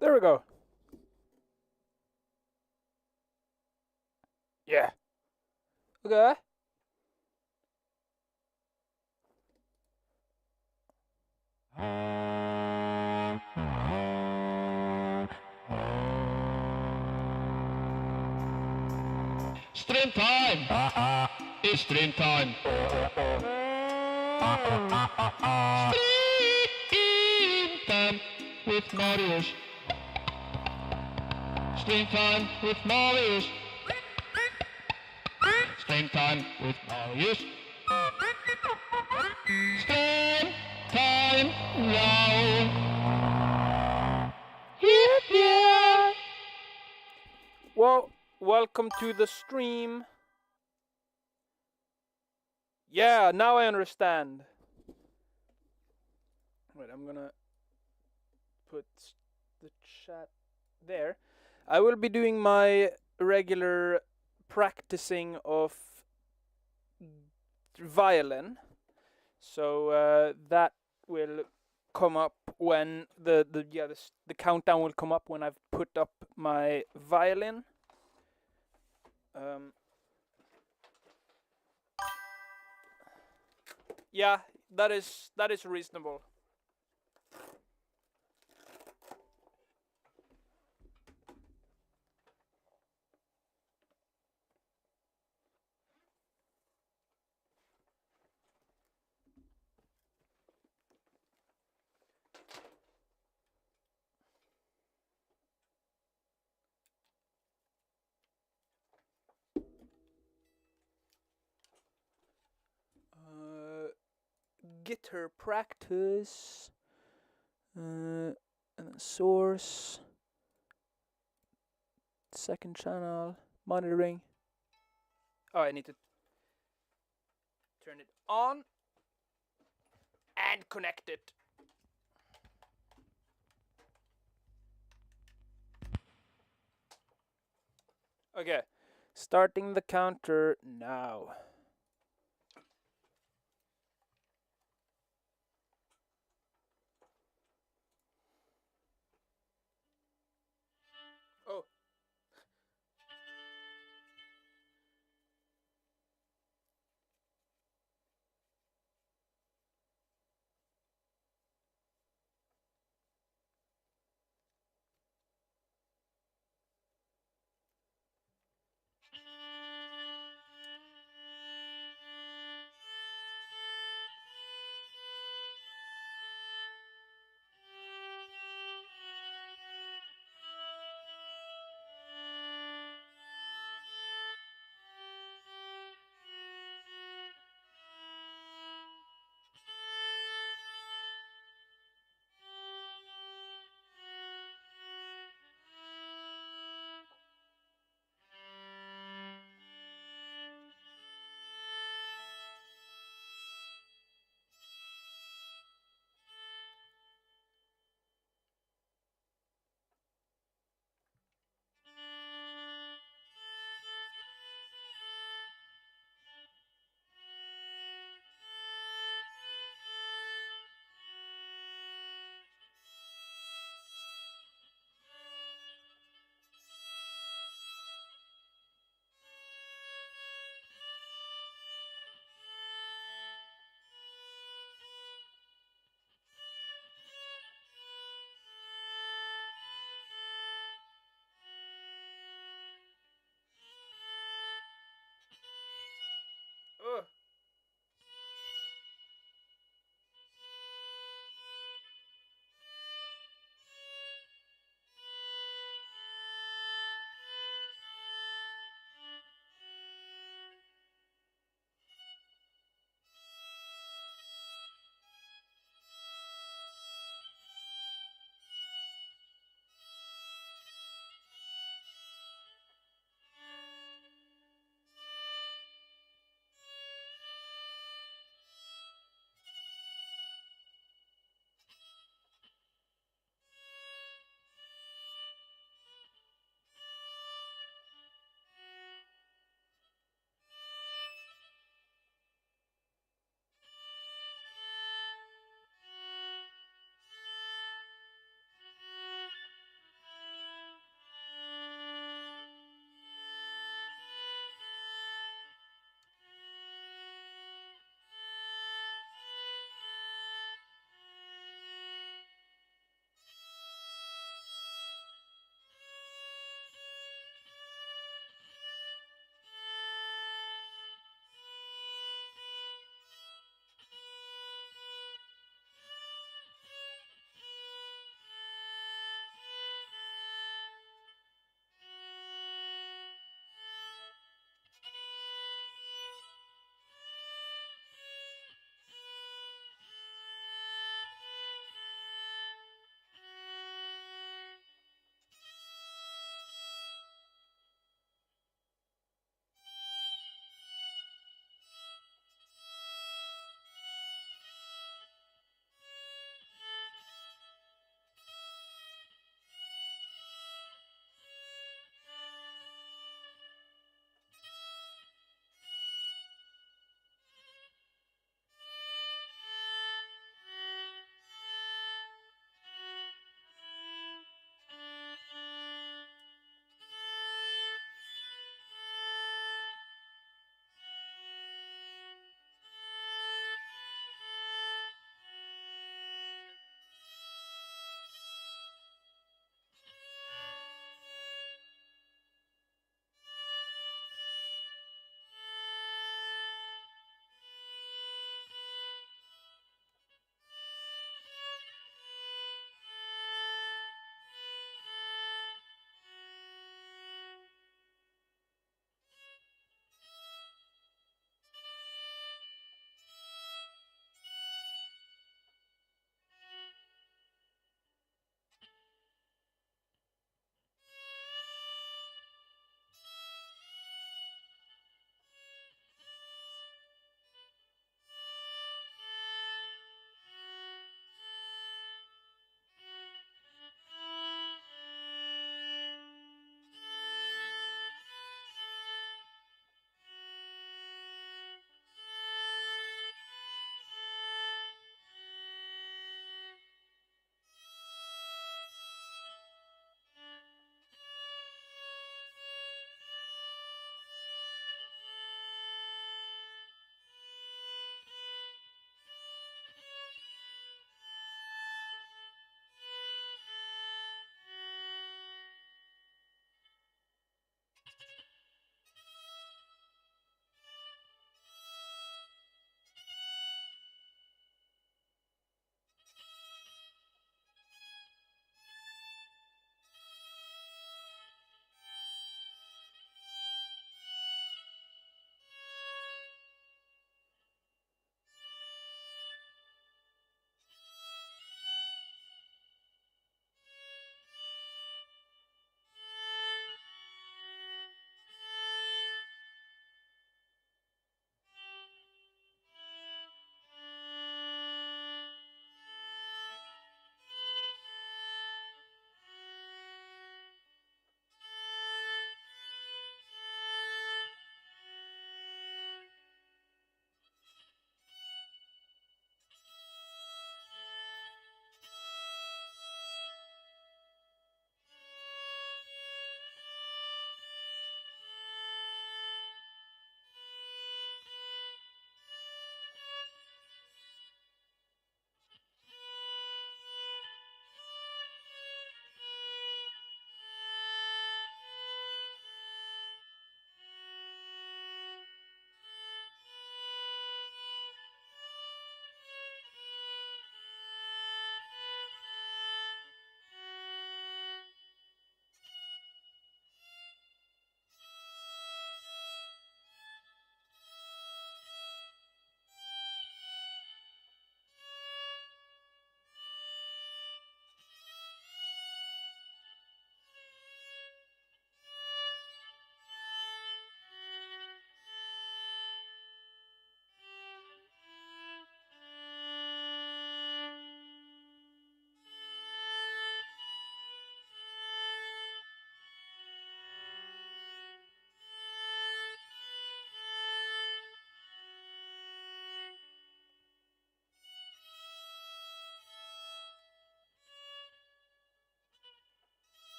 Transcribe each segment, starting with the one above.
There we go. Yeah. Okay. Stream time! It's stream time! Stream time with Marius. Stream time with Marius. Stream time with Marius. Stream time now. Yep, yeah. Well, welcome to the stream. Yeah, now I understand. Wait, I'm gonna put the chat there. I will be doing my regular practicing of violin. So that will come up when the countdown will come up when I've put up my violin. Yeah, that is reasonable. Guitar practice, and then source, second channel, monitoring. Oh, I need to turn it on and connect it. Okay, starting the counter now. Oh.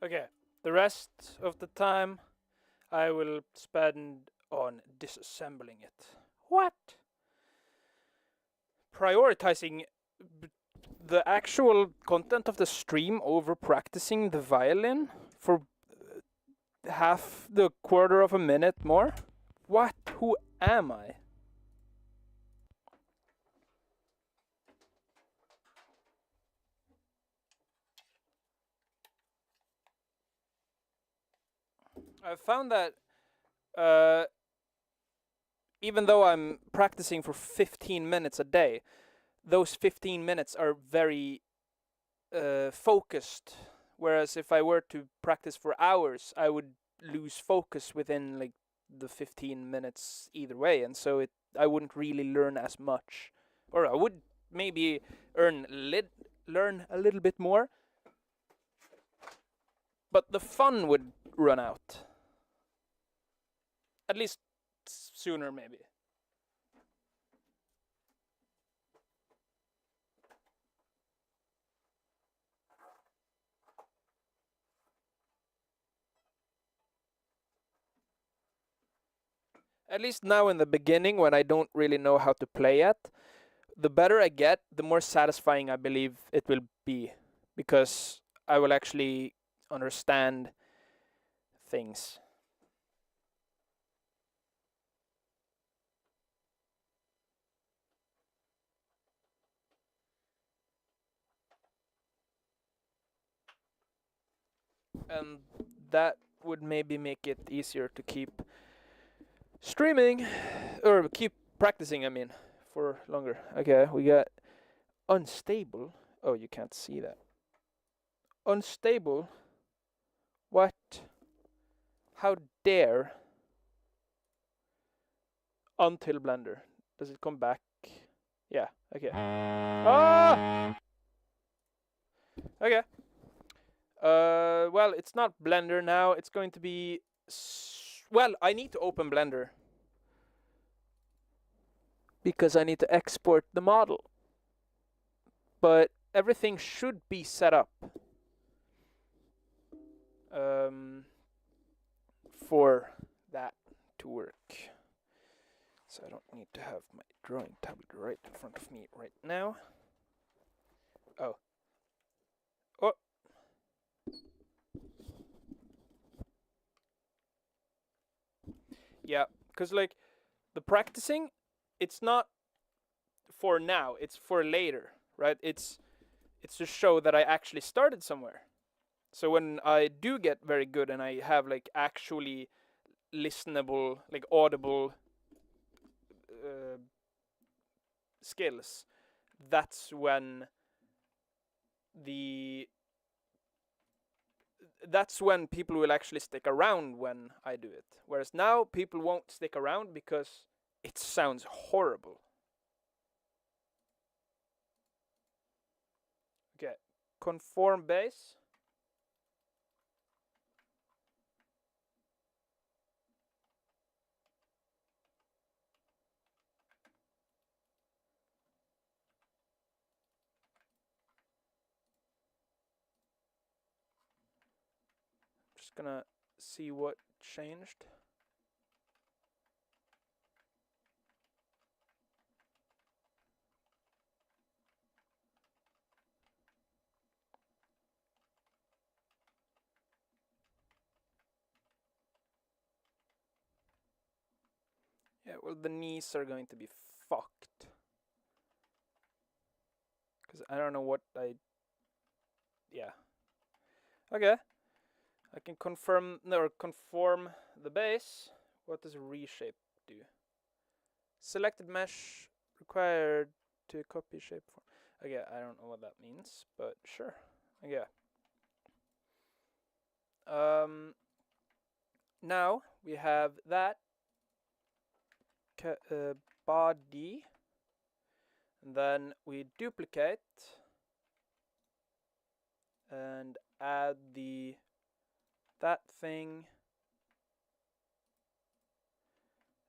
Okay, the rest of the time I will spend on disassembling it. What? Prioritizing the actual content of the stream over practicing the violin for half the quarter of a minute more? What? Who am I? I found that even though I'm practicing for 15 minutes a day, those 15 minutes are very focused. Whereas if I were to practice for hours, I would lose focus within like the 15 minutes either way, and so I wouldn't really learn as much, or I would maybe learn a little bit more, but the fun would run out. At least sooner, maybe. At least now in the beginning, when I don't really know how to play yet, the better I get, the more satisfying I believe it will be, because I will actually understand things. And that would maybe make it easier to keep streaming, or keep practicing, I mean, for longer. Okay, we got unstable. Oh, you can't see that. Unstable? What? How dare? Until Blender. Does it come back? Yeah, okay. Ah! Okay. Well, it's not Blender now. It's going to be... Well, I need to open Blender, because I need to export the model. But everything should be set up for that to work. So I don't need to have my drawing tablet right in front of me right now. Oh. Oh. Yeah, because like the practicing, it's not for now, it's for later, right? It's to show that I actually started somewhere. So when I do get very good and I have like actually listenable, like audible skills, that's when people will actually stick around when I do it. Whereas now people won't stick around because it sounds horrible. Okay, conform bass. Just gonna see what changed. Yeah, well, the knees are going to be fucked. Because I don't know what yeah. Okay. I can conform the base. What does reshape do? Selected mesh required to copy shape form. Okay, I don't know what that means, but sure. Okay. Now we have that body, and then we duplicate and add that thing,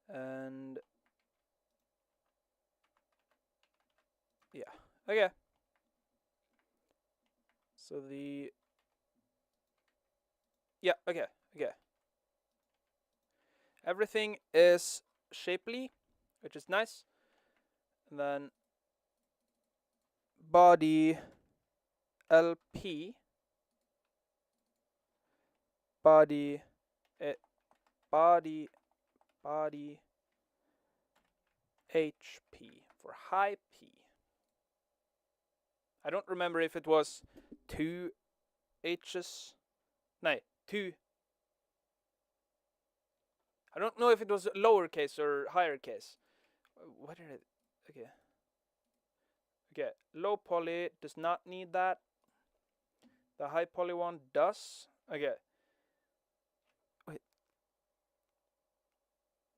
and yeah, okay. So the Yeah, okay, okay. Everything is shapely, which is nice. And then body LP, body, body HP for high P. I don't remember if it was 2 H's. No, 2. I don't know if it was lowercase or higher case. What did it? Okay. Okay. Low poly does not need that. The high poly one does. Okay. Wait.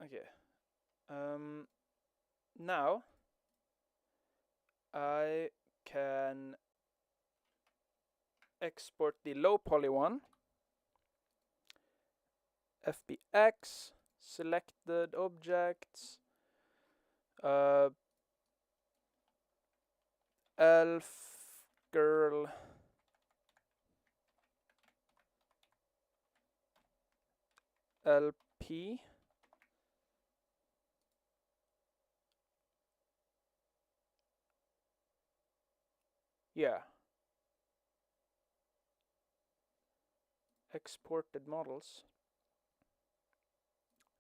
Okay. Now I can export the low poly one. FBX, selected objects, elf girl, LP, yeah, exported models,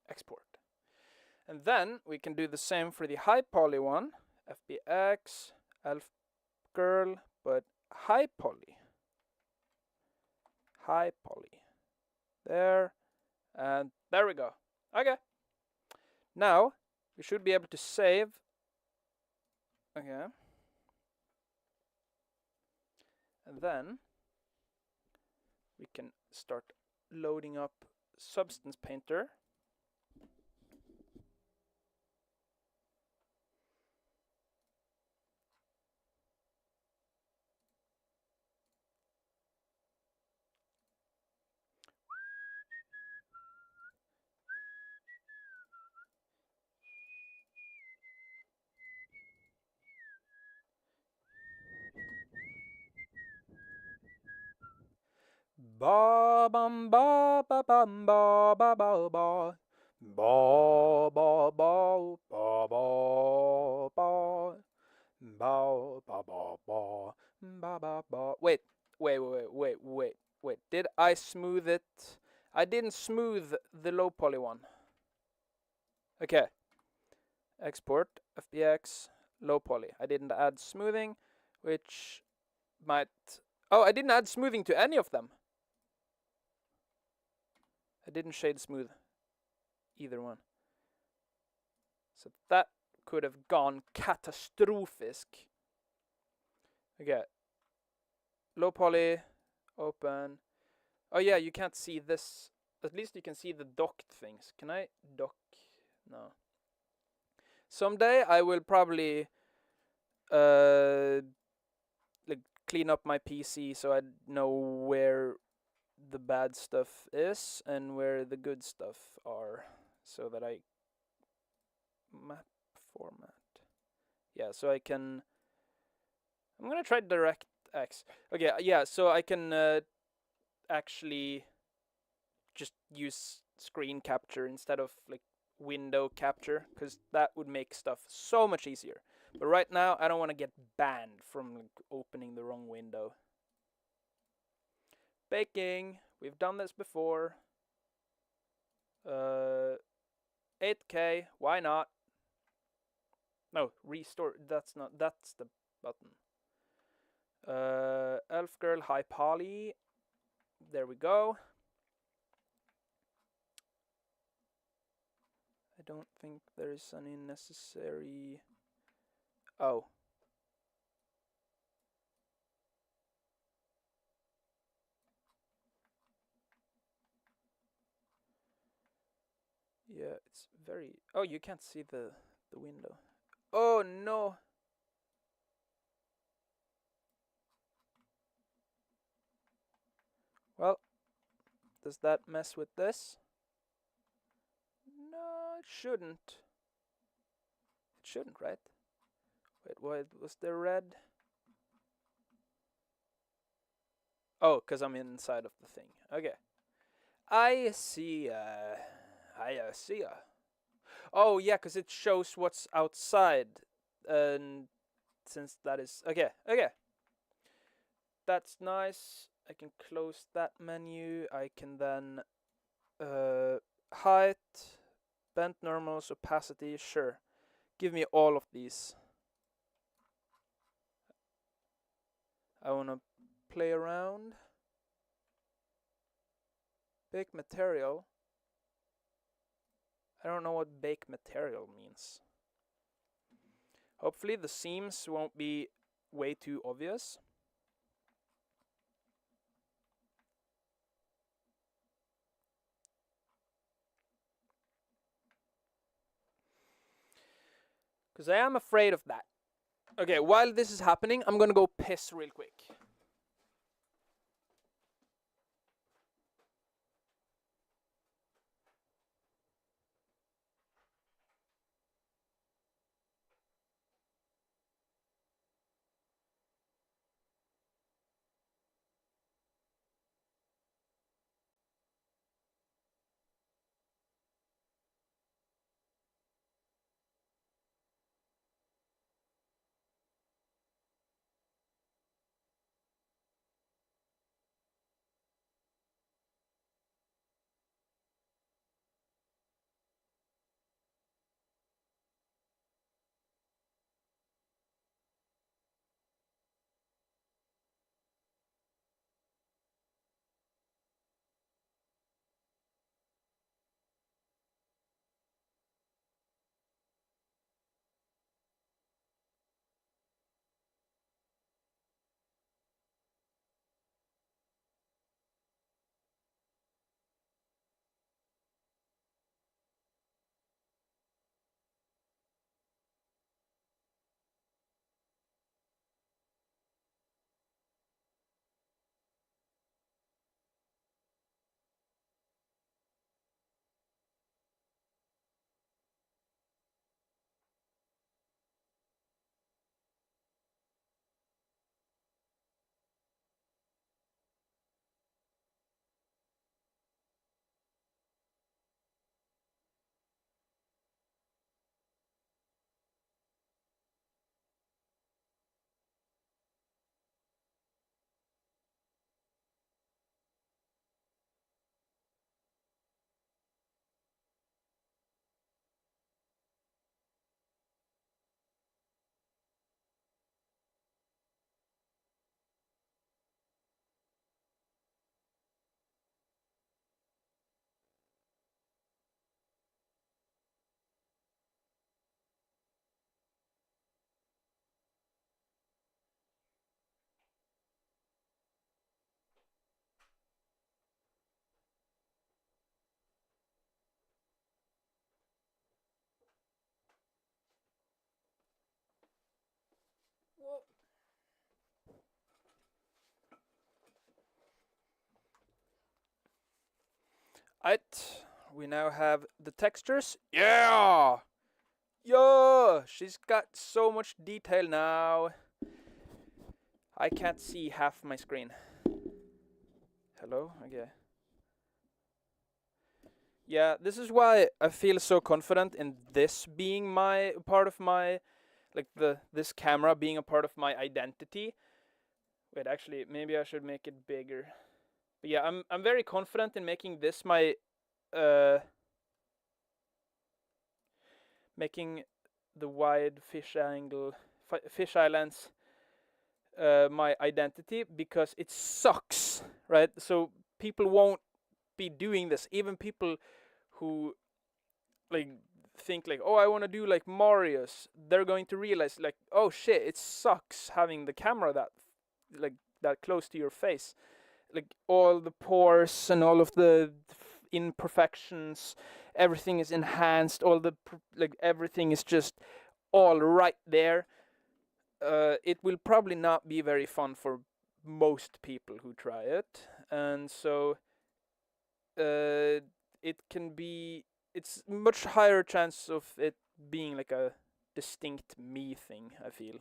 export. And then we can do the same for the high poly one, FBX, elf girl, but high poly. High poly. There, and there we go. Okay. Now, we should be able to save. Okay. And then we can start loading up Substance Painter. Ba bum ba ba bum ba ba ba ba ba ba ba ba ba ba ba ba ba ba ba. Wait. Did I smooth it? I didn't smooth the low poly one. Okay. Export FBX low poly. I didn't add smoothing, which might. Oh, I didn't add smoothing to any of them. I didn't shade smooth either one. So that could have gone catastrophic. Okay. Low poly, open. Oh yeah, you can't see this. At least you can see the docked things. Can I dock? No. Someday I will probably like clean up my PC so I know where the bad stuff is and where the good stuff are, so that I map format. Yeah, so I can. I'm gonna try DirectX. Okay, yeah, so I can actually just use screen capture instead of like window capture, because that would make stuff so much easier. But right now, I don't want to get banned from like, opening the wrong window. Baking, we've done this before. 8K, why not? No, restore, that's the button. Elf girl, high poly. There we go. I don't think there is any necessary. Oh. Yeah, it's very. Oh, you can't see the window. Oh no. Well, does that mess with this? No, it shouldn't. It shouldn't, right? Wait, why was there red? Oh, because I'm inside of the thing. Okay. I see. I see. Oh yeah, because it shows what's outside, and since that is okay, okay, that's nice. I can close that menu. I can then height, bent normals, opacity. Sure, give me all of these. I wanna play around. Bake material. I don't know what bake material means. Hopefully the seams won't be way too obvious. Because I am afraid of that. Okay, while this is happening, I'm gonna go piss real quick. Whoa. Right, we now have the textures. Yeah! Yeah! She's got so much detail now. I can't see half my screen. Hello? Okay. Yeah, this is why I feel so confident in this being my part of my, like this camera being a part of my identity. Wait, actually, maybe I should make it bigger. But yeah, I'm very confident in making this my making the wide fisheye lens my identity, because it sucks, right? So people won't be doing this. Even people who like think like, oh, I want to do like Marius, they're going to realize like, oh shit, it sucks having the camera like that close to your face. Like all the pores and all of the imperfections, everything is enhanced. All the like everything is just all right there. It will probably not be very fun for most people who try it, and so it can be. It's much higher chance of it being like a distinct me thing, I feel.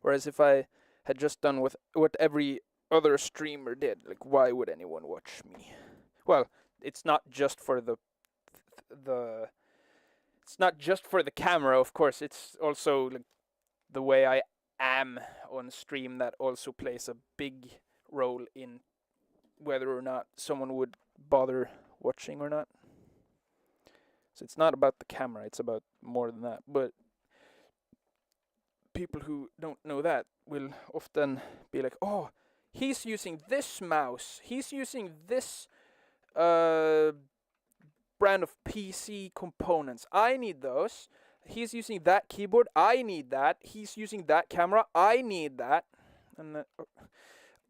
Whereas if I had just done with what every other streamer did, like why would anyone watch me? well, it's not just for the it's not just for the camera, of course. It's also like the way I am on stream that also plays a big role in whether or not someone would bother watching or not. So it's not about the camera, it's about more than that. But people who don't know that will often be like, oh, he's using this mouse, he's using this brand of PC components. I need those. He's using that keyboard. I need that. He's using that camera. I need that. And then,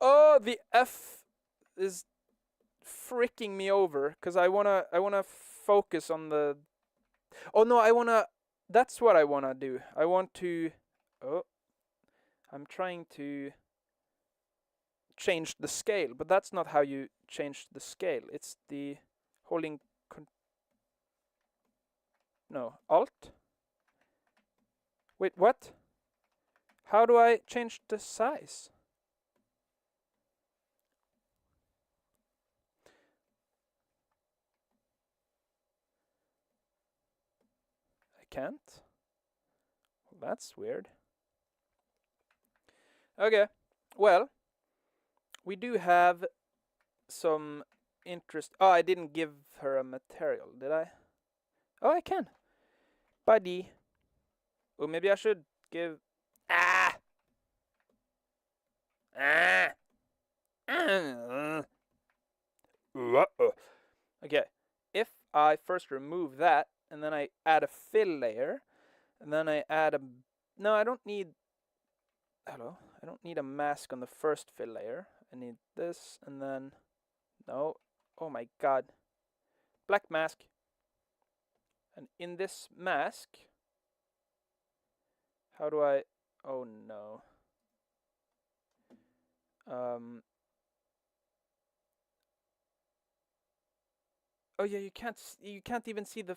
oh, the F is freaking me over because I wanna focus on the. Oh no, I wanna. That's what I wanna do. I want to. Oh, I'm trying to change the scale, but that's not how you change the scale. It's the holding. No, Alt. Wait, what? How do I change the size? I can't. Well, that's weird. Okay, well, we do have some interest. Oh, I didn't give her a material, did I? Oh, I can. Buddy. Oh, maybe I should give. Ah! Ah! Okay, if I first remove that, and then I add a fill layer, and then I add a. No, I don't need. Hello? I don't need a mask on the first fill layer. I need this, and then. No. Oh my god. Black mask. And in this mask. How do I. Oh no. Oh yeah, you can't even see the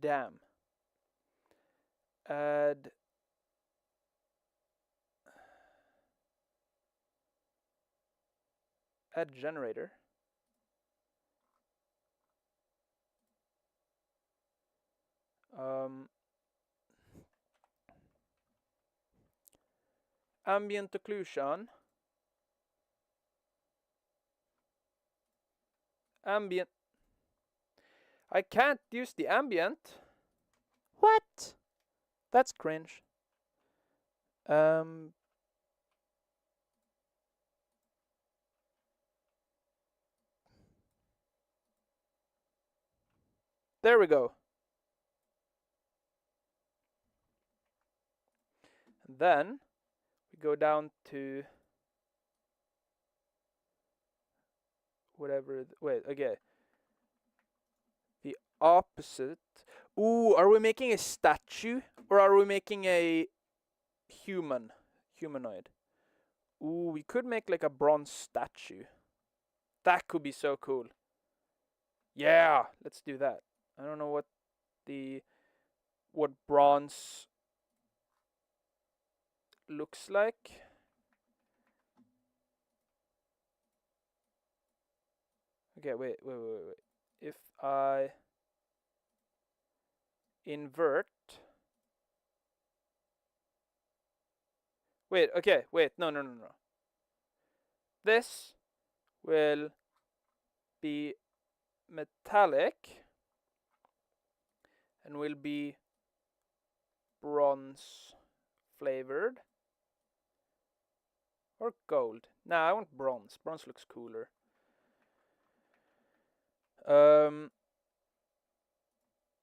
damn. Add generator. Ambient occlusion. Ambient. I can't use the ambient. What? That's cringe. There we go. And then we go down to whatever. Wait, okay. The opposite. Ooh, are we making a statue or are we making a humanoid? Ooh, we could make like a bronze statue. That could be so cool. Yeah, let's do that. I don't know what bronze looks like. Okay, wait. If I invert. Wait, okay, wait. No. This will be metallic and will be bronze flavored or gold. Nah, I want bronze. Bronze looks cooler. And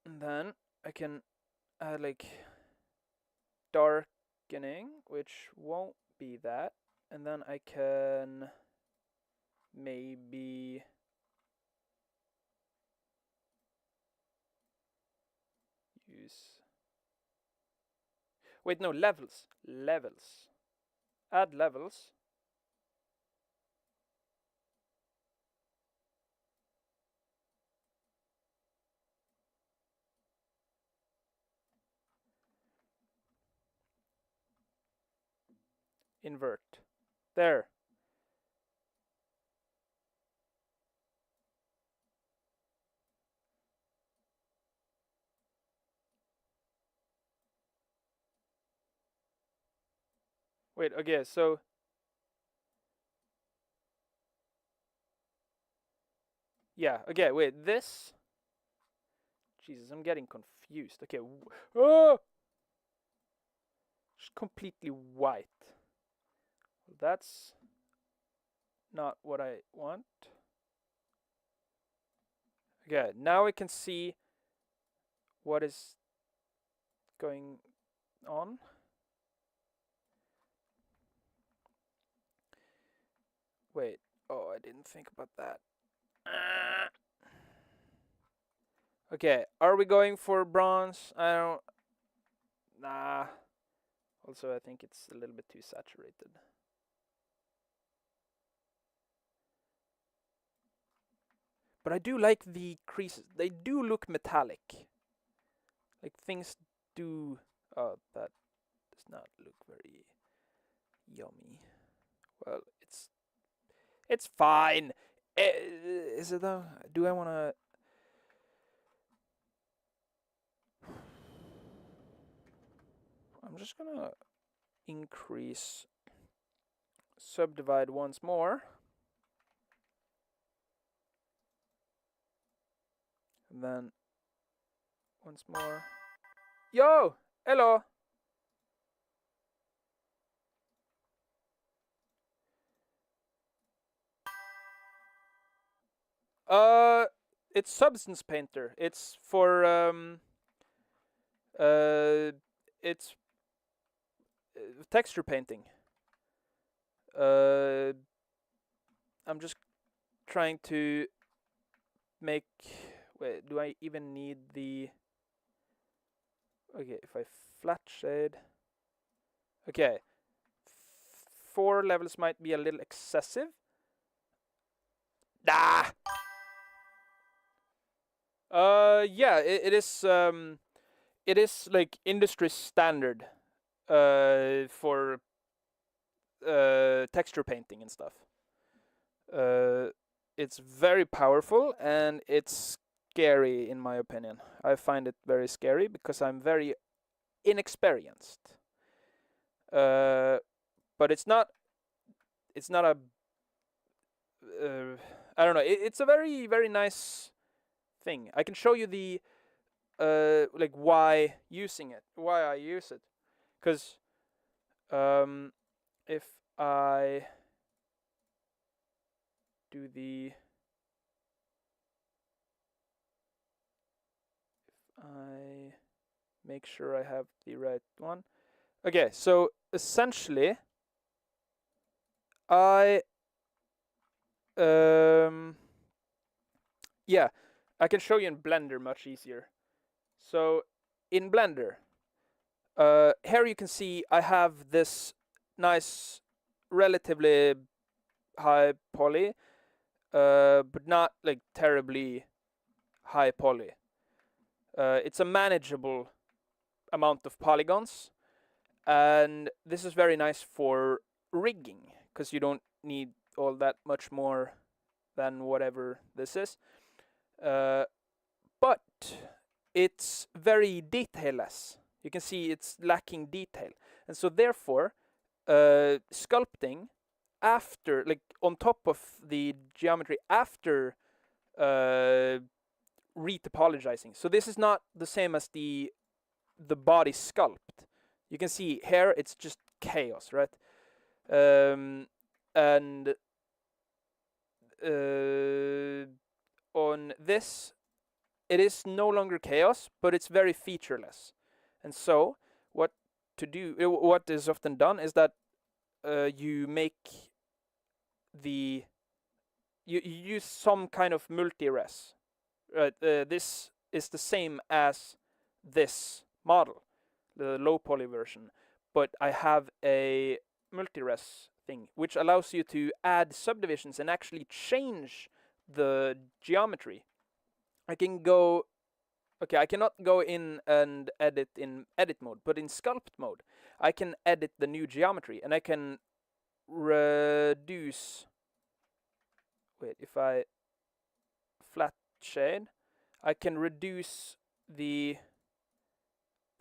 then I can add like darkening, which won't be that. And then I can maybe use. Wait, no, levels. Levels. Add levels. Invert. There. Wait, okay, so yeah, okay, wait, this. Jesus, I'm getting confused. Okay, oh, just completely white. That's not what I want. Okay, now I can see what is going on. Wait, oh, I didn't think about that. Okay, are we going for bronze? I don't. Nah. Also, I think it's a little bit too saturated. But I do like the creases. They do look metallic. Like things do. Oh, that does not look very yummy. Well, it's fine. Is it though? Do I want to? I'm just gonna increase subdivide once more. And then once more. Yo! Hello! It's Substance Painter. It's for it's texture painting. I'm just trying to make. Wait, do I even need the? Okay, if I flat shade. Okay, 4 levels might be a little excessive. Ah. Yeah, it is like industry standard, for texture painting and stuff. It's very powerful and it's scary in my opinion. I find it very scary because I'm very inexperienced. But it's not a I don't know. It's a very very nice thing. I can show you the like why I use it, because if I do the I make sure I have the right one. Okay, so essentially I yeah, I can show you in Blender much easier. So in Blender, here you can see I have this nice, relatively high poly, but not like terribly high poly. It's a manageable amount of polygons, and this is very nice for rigging because you don't need all that much more than whatever this is. But it's very detailless. You can see it's lacking detail, and so therefore sculpting after, like on top of the geometry after retopologizing. So this is not the same as the body sculpt. You can see here it's just chaos, right? And on this, it is no longer chaos, but it's very featureless. And so what is often done is that you make you use some kind of multi-res. Right, this is the same as this model, the low poly version, but I have a multi-res thing which allows you to add subdivisions and actually change the geometry. I can go. Okay, I cannot go in and edit in edit mode, but in sculpt mode, I can edit the new geometry and I can reduce. Wait, if I flat shade, I can reduce the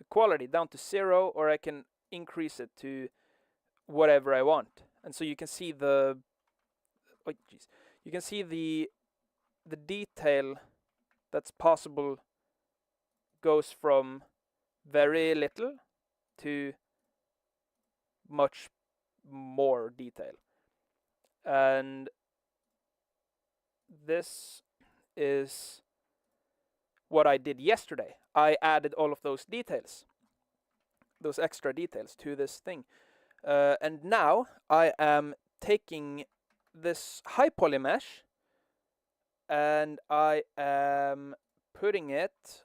quality down to 0, or I can increase it to whatever I want. And so you can see the, oh jeez, you can see the detail that's possible goes from very little to much more detail. And this is what I did yesterday. I added all of those details, those extra details to this thing. And now I am taking this high poly mesh and I am putting it,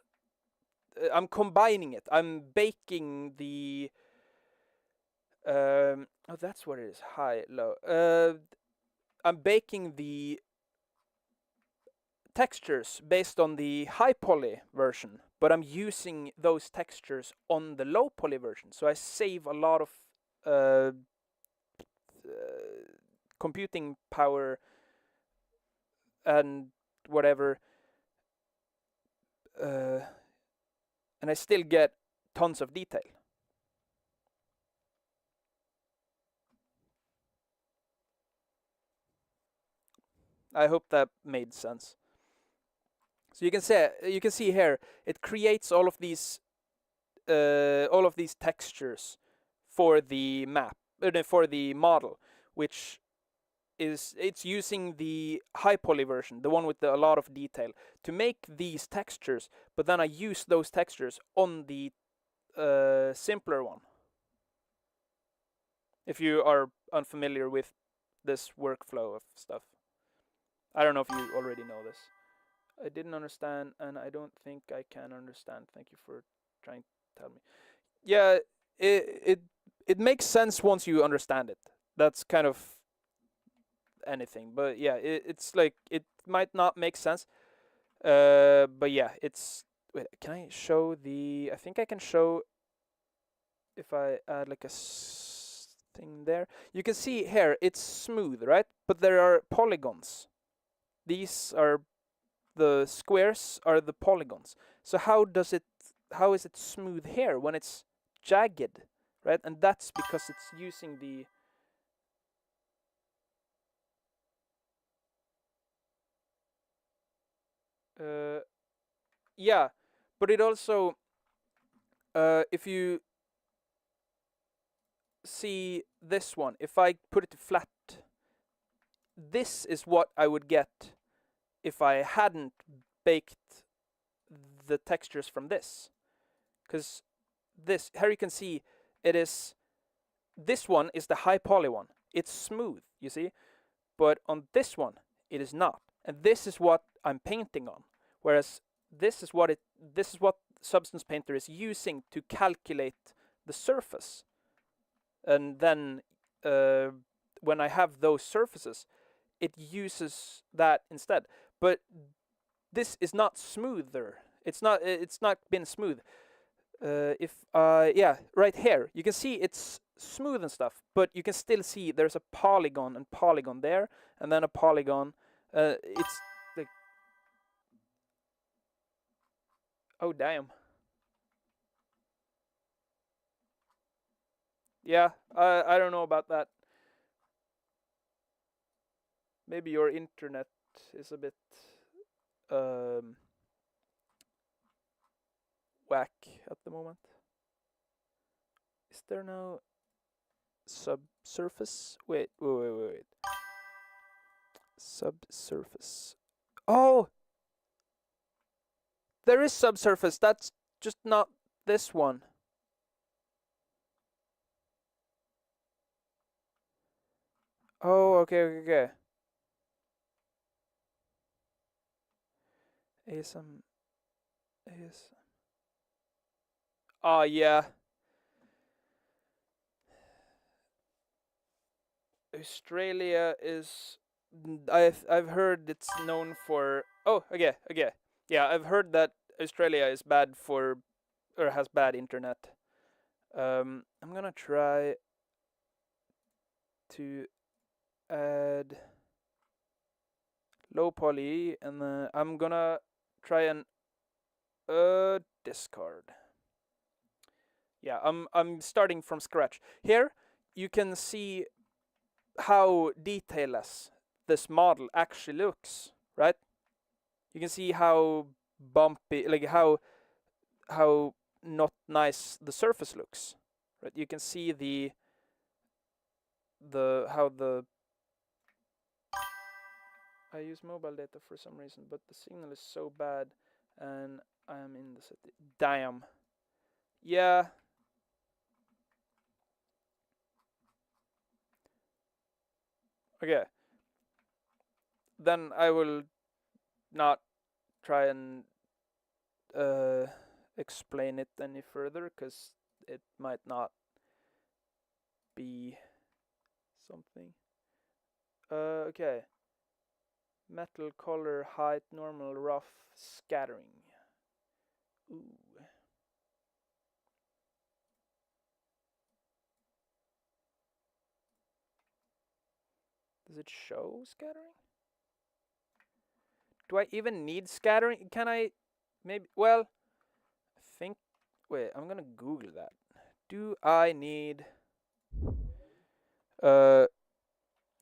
I'm combining it. I'm baking the, oh, that's what it is, high, low. I'm baking the textures based on the high poly version, but I'm using those textures on the low poly version. So I save a lot of computing power and whatever, and I still get tons of detail. I hope that made sense. So you can see here it creates all of these textures for the map, for the model, which is, it's using the high poly version, the one with a lot of detail, to make these textures, but then I use those textures on the simpler one. If you are unfamiliar with this workflow of stuff. I don't know if you already know this. I didn't understand, and I don't think I can understand. Thank you for trying to tell me. Yeah, it makes sense once you understand it. That's kind of anything, but yeah, it's like, it might not make sense. But yeah, it's, wait, can I show the, I think I can show if I add like a thing there. You can see here it's smooth, right? But there are polygons. These are the squares, are the polygons. So how is it smooth here when it's jagged, right? And that's because it's using the yeah, but it also, if you see this one, if I put it flat, this is what I would get if I hadn't baked the textures from this. Because this, here you can see, it is, this one is the high poly one. It's smooth, you see? But on this one, it is not. And this is what I'm painting on. Whereas this is what Substance Painter is using to calculate the surface. And then when I have those surfaces, it uses that instead. But this is not smoother. It's not been smooth. Yeah, right here, you can see it's smooth and stuff, but you can still see there's a polygon and polygon there, and then a polygon. It's like, oh damn. Yeah, I don't know about that. Maybe your internet is a bit whack at the moment. Is there no subsurface? Wait. Subsurface. Oh! There is subsurface. That's just not this one. Oh, okay. ASM. Oh, yeah. Australia is, I've heard it's known for, oh, okay. Yeah, I've heard that Australia is bad for, or has bad internet. I'm gonna try to add low poly, and then I'm gonna try and discard. Yeah, I'm starting from scratch. Here you can see how detailless this model actually looks, right? You can see how bumpy, like how not nice the surface looks, right? You can see how the I use mobile data for some reason, but the signal is so bad, and I am in the city. Damn. Yeah. Okay. Then I will not try and explain it any further, because it might not be something. Okay. Metal color, height, normal, rough, scattering. Ooh. Does it show scattering? Do I even need scattering? Can I maybe, well, I think, wait, I'm gonna Google that. Do I need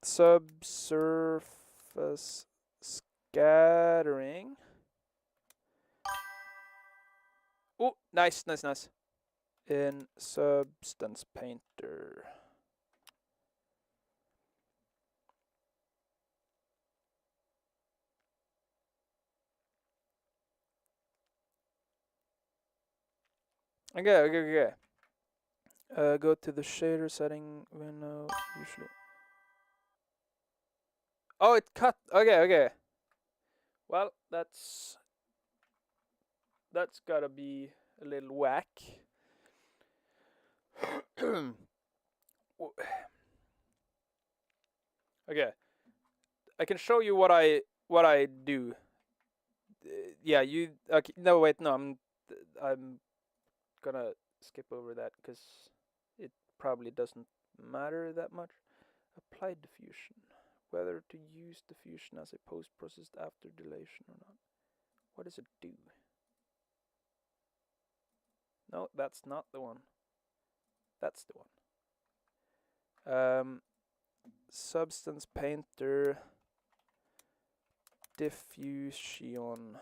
subsurface scattering? Oh, nice. In Substance Painter. Okay. Go to the shader setting window, usually. Oh, it cut. Okay. Well, that's gotta be a little whack. Okay, I can show you what I do. Yeah, you. Okay, no, wait, no, I'm gonna skip over that because it probably doesn't matter that much. Apply diffusion. Whether to use diffusion as a post-processed after dilation or not. What does it do? No, that's not the one. That's the one. Substance Painter diffusion.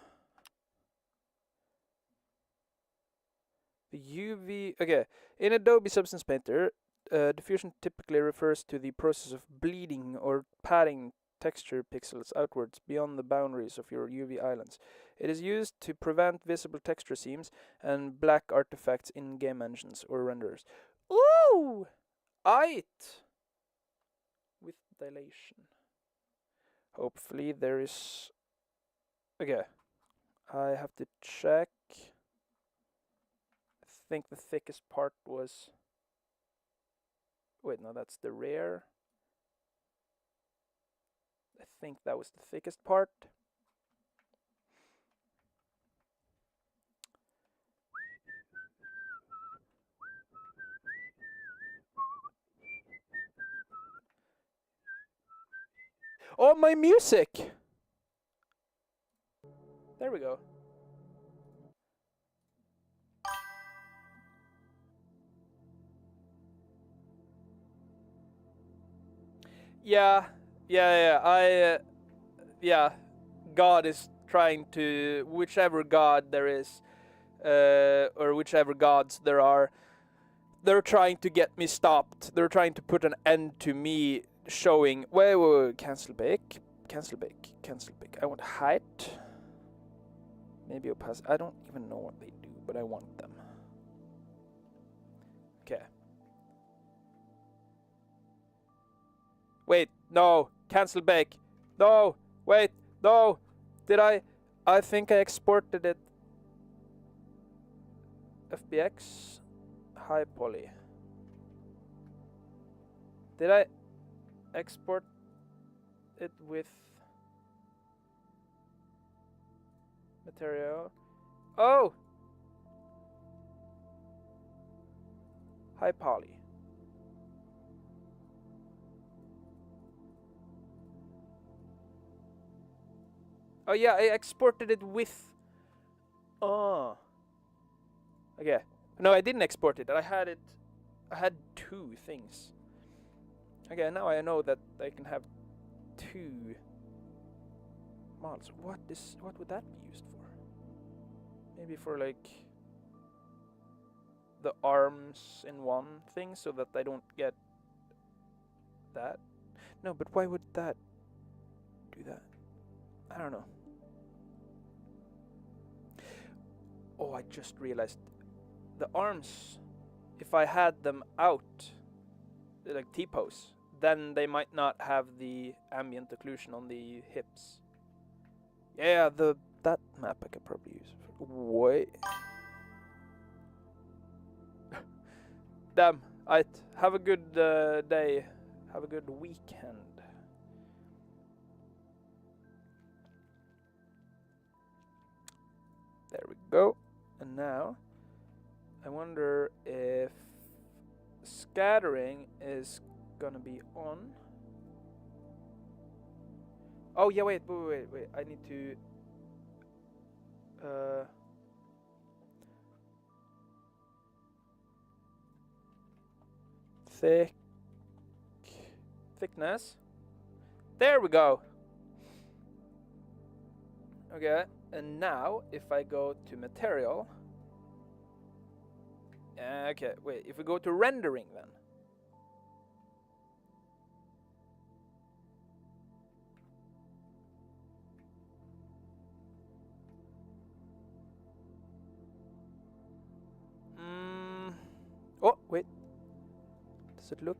The UV. Okay, in Adobe Substance Painter, diffusion typically refers to the process of bleeding or padding texture pixels outwards beyond the boundaries of your UV islands. It is used to prevent visible texture seams and black artifacts in game engines or renderers. Ooh! Aight! With dilation. Hopefully there is... Okay. I have to check. I think the thickest part was... Wait, no, that's the rear. I think that was the thickest part. Oh, my music! There we go. Yeah. God is trying to, whichever God there is, or whichever gods there are, they're trying to get me stopped. They're trying to put an end to me showing. Wait. Cancel bake. I want height. Maybe opacity. I don't even know what they do, but I want them. Okay. Wait, no. Cancel bake. No. Wait, no. Did I think I exported it. FBX. High poly. Did I export it with material? Oh! High poly. Oh yeah, I exported it with... Oh. Okay. No, I didn't export it. I had two things. Okay, now I know that I can have 2 models. What would that be used for? Maybe for like the arms in one thing so that I don't get that. No, but why would that do that? I don't know. Oh, I just realized the arms, if I had them out, like T-pose, then they might not have the ambient occlusion on the hips. Yeah, that map I could probably use. Wait. Damn. Have a good day. Have a good weekend. There we go. And now, I wonder if scattering is gonna be on. Oh yeah, wait. I need to thickness. There we go. Okay, and now if I go to material. Okay, wait. If we go to rendering, then. Oh, wait. Does it look?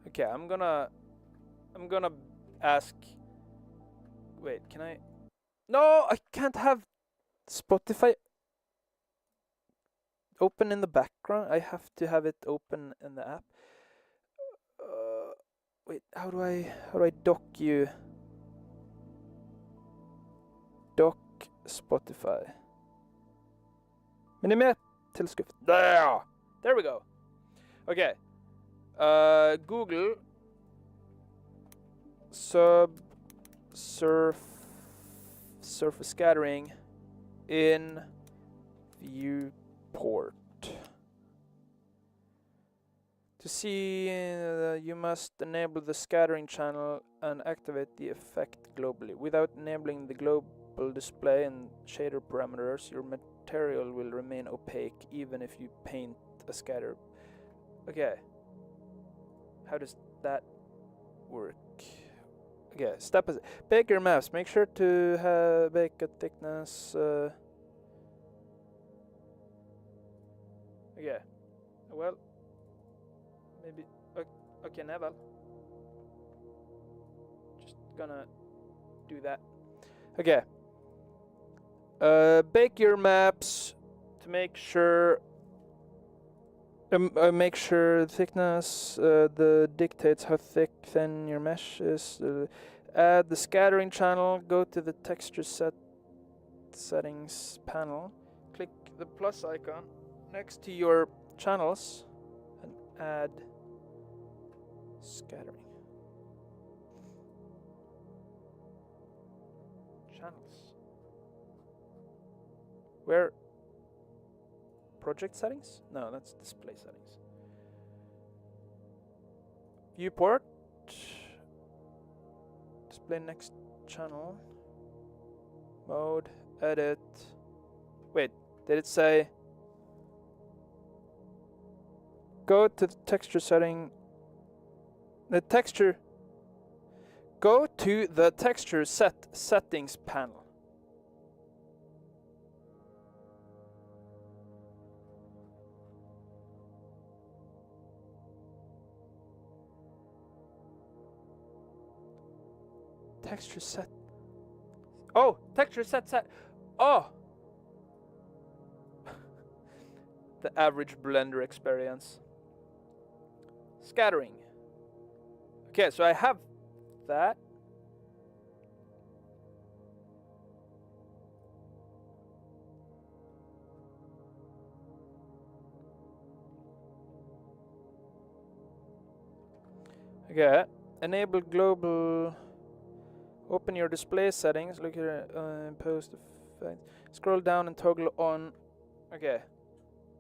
Okay, I'm gonna ask. Wait, can I? No, I can't have Spotify open in the background. I have to have it open in the app. Wait, how do I dock you? Dock Spotify. Minimer tilskrift. There we go. Okay. Google surface scattering in viewport. To see, you must enable the scattering channel and activate the effect globally. Without enabling the global display and shader parameters, your material will remain opaque even if you paint a scatter. Okay. How does that work? Okay, step is bake your maps. Make sure to bake a thickness. Okay. Well, maybe. Okay, never. Just gonna do that. Okay. Bake your maps to make sure. Make sure thickness dictates how thin your mesh is. Add the scattering channel. Go to the texture settings panel. Click the plus icon next to your channels and add scattering. Channels. Where? Project settings? No, that's display settings. Viewport. Display next channel. Mode. Edit. Wait, did it say? Go to the texture setting. The texture. Go to the texture settings panel. Texture set. Oh, texture set. Oh! The average Blender experience. Scattering. Okay, so I have that. Okay, enable global Open your display settings. Look here. Post effect. Scroll down and toggle on. Okay.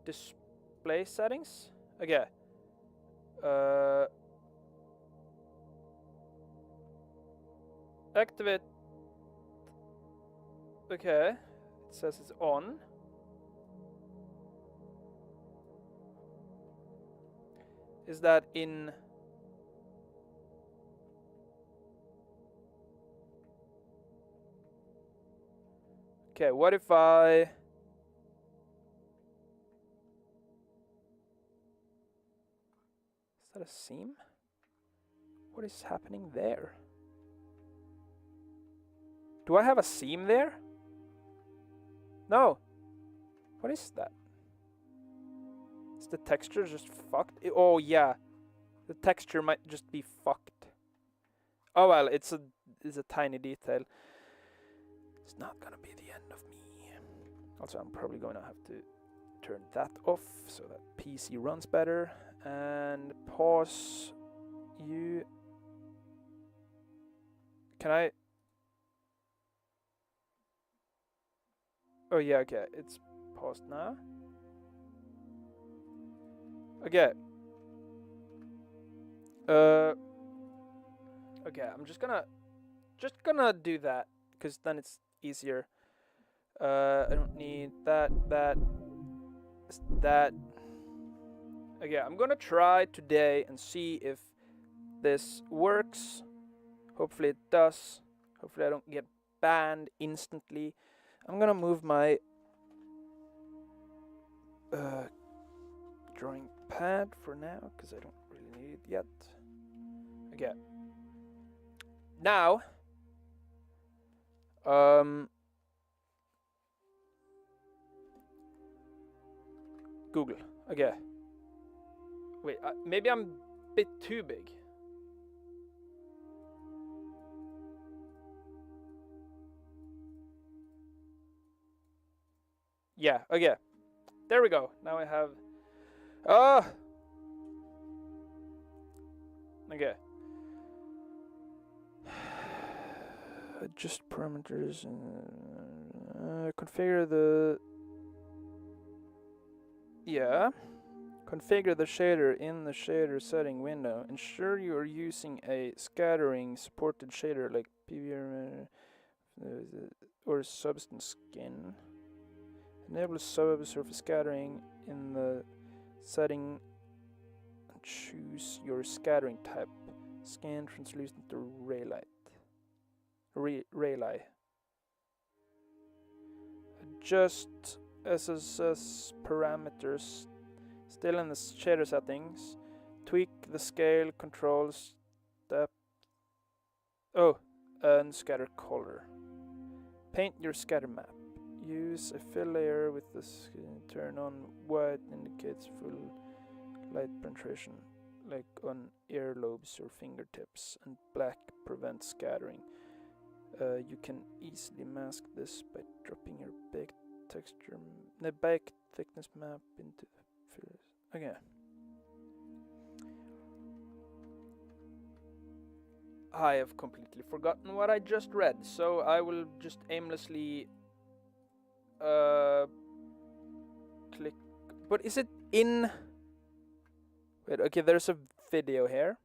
Display settings. Okay. Activate. Okay. It says it's on. Is that in? Okay, what if I... Is that a seam? What is happening there? Do I have a seam there? No. What is that? Is the texture just fucked? Oh yeah. The texture might just be fucked. Oh well, it's a tiny detail. It's not gonna be the end of me. Also, I'm probably gonna have to turn that off so that PC runs better. And pause you. Can I? Oh yeah, okay, it's paused now. Okay. Okay, I'm just gonna do that because then it's easier. I don't need that. Okay, I'm gonna try today and see if this works. Hopefully it does. Hopefully I don't get banned instantly. I'm gonna move my drawing pad for now because I don't really need it yet. Okay. Now, Google. Okay. Wait, maybe I'm a bit too big. Yeah, okay. There we go. Now I have... Okay. Adjust parameters and configure the... Yeah. Configure the shader in the shader setting window. Ensure you are using a scattering supported shader like PBR or substance skin. Enable subsurface scattering in the setting and choose your scattering type. Scan translucent to ray light. Ray light. Adjust SSS parameters. Still in the shader settings. Tweak the scale controls. Step. Oh, and scatter color. Paint your scatter map. Use a fill layer with this. Turn on white indicates full light penetration, like on earlobes or fingertips, and black prevents scattering. You can easily mask this by dropping your baked texture, the baked thickness map into fillers. Okay. I have completely forgotten what I just read, so I will just aimlessly click. But is it in? Wait, okay, there's a video here.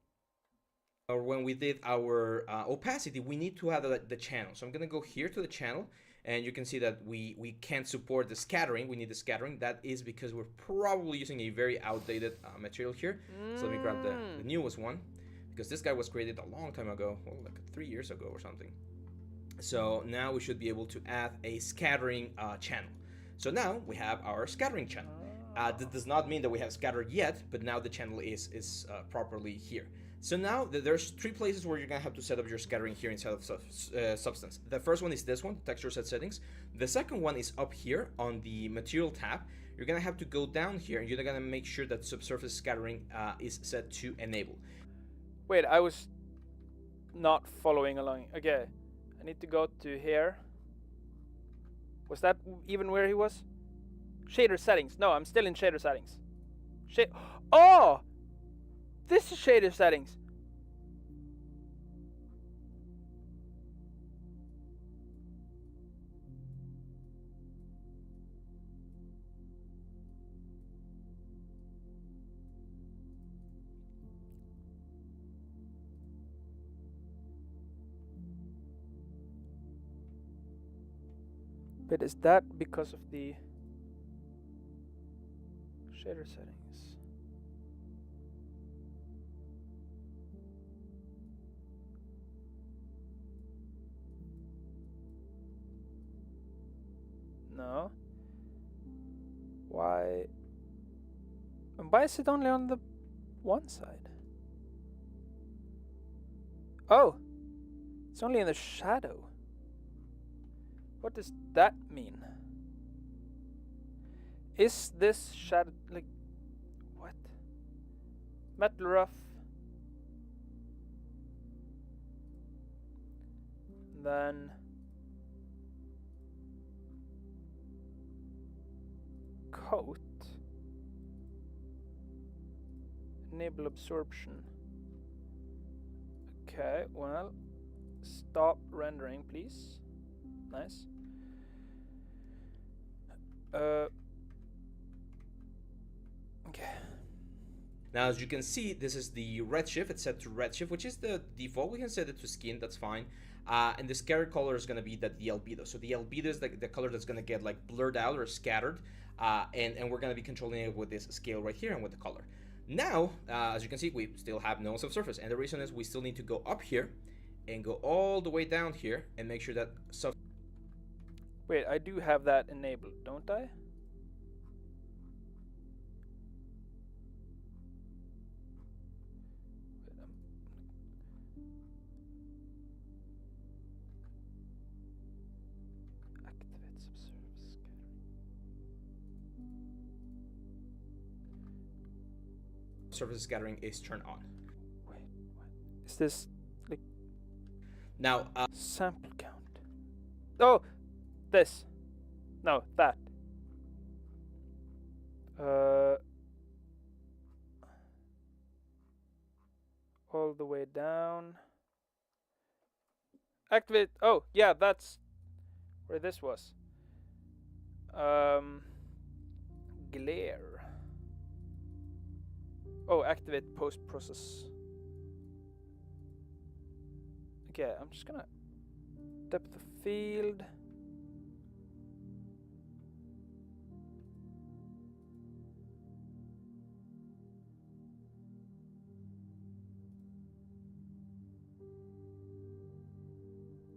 Or when we did our opacity, we need to add the channel. So I'm gonna go here to the channel, and you can see that we can't support the scattering. We need the scattering. That is because we're probably using a very outdated material here. So let me grab the newest one, because this guy was created a long time ago, well, like 3 years ago or something. So now we should be able to add a scattering channel. So now we have our scattering channel. That does not mean that we have scattered yet, but now the channel is properly here. So now there's 3 places where you're gonna have to set up your scattering here inside of Substance. The first one is this one, texture set settings. The second one is up here on the material tab. You're gonna have to go down here and you're gonna make sure that subsurface scattering is set to enable. Wait, I was not following along. Okay, I need to go to here. Was that even where he was? Shader settings. No, I'm still in shader settings. Oh! This is shader settings. But is that because of the shader settings? No. Why? And why is it only on the one side? Oh, it's only in the shadow. What does that mean? Is this shadow like what? Metal rough. Then coat. Enable absorption. Okay, well, stop rendering, please. Nice. Okay. Now, as you can see, this is the redshift. It's set to redshift, which is the default. We can set it to skin, that's fine. And the scatter color is going to be the albedo. So the albedo is the color that's going to get like blurred out or scattered. And we're going to be controlling it with this scale right here and with the color. Now, as you can see, we still have no subsurface. And the reason is we still need to go up here and go all the way down here and make sure that Wait, I do have that enabled, don't I? Activate subsurface scattering. surface scattering is turned on. Wait, what? Is this like Now, sample count? Oh, this. No, that. All the way down. Activate. Oh, yeah, that's where this was. Glare. Oh, activate post process. Okay, I'm just gonna depth of field.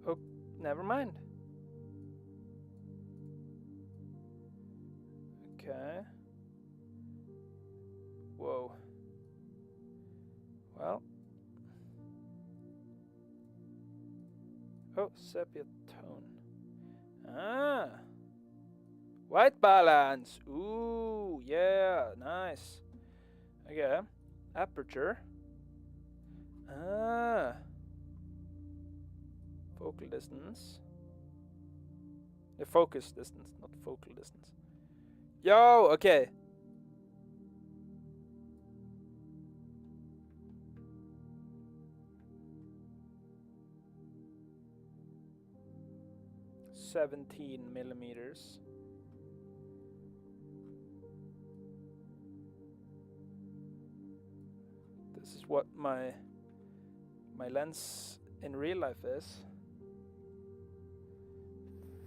Oh, never mind. Okay. Whoa. Well. Oh, sepia tone. Ah. White balance. Ooh, yeah, nice. Okay. Aperture. Ah. Focal distance. The focus distance, not focal distance. Yo, okay. $17 millimeters. This is what my lens in real life is.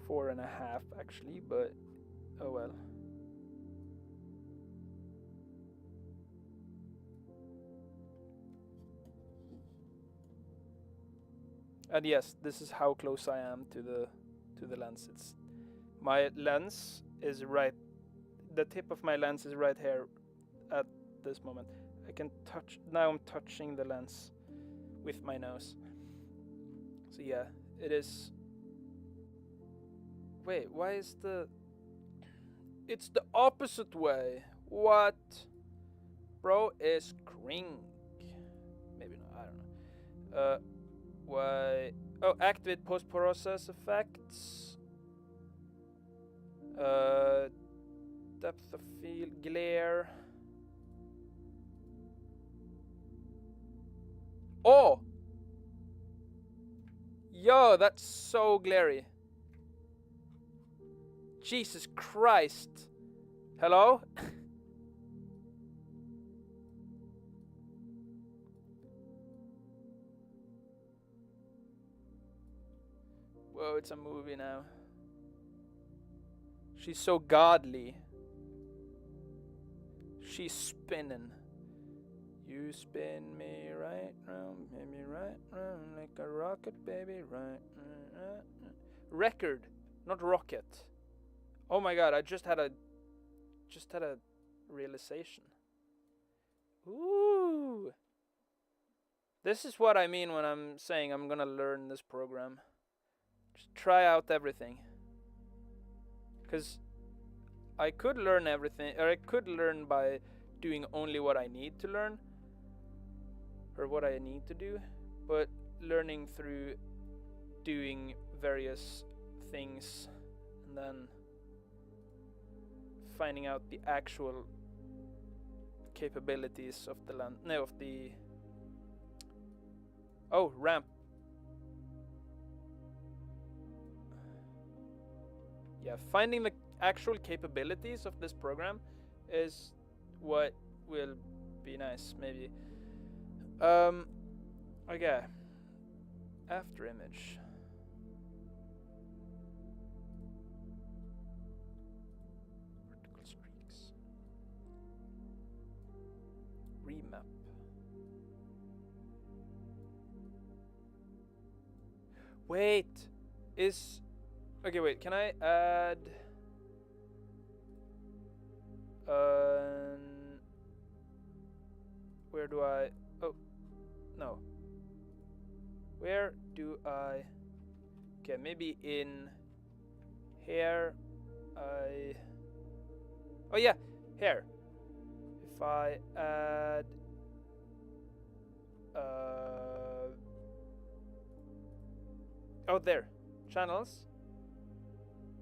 4.5 actually, but oh well. And yes, this is how close I am to the lens. It's my lens is right. The tip of my lens is right here at this moment. I can touch. Now I'm touching the lens with my nose. So yeah, it is. Wait, why is the... It's the opposite way. What? Bro is cring. Maybe not, I don't know. Why? Oh, activate post-process effects. Depth of field, glare. Oh! Yo, that's so glary. Jesus Christ. Hello? Whoa, it's a movie now. She's so godly. She's spinning. You spin me right round, baby, right round like a rocket, baby, right. Record, not rocket. Oh my god! I just had a realization. Ooh. This is what I mean when I'm saying I'm gonna learn this program. Just try out everything. Because I could learn everything, or I could learn by doing only what I need to learn, or what I need to do, but learning through doing various things and then finding out the actual capabilities of the land. No, of the. Oh, ramp. Yeah, finding the actual capabilities of this program is what will be nice, maybe. Okay. After image. Vertical streaks. Remap. Wait, is okay. Wait, can I add? Where do I? Oh, no. Where do I? Okay, maybe in here. Oh yeah, here. If I add. Oh, there. Channels.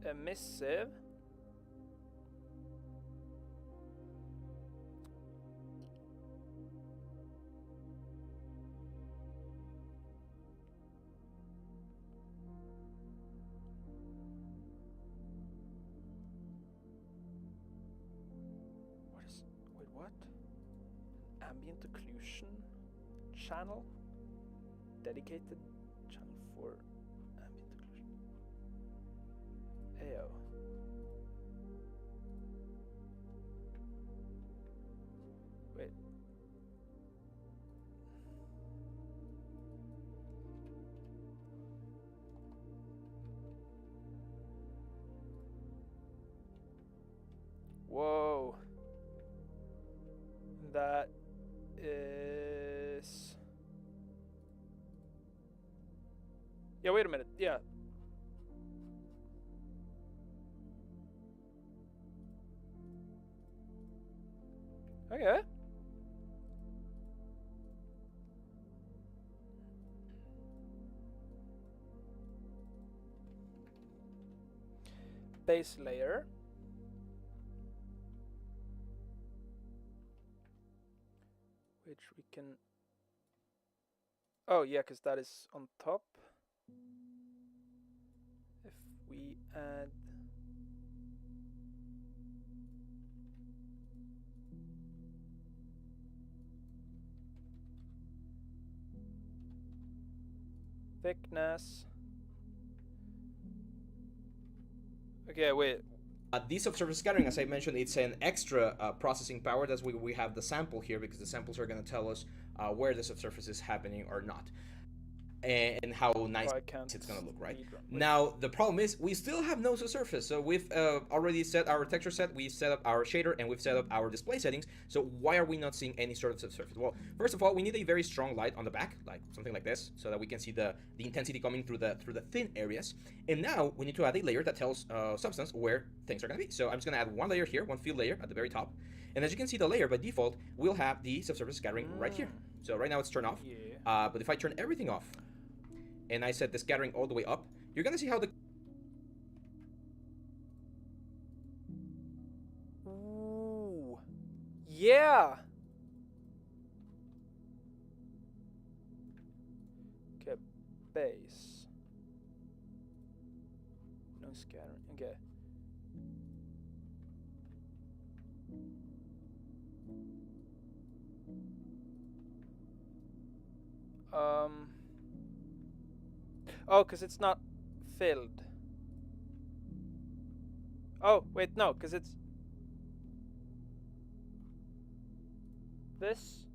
Emissive. Wait, what? Ambient occlusion channel? Dedicated channel for ambient occlusion. Ayo. Wait. Whoa. That is. Yeah, wait a minute. Yeah. Okay. Base layer. Which we can. Oh, yeah, because that is on top. If we add. Thickness. Okay, wait. This subsurface scattering, as I mentioned, it's an extra processing power. That's why we have the sample here, because the samples are going to tell us where the subsurface is happening or not, and how nice it's going to look, right? Now, the problem is we still have no subsurface. So we've already set our texture set, we've set up our shader, and we've set up our display settings. So why are we not seeing any sort of subsurface? Well, first of all, we need a very strong light on the back, like something like this, so that we can see the intensity coming through the thin areas. And now we need to add a layer that tells Substance where things are going to be. So I'm just going to add one layer here, one field layer at the very top. And as you can see, the layer by default will have the subsurface scattering right here. So right now it's turned off. Yeah. But if I turn everything off, and I set the scattering all the way up, you're gonna see how the. Ooh. Yeah. Okay, base. No scattering. Okay. Oh, because it's not filled. Oh, wait, no, because it's this.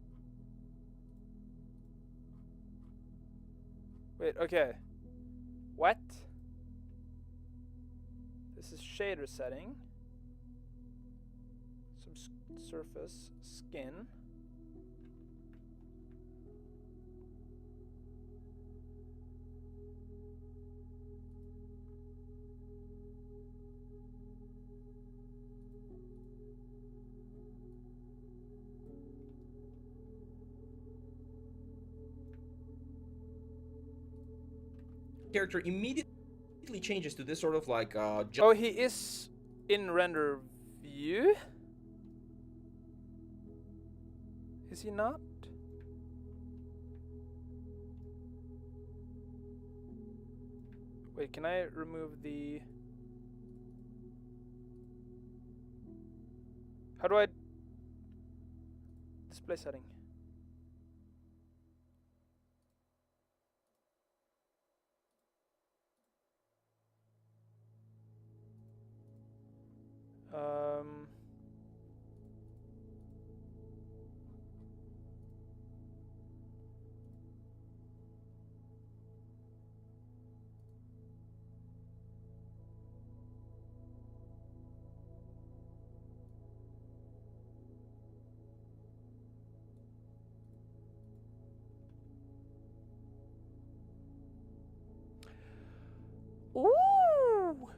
Wait, okay. What? This is shader setting. Subsurface skin. Character immediately changes to this sort of like Oh, he is in render view? Is he not? Wait, can I remove the... How do I... Display setting. Ooh!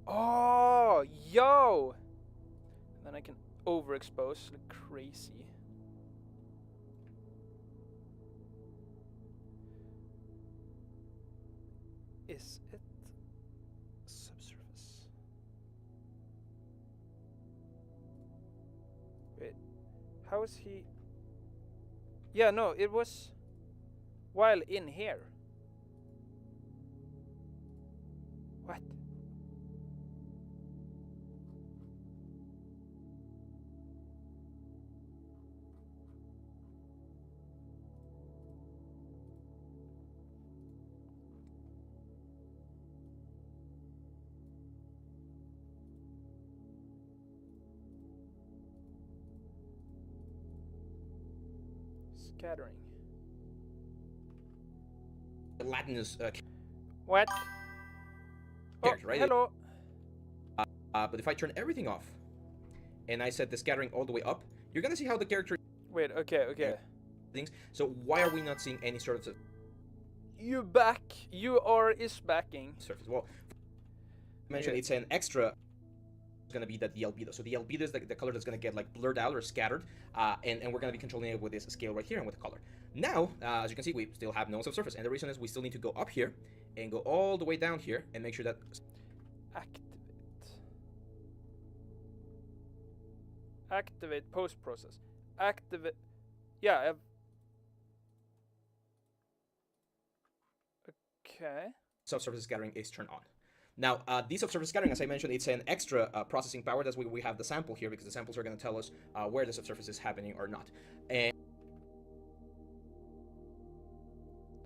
Oh, yo! And then I can overexpose like crazy. Is it subsurface? Wait, how is he? Yeah, no, it was while in here. What? Scattering. Latinus What? character, Oh, right? hello. But if I turn everything off and I set the scattering all the way up, you're gonna see how the character Wait, okay. things. So why are we not seeing any sort of You back. You are is backing. surface? Well, I mentioned it's an extra. It's gonna be the albedo. So the albedo is the color that's gonna get like blurred out or scattered, and we're gonna be controlling it with this scale right here and with the color. Now, as you can see, we still have no subsurface, and the reason is we still need to go up here and go all the way down here and make sure that Activate post process. Activate. Yeah. Okay. subsurface scattering is turned on. Now, the subsurface scattering, as I mentioned, it's an extra processing power. That's why we have the sample here, because the samples are going to tell us where the subsurface is happening or not. And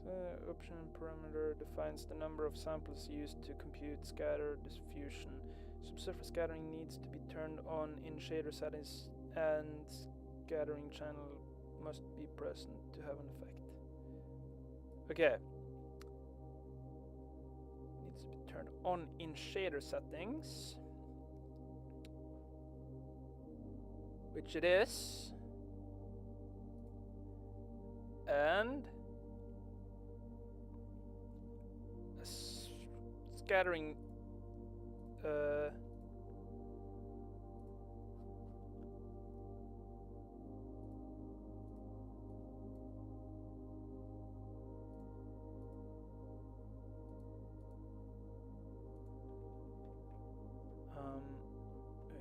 the option parameter defines the number of samples used to compute scatter diffusion. Subsurface scattering needs to be turned on in shader settings, and scattering channel must be present to have an effect. Okay. Needs to be turned on in shader settings, which it is, and scattering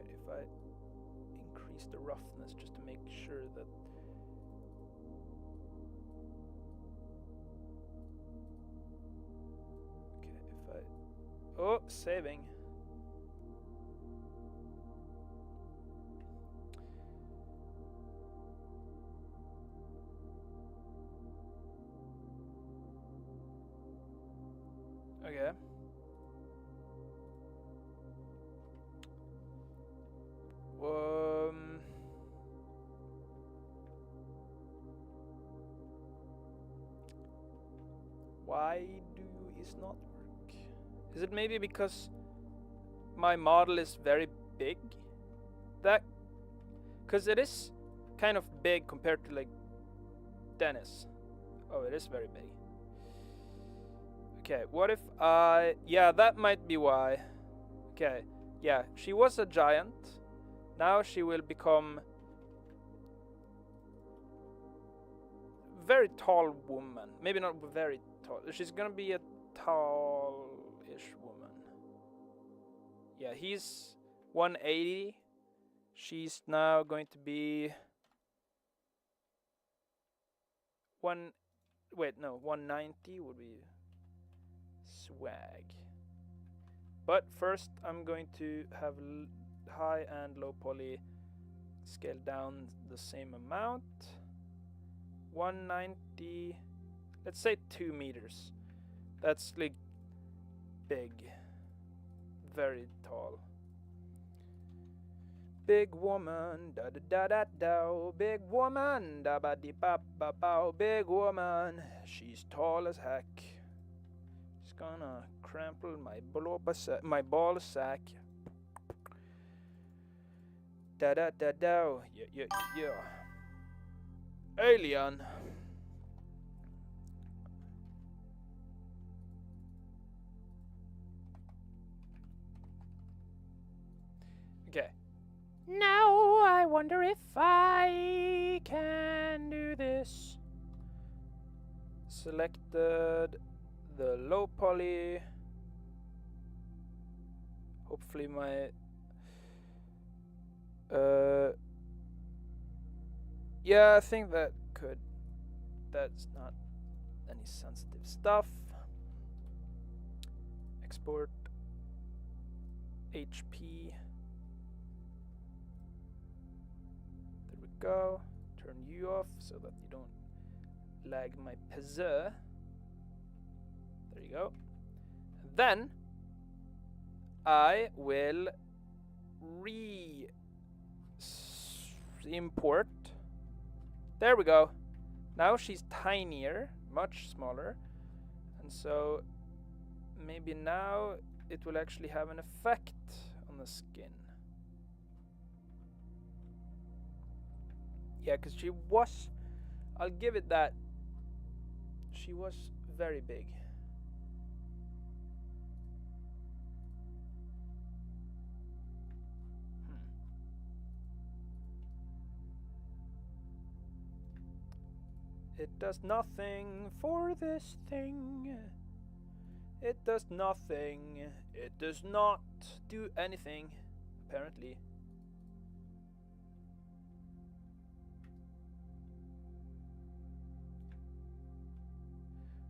if I increase the roughness just to make sure that if I saving. Why do is not work? Is it maybe because my model is very big? That, because it is kind of big compared to like Dennis. Oh, it is very big. Okay, what if I... Yeah, that might be why. Okay, yeah, she was a giant. Now she will become very tall woman. Maybe not very tall. She's gonna be a tall-ish woman. Yeah, he's 180. She's now going to be 190 would be swag. But first I'm going to have high and low poly scale down the same amount. 190, let's say 2 meters. That's like big, very tall. Big woman, da da da da da. Big woman, da ba di ba ba ba. Big woman, she's tall as heck. She's gonna crumple my ball sack. Da da da da. Yeah yeah yeah. Alien. Okay. Now I wonder if I can do this. Selected the low poly. Hopefully my yeah, I think that could. That's not any sensitive stuff. Export HP. There we go. Turn you off so that you don't lag my Pt7. There you go. And then I will import. There we go. Now she's tinier, much smaller, and so maybe now it will actually have an effect on the skin. Yeah, because she was, I'll give it that, she was very big. It does nothing for this thing. It does nothing. It does not do anything, apparently.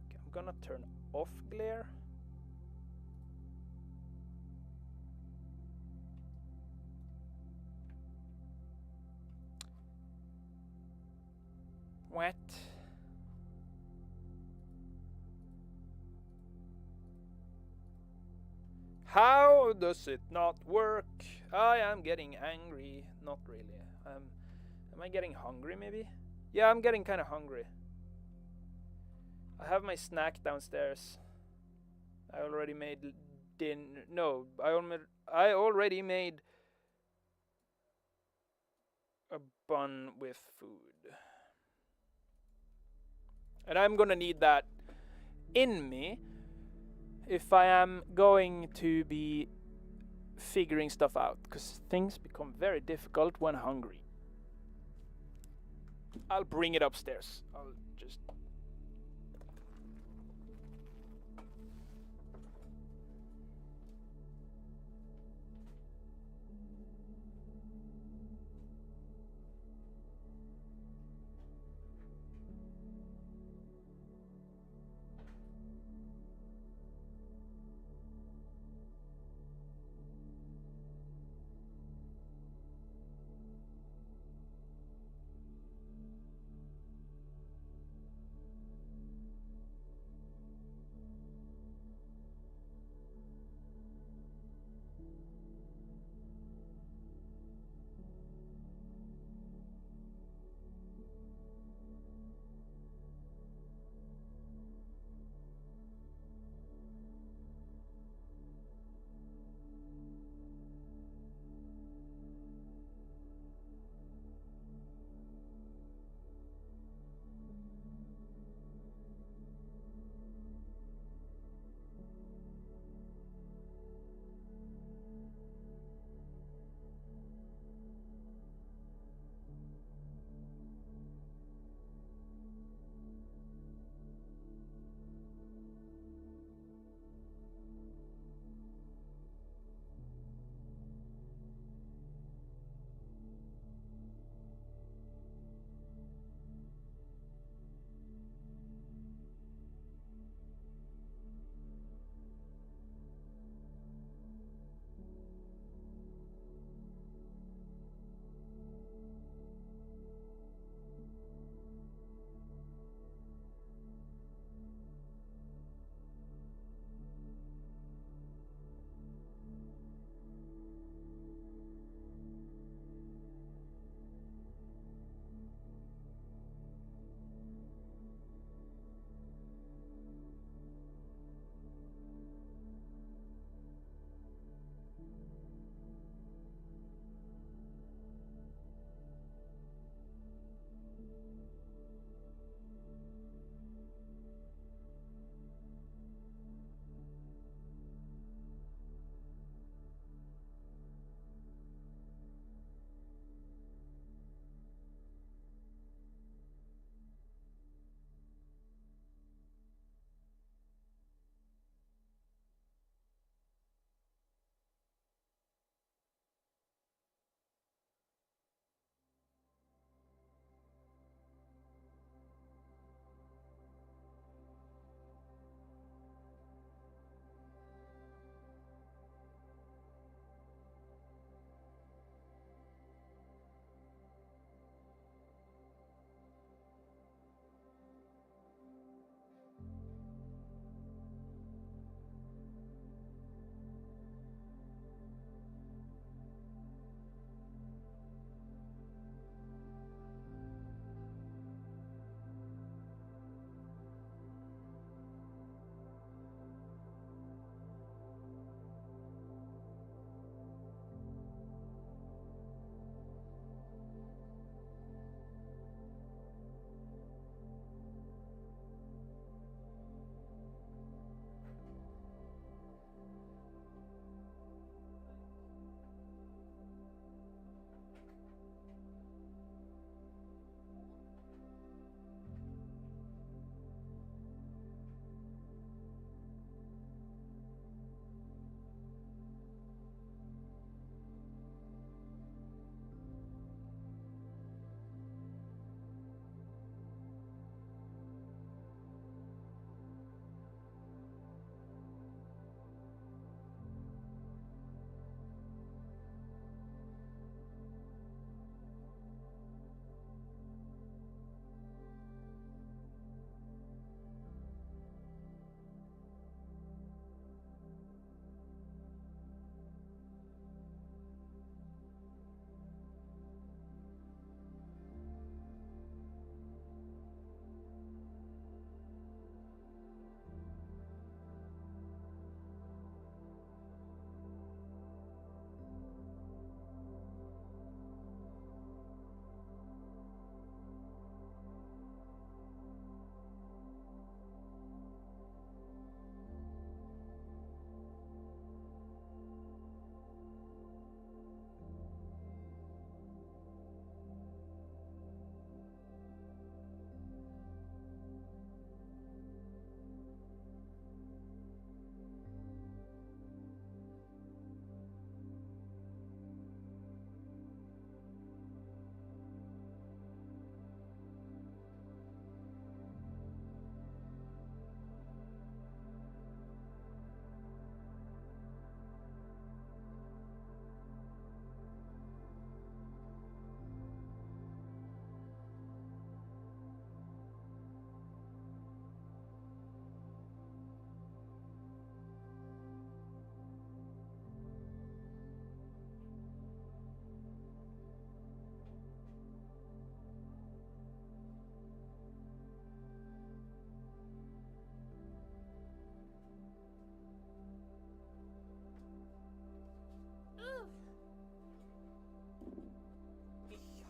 Okay, I'm gonna turn off glare. What? How does it not work? I am getting angry. Not really. Am I getting hungry maybe? Yeah, I'm getting kind of hungry. I have my snack downstairs. I already made dinner. No, I already made a bun with food. And I'm gonna need that in me if I am going to be figuring stuff out, because things become very difficult when hungry. I'll bring it upstairs. I'll just...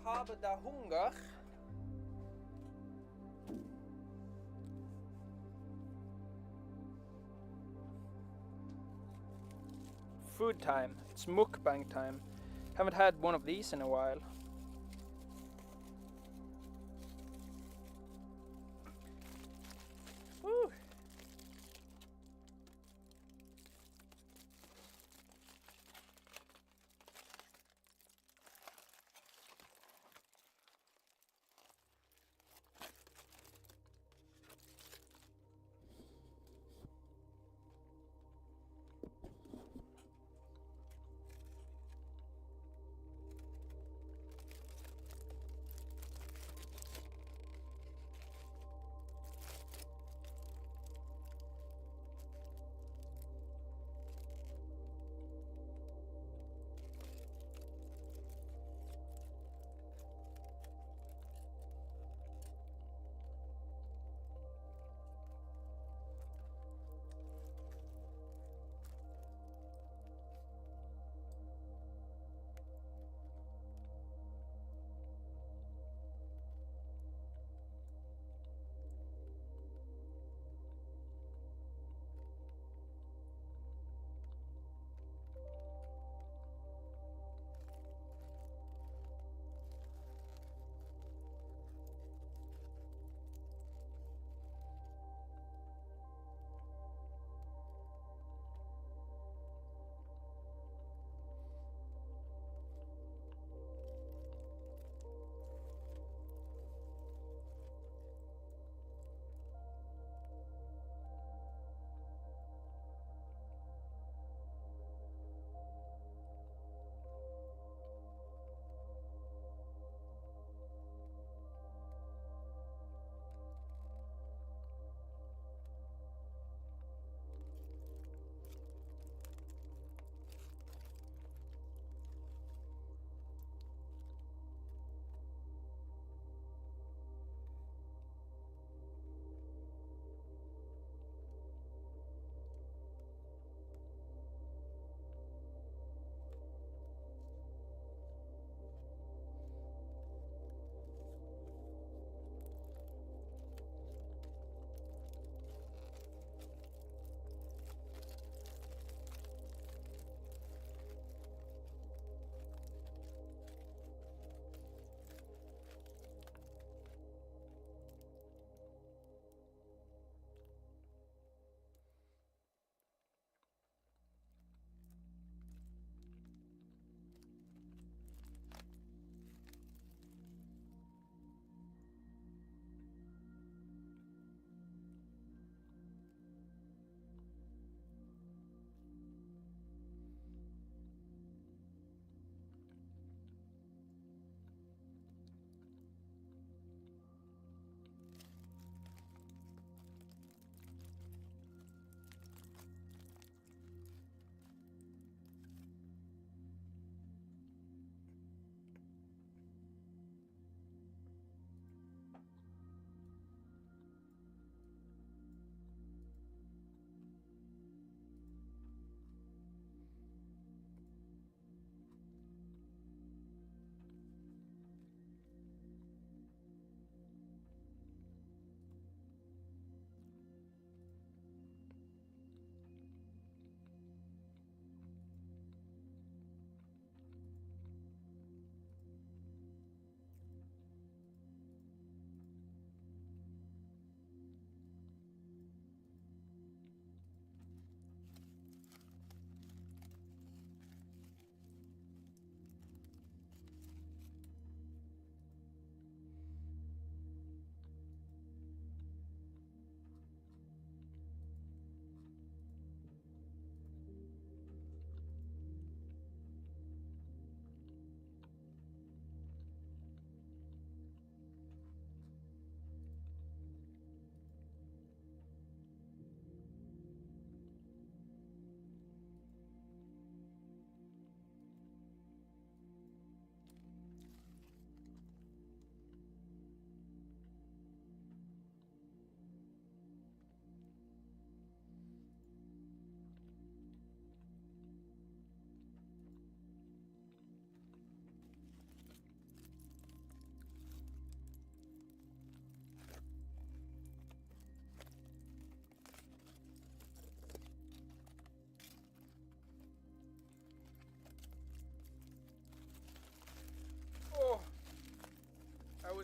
habe da Hunger. Food time. It's mukbang time. Haven't had one of these in a while. Woo.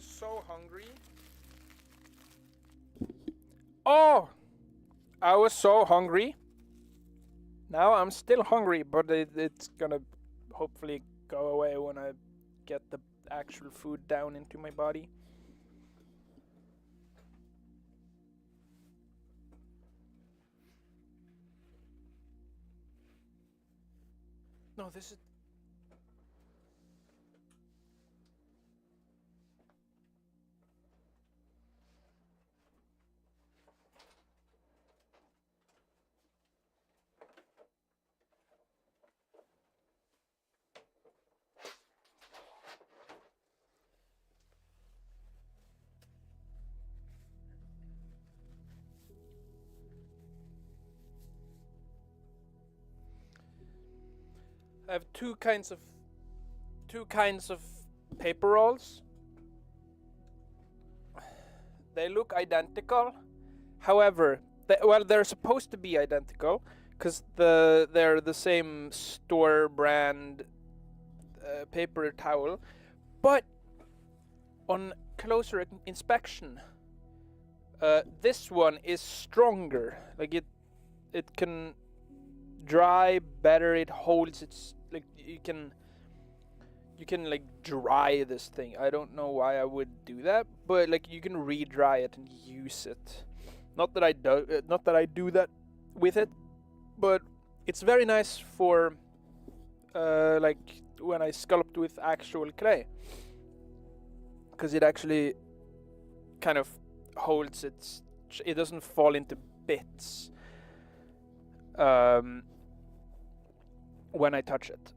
was so hungry. Oh! I was so hungry. Now I'm still hungry, but it's gonna hopefully go away when I get the actual food down into my body. No, this is... I have two kinds of paper rolls. They look identical. However, they're supposed to be identical because they're the same store brand paper towel, but on closer inspection, this one is stronger. Like it can dry better. It holds its, like, you can like dry this thing. I don't know why I would do that, but like you can re-dry it and use it. Not that I do that with it, but it's very nice for like when I sculpt with actual clay, because it actually kind of holds its. It doesn't fall into bits when I touch it.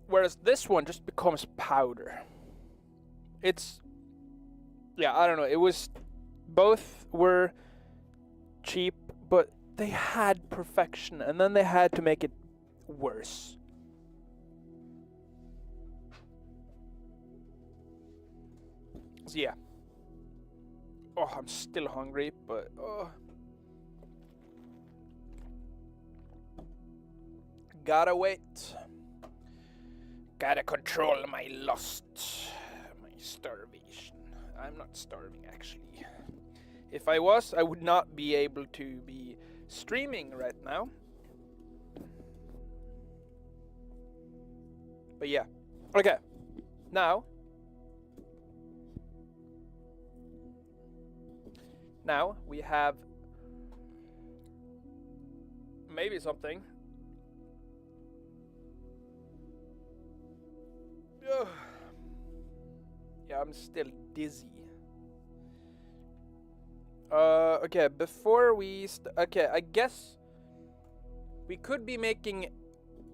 Whereas this one just becomes powder. It's... yeah, I don't know. It was... both were cheap, but they had perfection, and then they had to make it worse. So yeah. Oh, I'm still hungry, but... oh. Gotta wait. Gotta control my lust, my starvation. I'm not starving, actually. If I was, I would not be able to be streaming right now. But yeah. Okay. Now we have maybe something. Yeah, I'm still dizzy. Okay, before we okay, I guess we could be making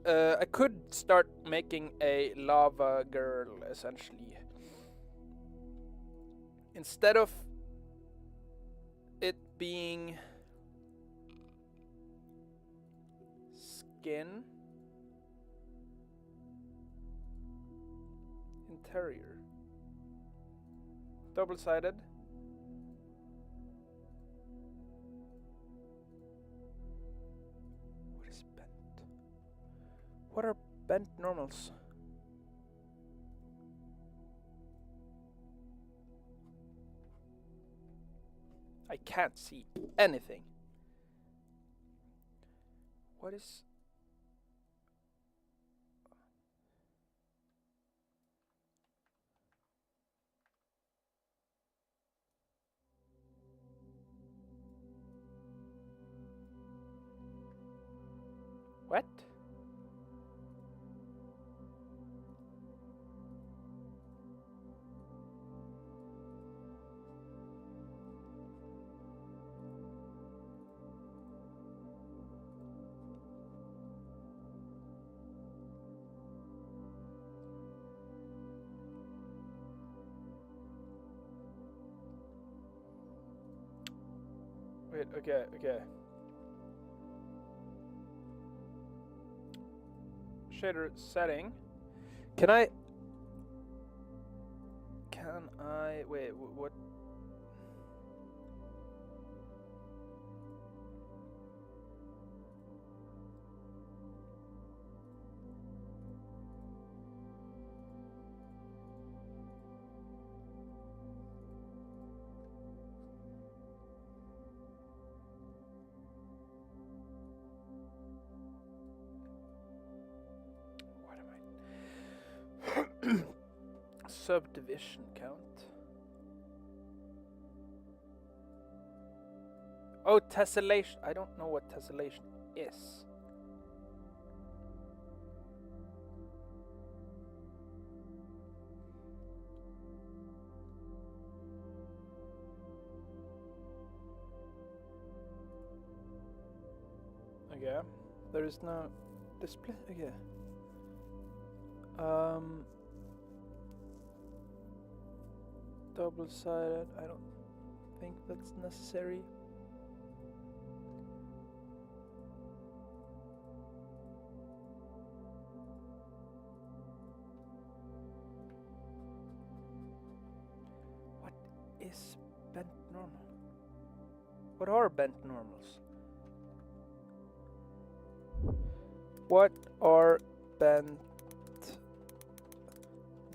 I could start making a lava girl, essentially. Instead of it being skin, interior, double-sided. What is bent? What are bent normals? I can't see anything. What is... what? Wait, okay. Shader setting. Can I... wait, what? subdivision count? Oh, tessellation. I don't know what tessellation is. Okay. There is no display. Okay. Double-sided. I don't think that's necessary. What is bent normal? What are bent normals? What are bent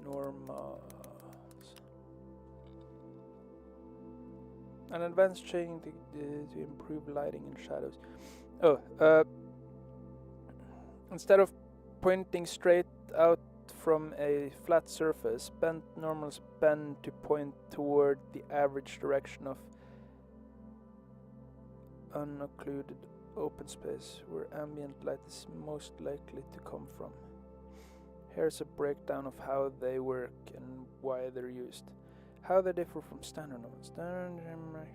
normals? An advanced changing to improve lighting and shadows. Oh, instead of pointing straight out from a flat surface, bent normals bend to point toward the average direction of unoccluded open space where ambient light is most likely to come from. Here's a breakdown of how they work and why they're used. How they differ from standard normals. Standard normals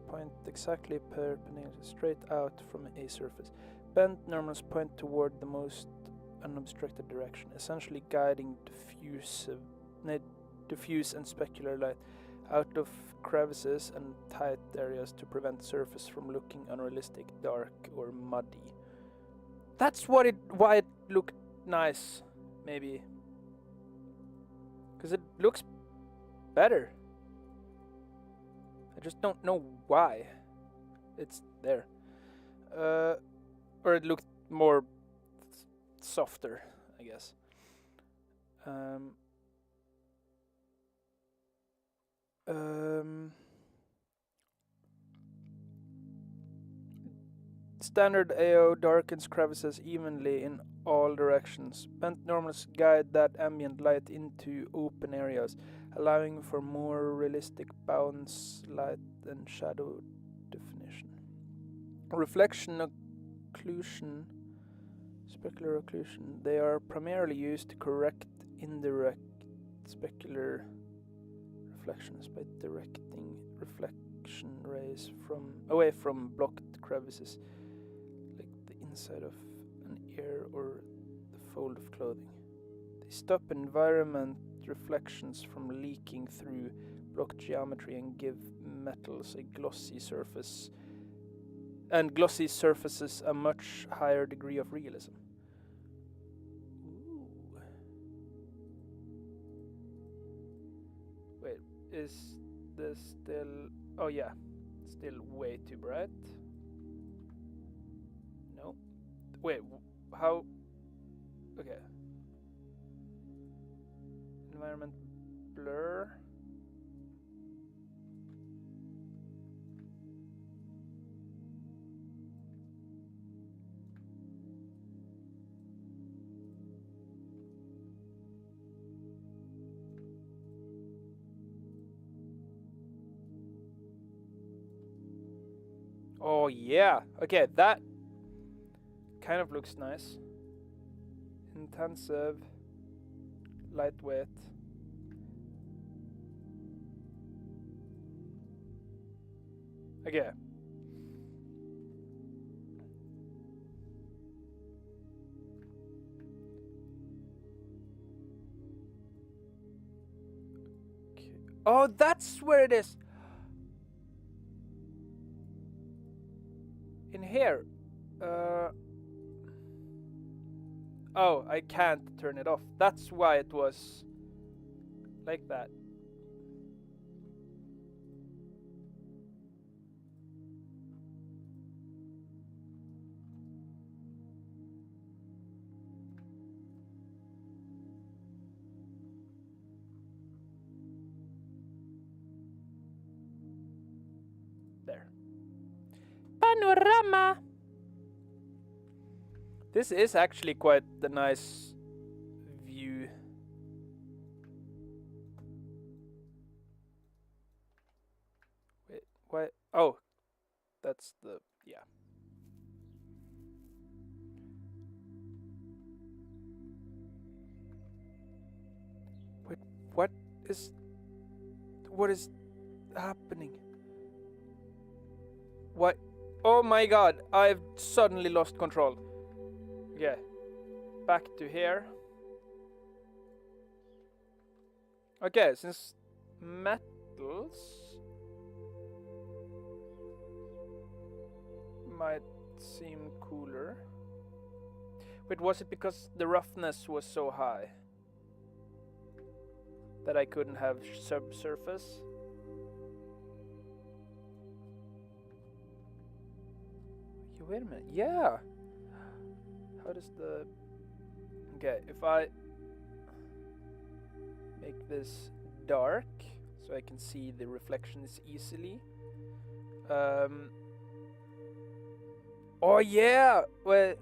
point exactly perpendicular straight out from a surface. Bent normals point toward the most unobstructed direction, essentially guiding diffuse and specular light out of crevices and tight areas to prevent the surface from looking unrealistic, dark, or muddy. That's why it looked nice, maybe. Because it looks better. I just don't know why it's there. Or it looked more softer, I guess. Standard AO darkens crevices evenly in all directions. Bent normals guide that ambient light into open areas, allowing for more realistic bounce, light, and shadow definition. Reflection occlusion, specular occlusion. They are primarily used to correct indirect specular reflections by directing reflection rays away from blocked crevices, like the inside of an ear or the fold of clothing. They stop environment reflections from leaking through blocked geometry and give metals a glossy surface, and glossy surfaces a much higher degree of realism. Ooh. Wait, is this still... Oh yeah, still way too bright. No. Wait, how... Okay. Environment blur. Oh yeah, okay, that kind of looks nice. Intensive, lightweight. Okay. Oh, that's where it is. In here. Oh, I can't turn it off. That's why it was like that. There. Panorama! This is actually quite a nice view. What? Oh, that's the, yeah. Wait, what is happening? What? Oh my god, I've suddenly lost control. Okay, back to here. Okay, since metals might seem cooler. Wait, was it because the roughness was so high that I couldn't have subsurface? Okay, wait a minute. Yeah. How does the... Okay, if I make this dark so I can see the reflections easily. Oh yeah. Well,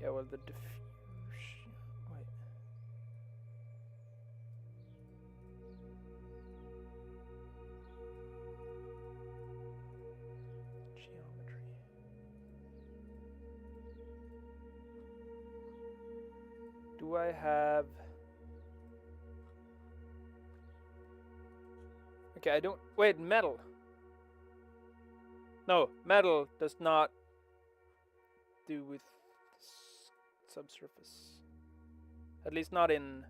yeah, well, the diffusion. Wait. Geometry. Do I have... Okay, I don't... Wait, metal. No, metal does not do with subsurface. At least not in...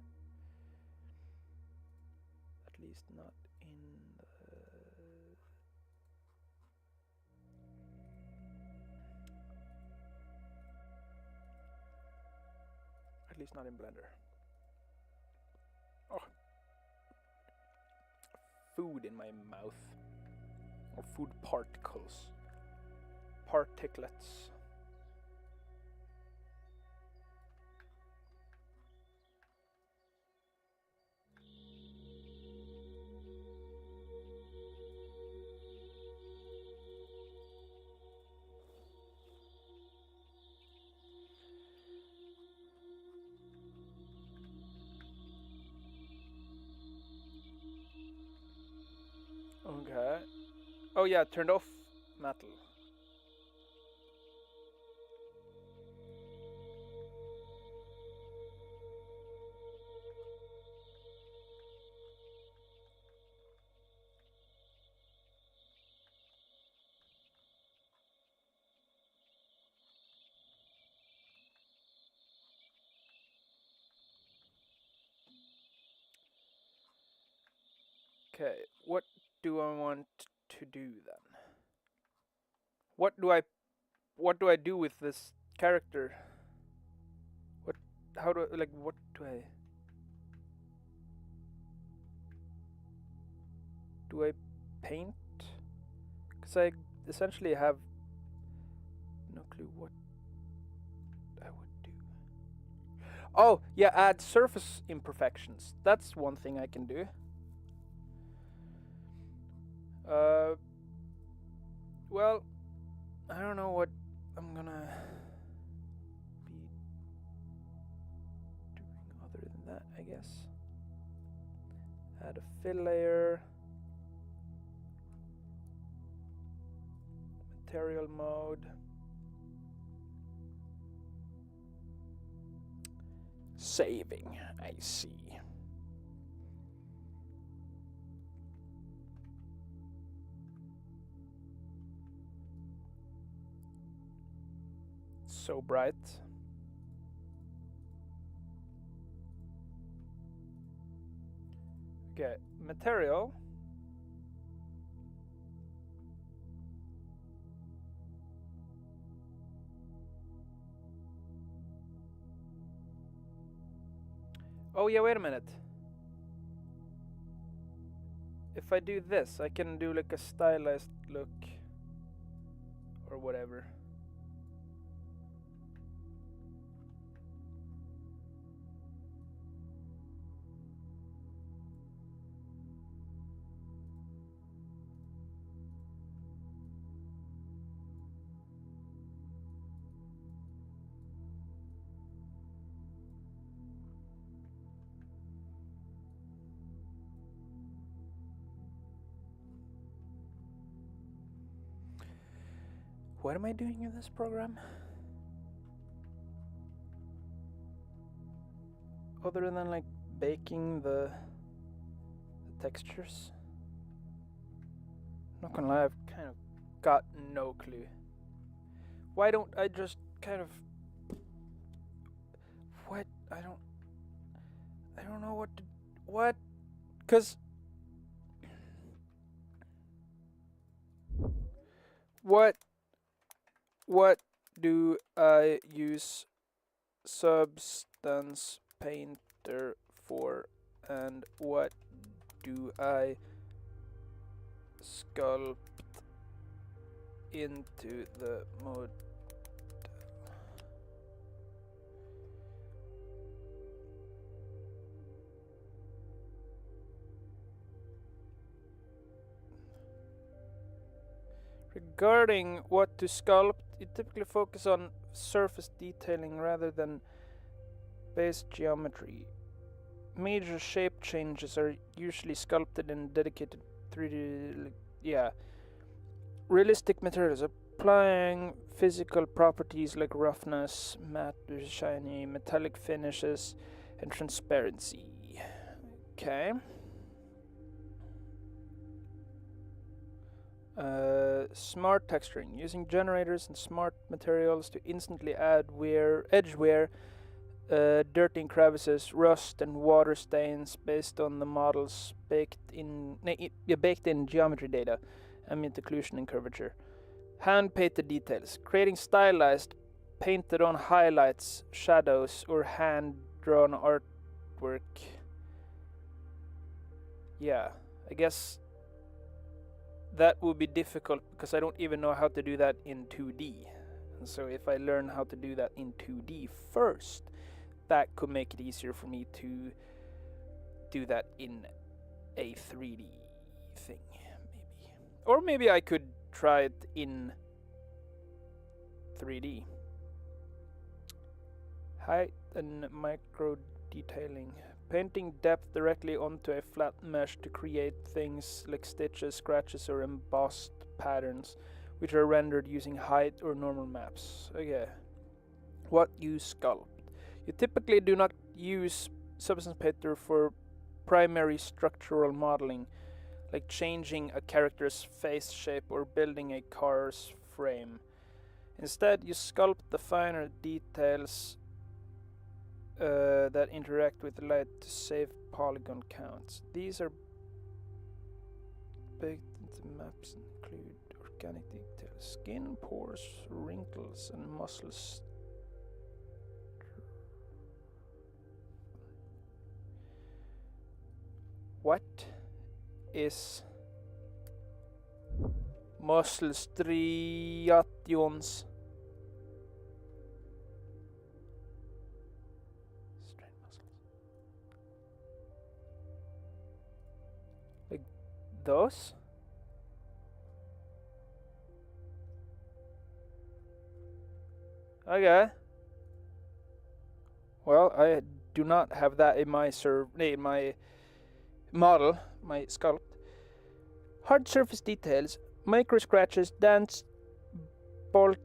At least not in the... At least not in Blender. Oh. Food in my mouth. Or food particles. Particulates. Okay. Oh yeah, turned off metal. Okay, what do I want to do then? What do I do with this character? How do what do I paint? Because I essentially have no clue what I would do. Oh, yeah, add surface imperfections. That's one thing I can do. Well, I don't know what I'm gonna be doing other than that, I guess. Add a fill layer. Material mode. Saving, I see. So bright. Okay, material. Oh yeah, wait a minute. If I do this, I can do like a stylized look or whatever. What am I doing in this program? Other than like baking the textures? Not gonna lie, I've kind of got no clue. Why don't I just kind of... What? I don't know what to... What? 'Cause... What do I use Substance Painter for, and what do I sculpt into the mode? Regarding what to sculpt, you typically focus on surface detailing rather than base geometry. Major shape changes are usually sculpted in dedicated 3D... Yeah. Realistic materials, applying physical properties like roughness, matte or shiny, metallic finishes, and transparency. Okay. Smart texturing, using generators and smart materials to instantly add edge wear, dirt in crevices, rust, and water stains based on the model's baked in geometry data, ambient occlusion, and curvature. Hand painted details, creating stylized, painted on highlights, shadows, or hand drawn artwork. Yeah, I guess that would be difficult because I don't even know how to do that in 2D. And so if I learn how to do that in 2D first, that could make it easier for me to do that in a 3D thing, maybe. Or maybe I could try it in 3D. Height and micro detailing. Painting depth directly onto a flat mesh to create things like stitches, scratches, or embossed patterns, which are rendered using height or normal maps. Okay. What you sculpt. You typically do not use Substance Painter for primary structural modeling, like changing a character's face shape or building a car's frame. Instead, you sculpt the finer details that interact with light to save polygon counts. These are baked into maps and include organic details, skin, pores, wrinkles, and muscles. What is muscle striations? Those? Okay. Well, I do not have that in my model, my sculpt. Hard surface details, micro scratches, dents, bolt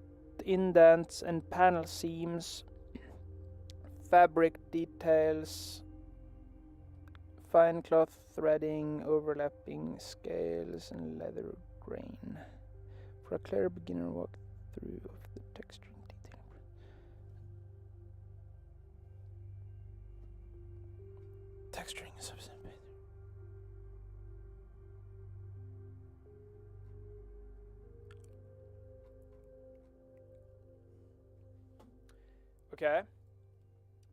indents, and panel seams. Fabric details, fine cloth threading, overlapping scales, and leather grain. For a clear beginner walkthrough of the texture and detailing. Texturing is Substance Painter. Okay.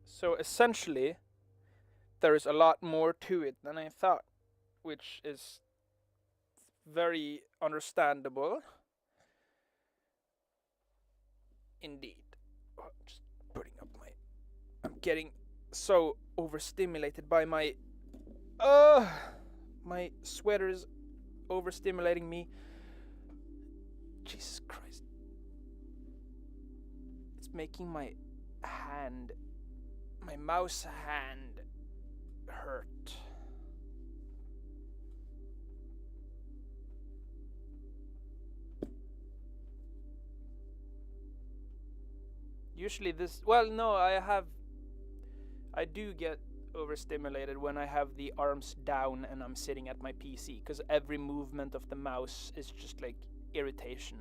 So essentially, there is a lot more to it than I thought, which is very understandable. Indeed. Oh, just putting up my... I'm getting so overstimulated by my... my sweater is overstimulating me. Jesus Christ. It's making my hand... my mouse hand hurt. Usually this, well, no, I do get overstimulated when I have the arms down and I'm sitting at my PC, because every movement of the mouse is just like irritation.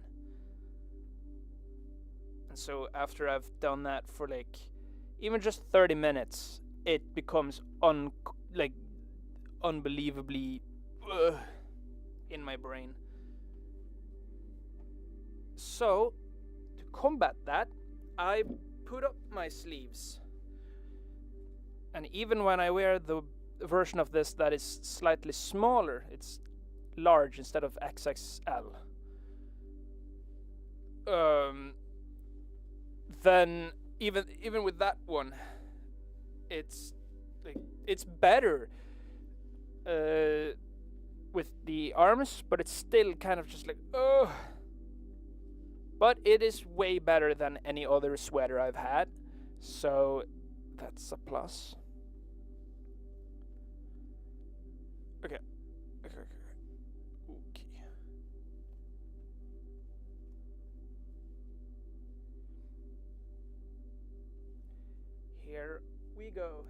And so after I've done that for like even just 30 minutes, it becomes unbelievably in my brain. So to combat that, I put up my sleeves. And even when I wear the version of this that is slightly smaller, it's large instead of XXL. Then even with that one, it's better with the arms, but it's still kind of just like ugh. But it is way better than any other sweater I've had, so that's a plus. Okay. Here we go.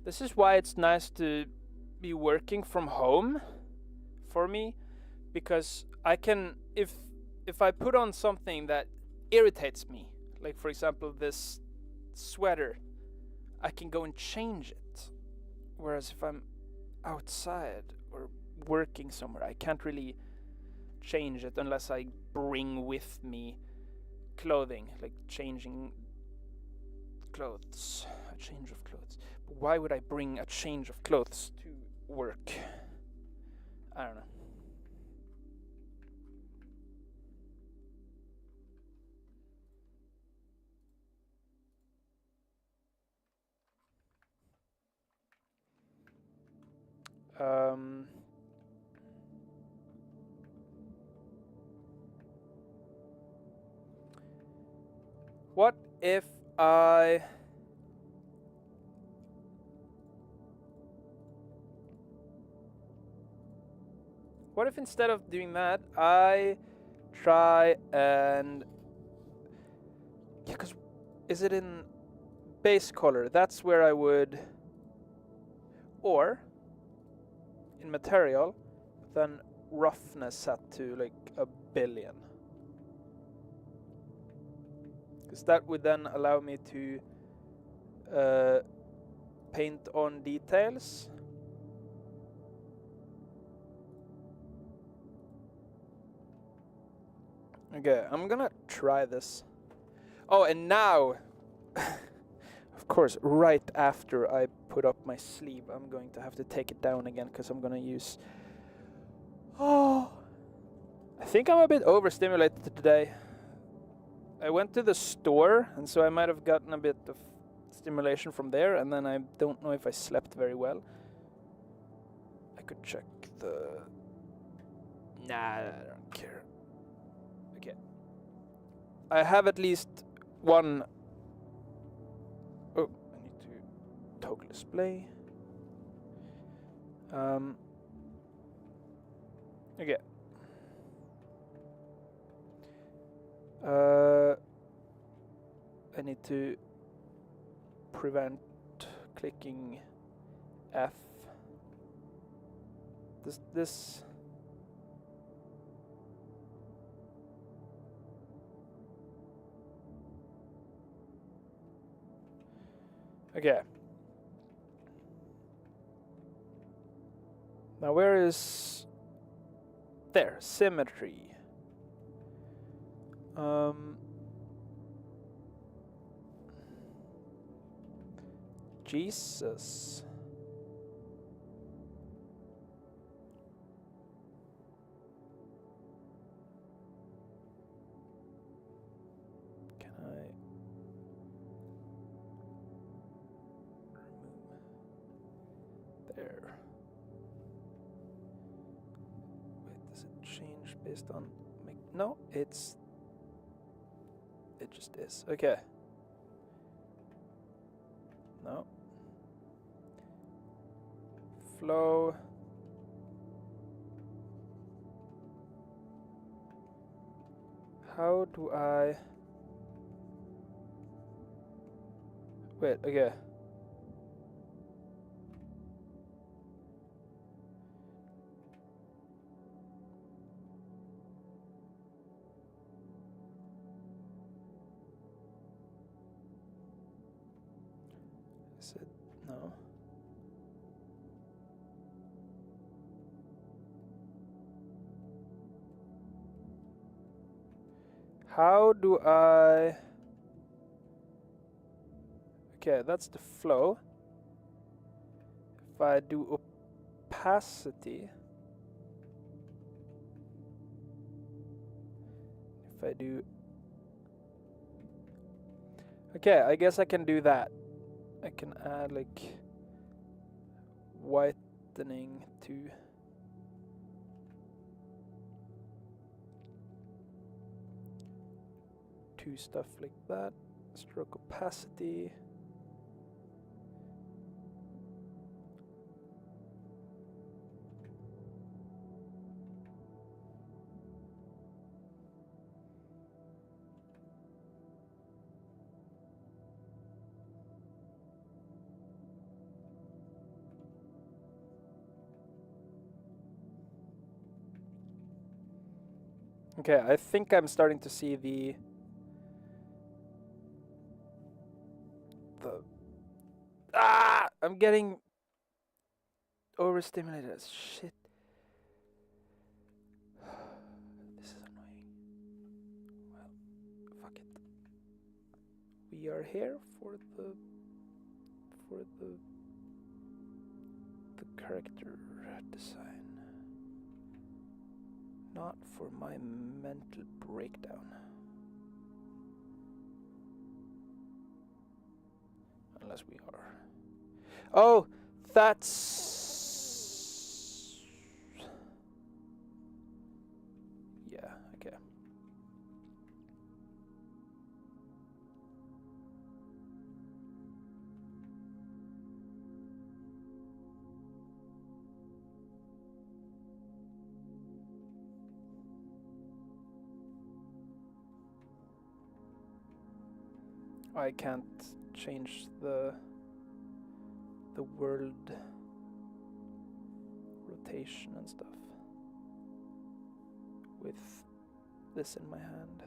This is why it's nice to be working from home for me, because I can, if I put on something that irritates me, like for example this sweater, I can go and change it. Whereas if I'm outside or working somewhere, I can't really change it unless I bring with me clothing, like changing clothes, a change of clothes. But why would I bring a change of clothes to work? I don't know. What if I instead of doing that, I try and because is it in base color? That's where I would, or in material, then roughness set to like 1,000,000,000. Because that would then allow me to paint on details. Okay, I'm gonna try this. Oh, and now, of course, right after I put up my sleeve, I'm going to have to take it down again because I'm gonna use... Oh, I think I'm a bit overstimulated today. I went to the store, and so I might have gotten a bit of stimulation from there, and then I don't know if I slept very well. I could check the... Nah, I don't care. Okay. I have at least one... Oh, I need to toggle display. Okay. I need to prevent clicking F. This okay. Now where is there symmetry? Jesus. Can I remove? There. Wait, does it change based on... No, it's It just is. Okay. No. Flow. How do I... Wait, okay. Is it? No. How do I... Okay, that's the flow. If I do opacity... If I do... Okay, I guess I can do that. I can add like whitening to stuff like that. Stroke opacity. Okay, I think I'm starting to see the I'm getting overstimulated as shit. This is annoying. Well, fuck it. We are here for the character design, not for my mental breakdown. Unless we are. Oh, that's... Yeah, okay. I can't change the world rotation and stuff with this in my hand.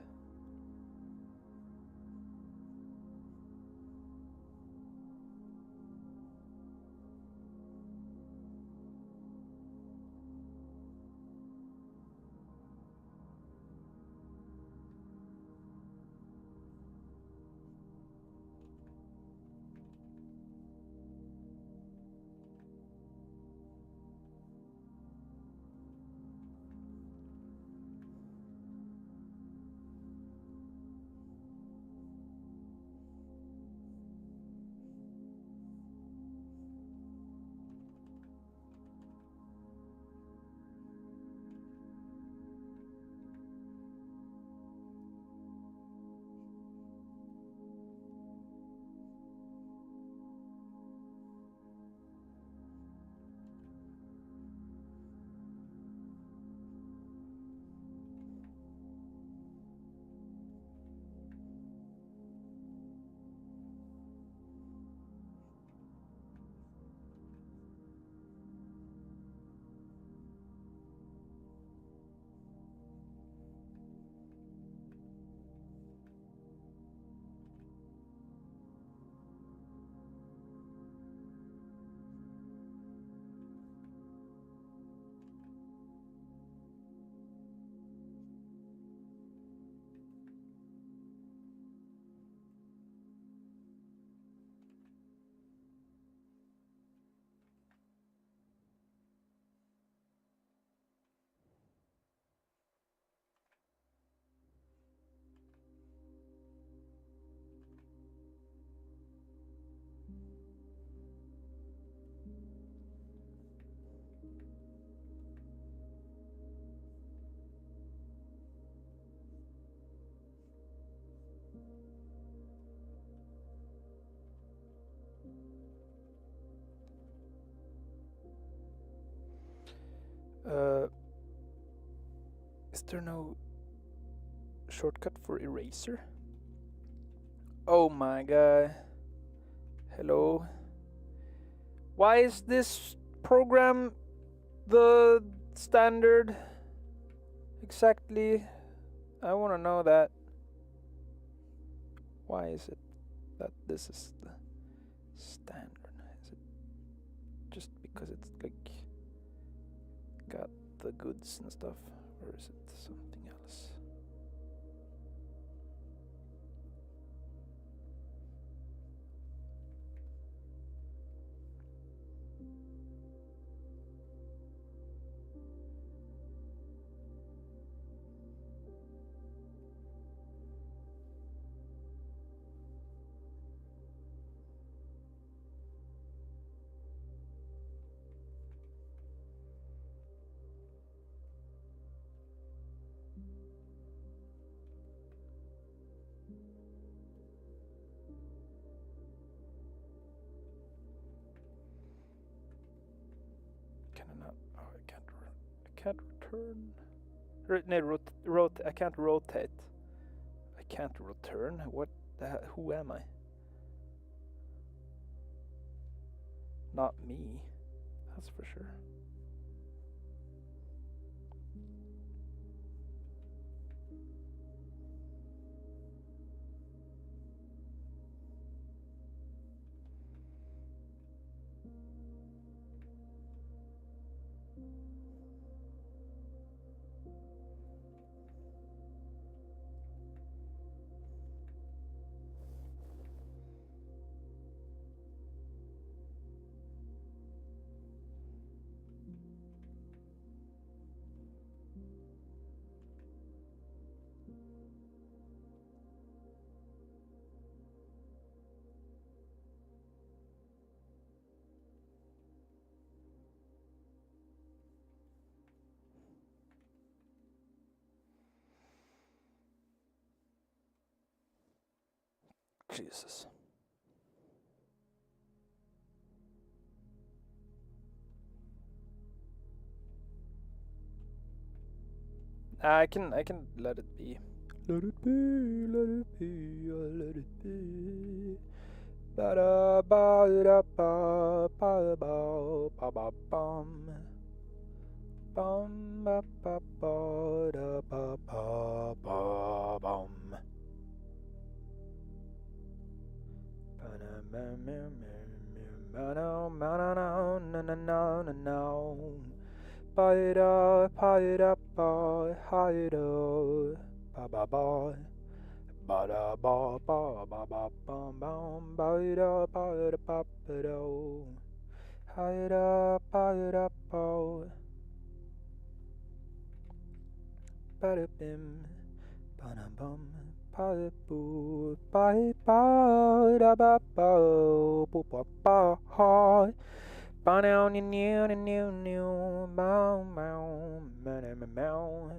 Is there no shortcut for eraser? Oh my god. Hello. Why is this program the standard? Exactly. I want to know that. Why is it that this is the standard? Is it just because it's like got the goods and stuff, or is it something else? Can I not? Oh, I can't. I can't return. No, I can't rotate. I can't return. What? Who am I? Not me. That's for sure. Jesus. I can let it be. Let it be, let it be, let it be. Ba da ba da ba ba ba ba ba bum. Bum ba ba ba da ba ba ba bum. Ba da ba ba ba no no no no no no no. Ba da ba hi do ba ba ba. Ba da ba ba ba ba bum bum ba da ba do. Hi da ba ba da bim ba da bum ba da boo ba da ba boo ba ba ha ba now new new new bow bow bow bow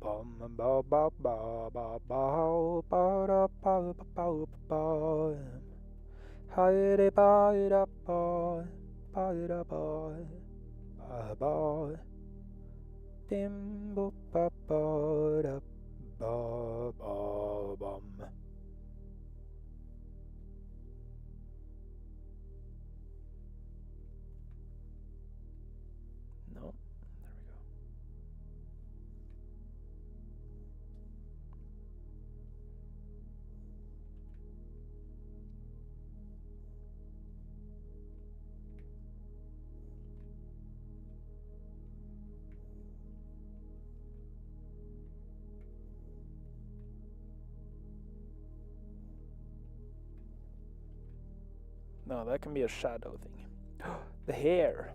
bum ba ba ba ba ba ba da ba ba ba hi da ba da ba dim bo ba ba da ba ba bum. No, there we go. No, that can be a shadow thing. The hair.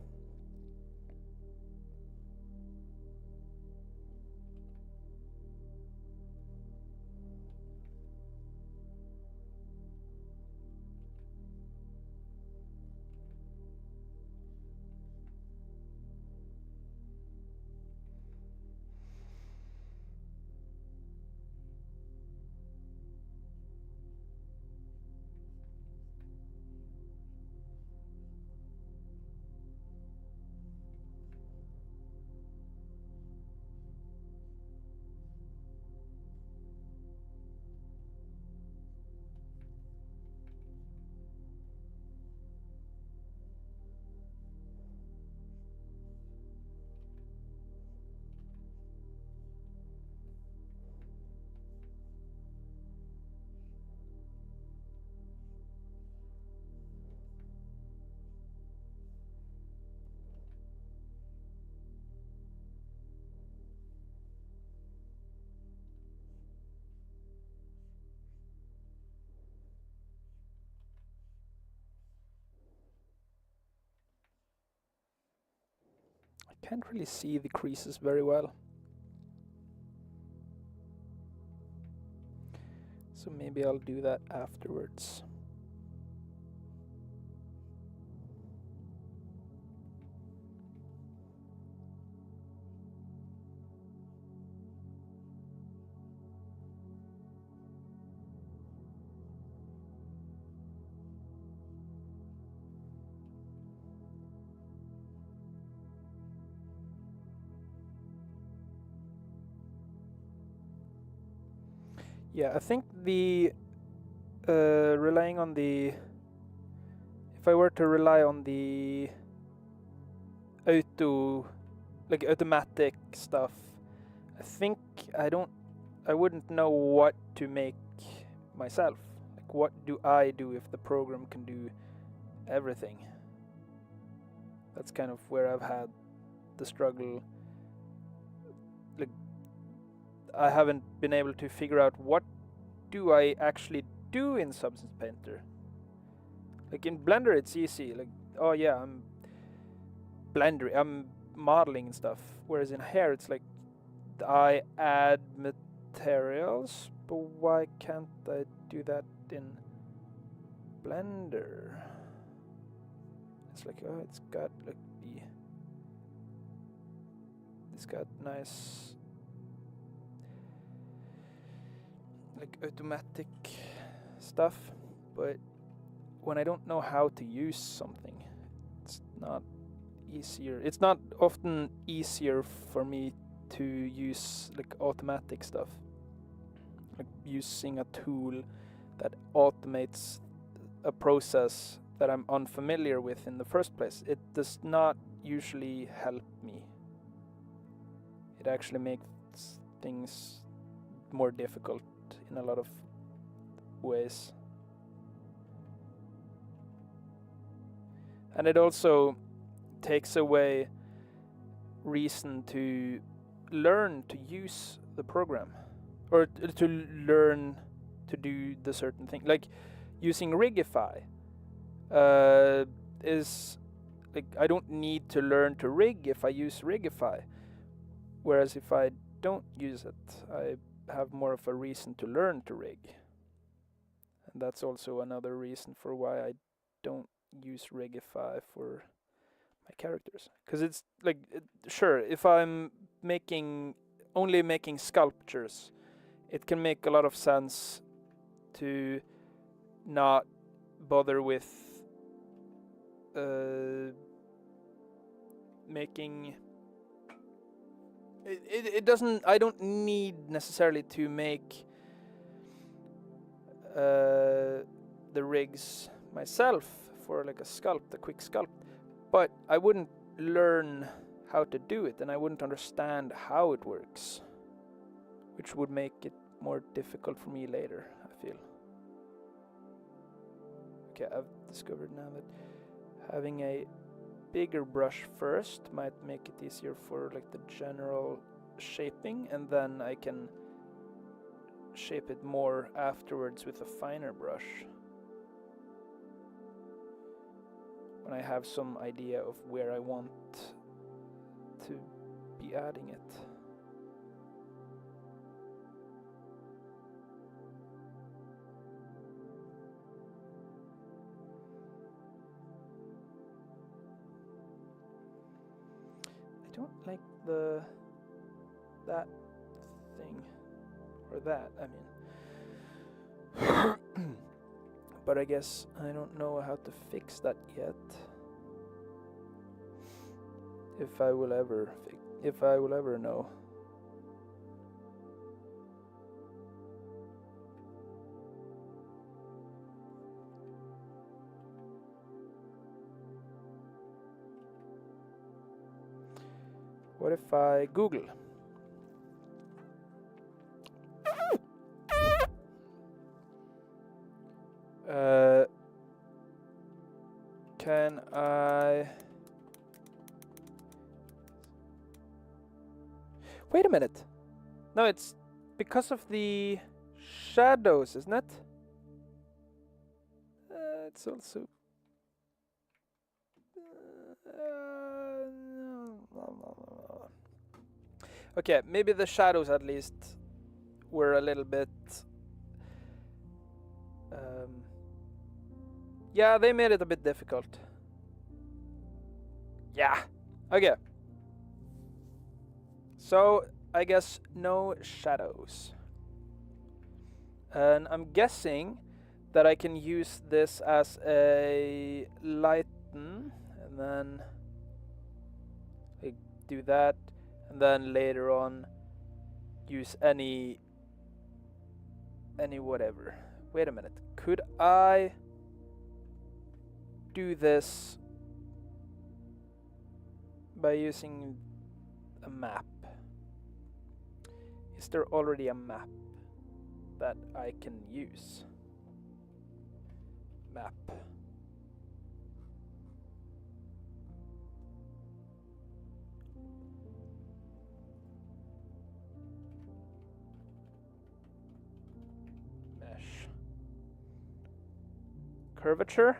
Can't really see the creases very well. So maybe I'll do that afterwards. Yeah, I think the relying on the, if I were to rely on the automatic stuff, I think I wouldn't know what to make myself. Like, what do I do if the program can do everything? That's kind of where I've had the struggle. Like, I haven't been able to figure out what do I actually do in Substance Painter. Like in Blender it's easy, like, oh yeah, I'm modeling and stuff, whereas in here it's like I add materials, but why can't I do that in Blender? It's like, oh, it's got like it's got nice like automatic stuff, but when I don't know how to use something, it's not easier. It's not often easier for me to use like automatic stuff, like using a tool that automates a process that I'm unfamiliar with in the first place. It does not usually help me. It actually makes things more difficult in a lot of ways. And it also takes away reason to learn to use the program, or to learn to do the certain thing. Like using Rigify is like, I don't need to learn to rig if I use Rigify, whereas if I don't use it, I have more of a reason to learn to rig. And that's also another reason for why I don't use Rigify for my characters, because it's like, sure, if I'm only making sculptures, it can make a lot of sense to not bother with making it doesn't, I don't need necessarily to make the rigs myself for like a quick sculpt, but I wouldn't learn how to do it, and I wouldn't understand how it works, which would make it more difficult for me later, I feel. Okay, I've discovered now that having a bigger brush first might make it easier for like the general shaping, and then I can shape it more afterwards with a finer brush when I have some idea of where I want to be adding it. I don't like that thing, or that, I mean. But I guess I don't know how to fix that yet. If I will ever know. What if I Google? Can I... Wait a minute. No, it's because of the shadows, isn't it? It's also... Okay, maybe the shadows at least were a little bit... yeah, they made it a bit difficult. Yeah. Okay. So, I guess no shadows. And I'm guessing that I can use this as a lighten, and then I do that, and then later on use any whatever. Wait a minute. Could I do this by using a map? Is there already a map that I can use? Map. Mesh. Curvature.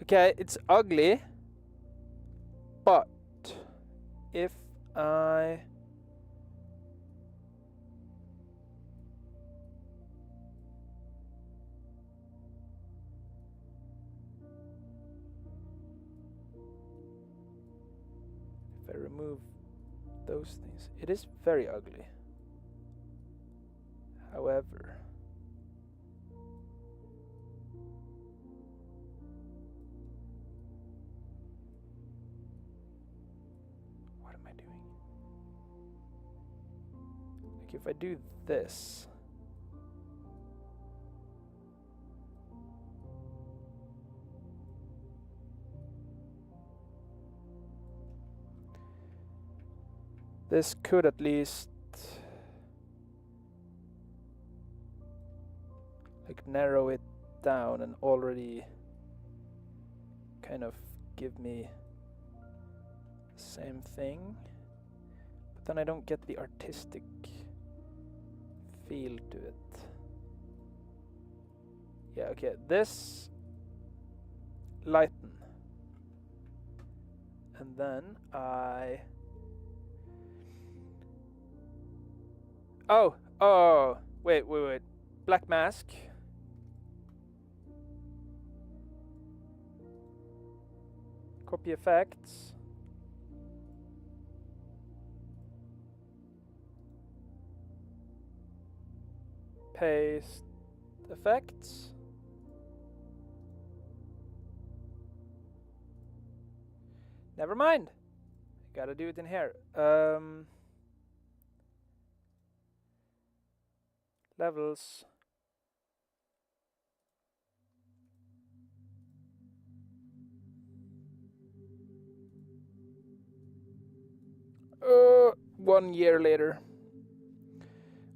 Okay, it's ugly, but if I remove those things, it is very ugly. However, what am I doing? Like if I do this, this could at least like narrow it down and already kind of give me the same thing, but then I don't get the artistic feel to it. Yeah, okay, this lighten, and then oh, wait, black mask. Copy effects. Paste effects. Never mind. Gotta do it in here. Levels. 1 year later.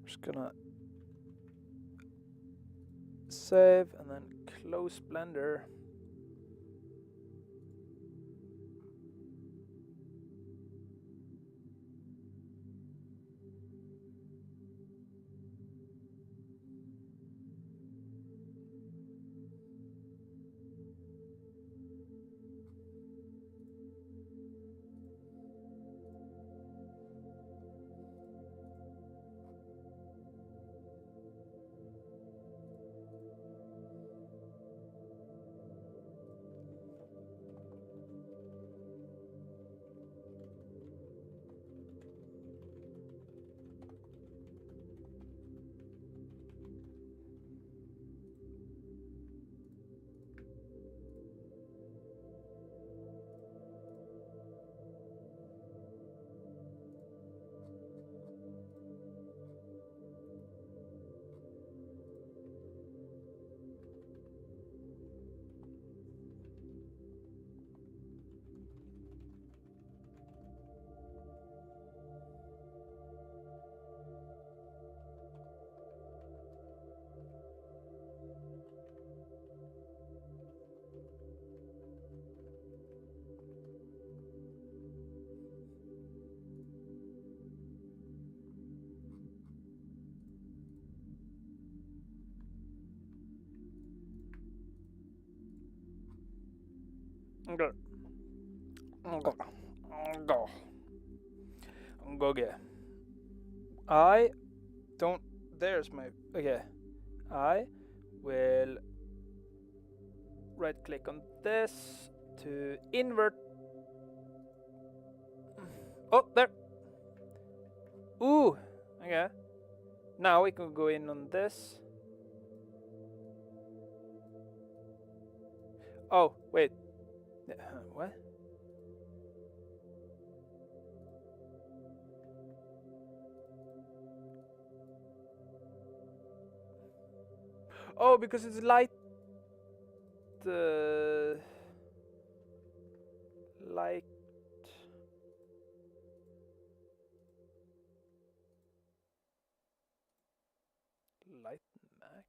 Just gonna save and then close Blender. Okay. Go. Go get. I don't. There's my. Okay. I will right click on this to invert. Oh, there. Ooh. Okay. Now we can go in on this. Oh, wait. What? Oh, because it's light. Light. Light max.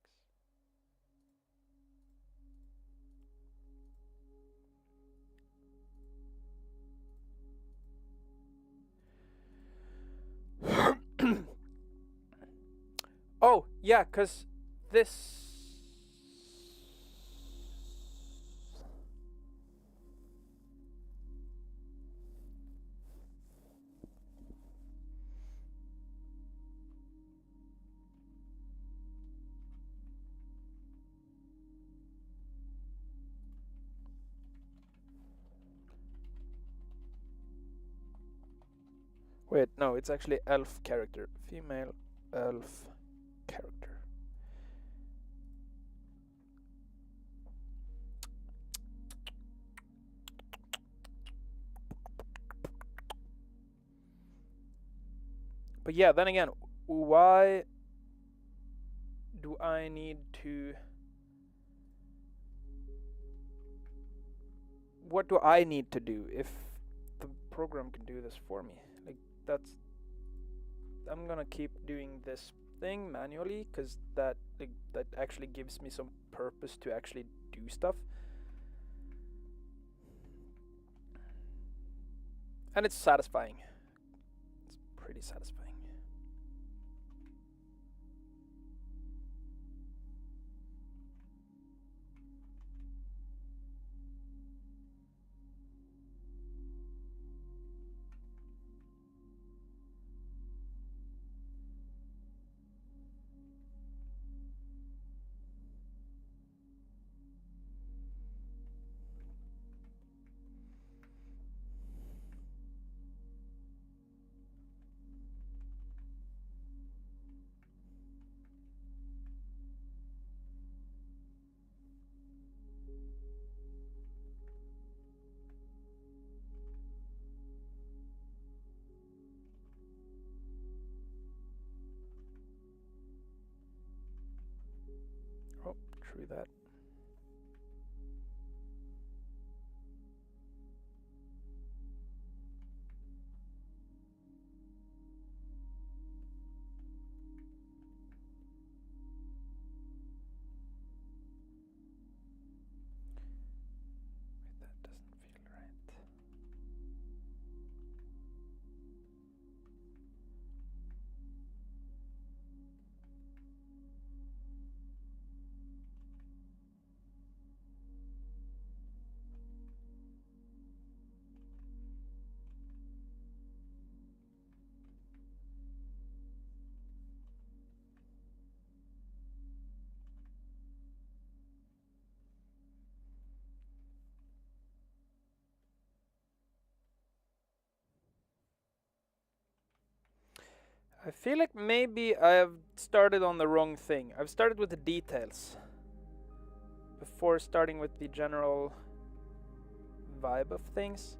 Oh, yeah, cause this. Wait, no, it's actually elf character. Female elf character. But yeah, then again, why do I need to... What do I need to do if the program can do this for me? Like, that's... I'm gonna keep doing this thing manually, because that actually gives me some purpose to actually do stuff. And it's satisfying. It's pretty satisfying. Oh, true that. Wait, that doesn't feel right. I feel like maybe I have started on the wrong thing. I've started with the details before starting with the general vibe of things.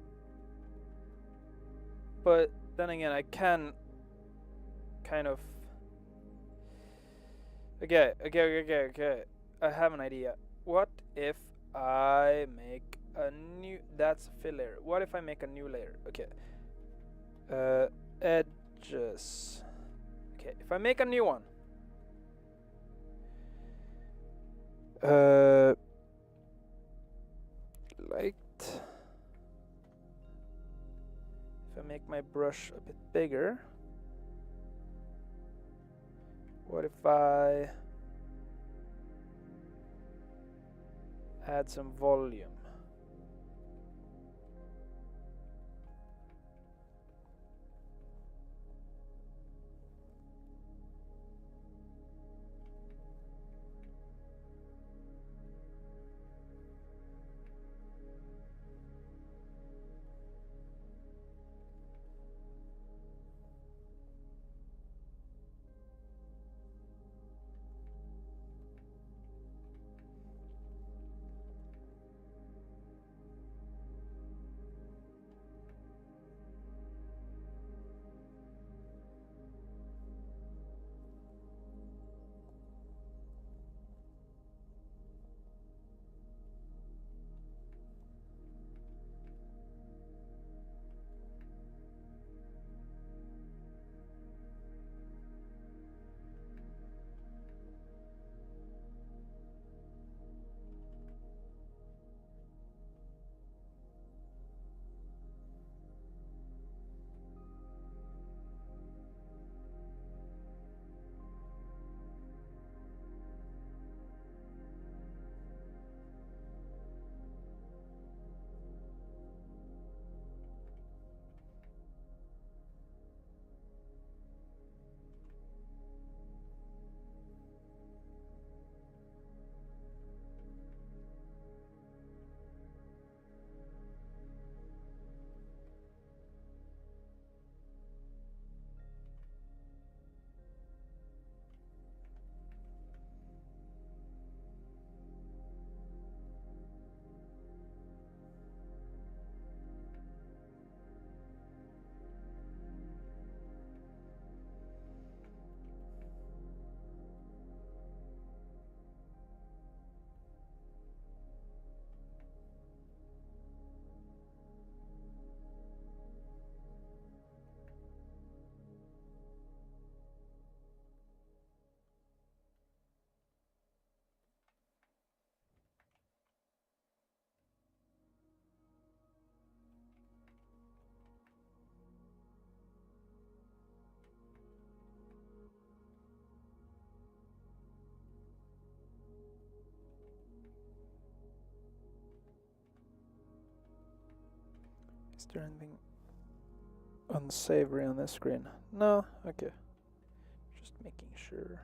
But then again, I can kind of... Okay. I have an idea. What if I make a new... That's a fill layer. What if I make a new layer? Okay. Edges. Okay, if I make a new one. Light. If I make my brush a bit bigger. What if I add some volume? Is there anything unsavory on this screen? No? Okay. Just making sure.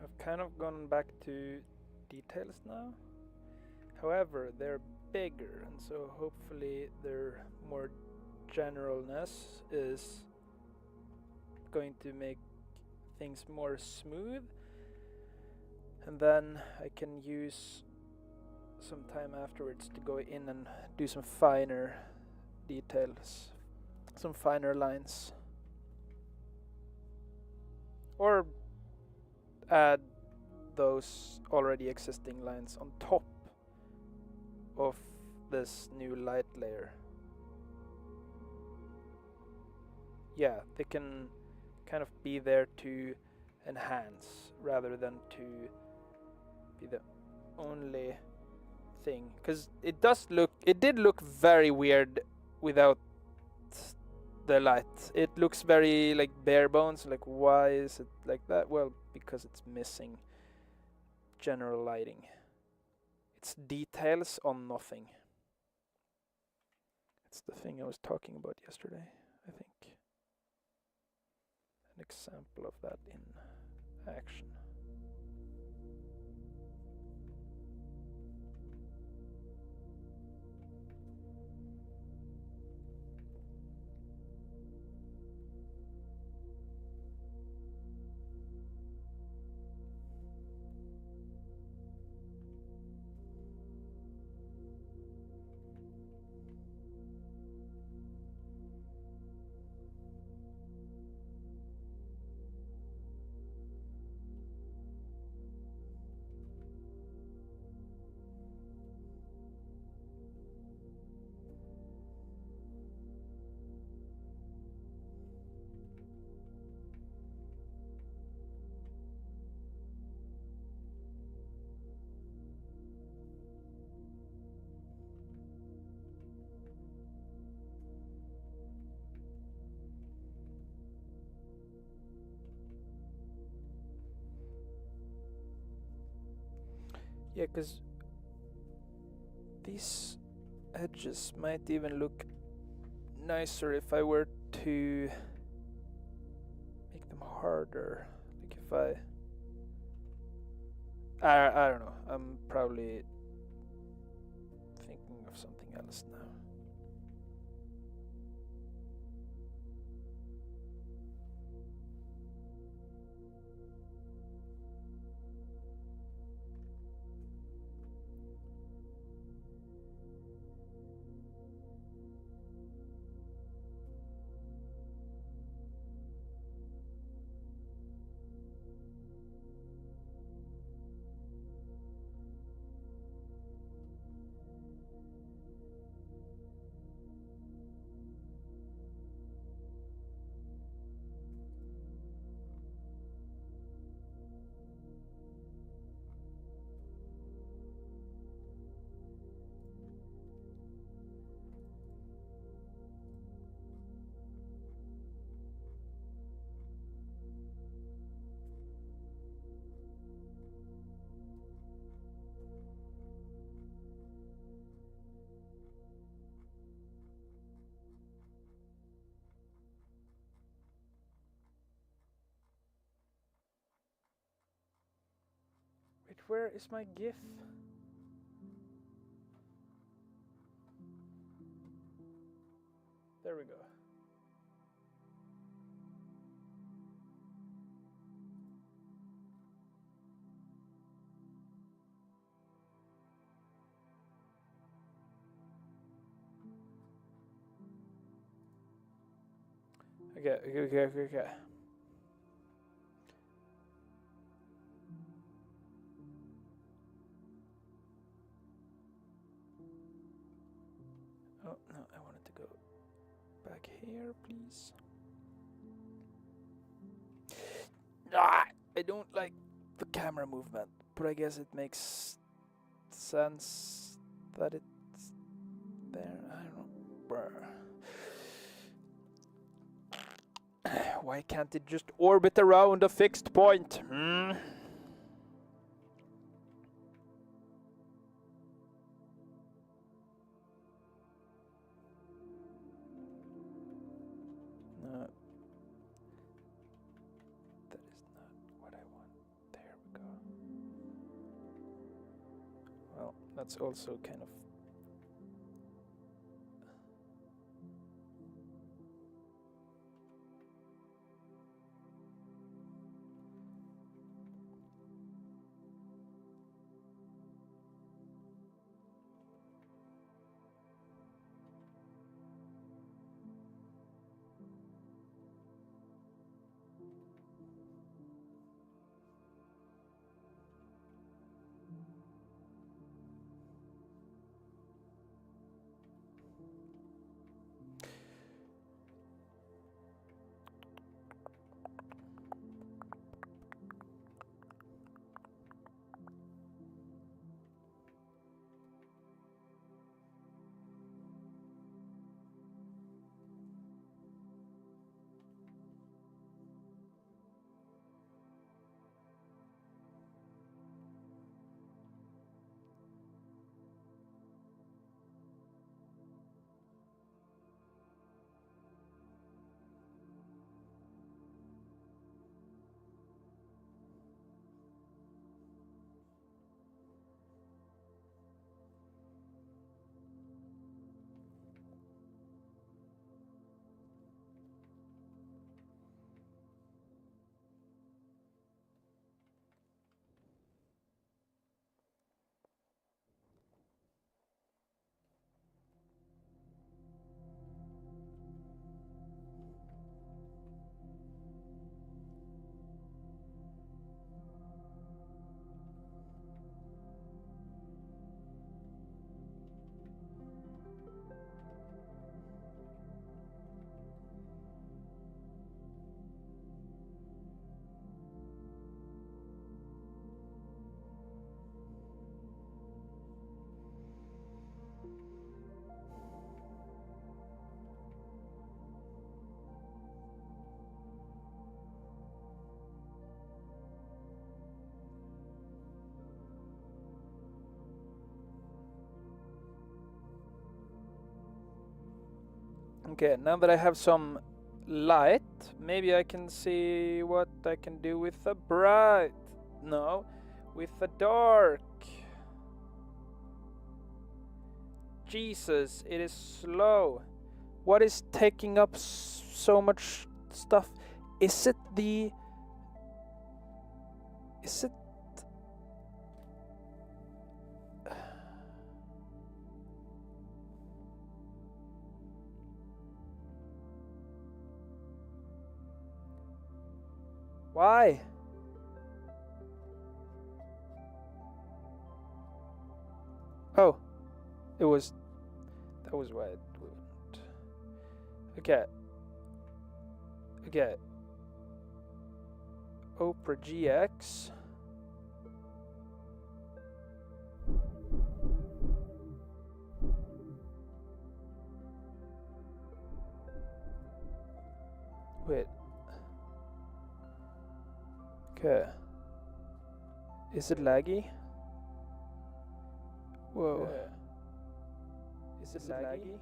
I've kind of gone back to details now. However, they're bigger, and so hopefully their more generalness is going to make things more smooth. And then I can use some time afterwards to go in and do some finer details, some finer lines. Or add those already existing lines on top of this new light layer. Yeah, they can kind of be there to enhance rather than to be the only thing, because it did look very weird without the light. It looks very like bare bones. Like, why is it like that? Well, because it's missing general lighting. It's details on nothing. It's the thing I was talking about yesterday, I think. An example of that in action. Yeah, because these edges might even look nicer if I were to make them harder. Like if I don't know. I'm probably thinking of something else now. Where is my GIF? There we go. Okay. Oh, no, I wanted to go back here, please. Ah, I don't like the camera movement, but I guess it makes sense that it's there. I don't know. Why can't it just orbit around a fixed point? Hmm? No. That is not what I want. There we go. Well, that's also kind of... Okay, now that I have some light, maybe I can see what I can do with the bright. No, with the dark. Jesus, it is slow. What is taking up so much stuff? Is it the... Is it... Why? Oh, it was... That was why it wouldn't. Okay. Okay. Opera GX. Wait. Okay. Is it laggy? Whoa. Is it laggy?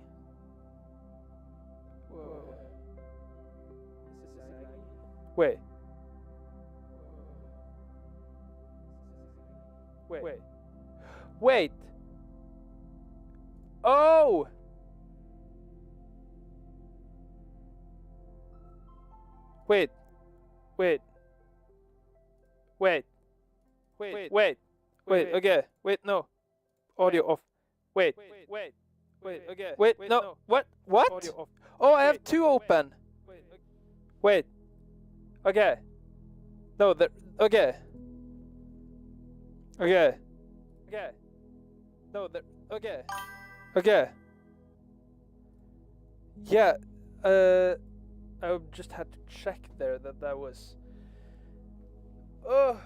Whoa. Is it laggy? Wait. Wait. Oh! Wait. Wait. Wait. Wait. Wait. Wait. Okay. Wait. No. Audio off. Wait. Wait. Okay. Wait. No. What? What? Oh, I have two open. Wait. Okay. No. There. Okay. Okay. Okay. No. There. Okay. Okay. Yeah. I just had to check there that was. Oh.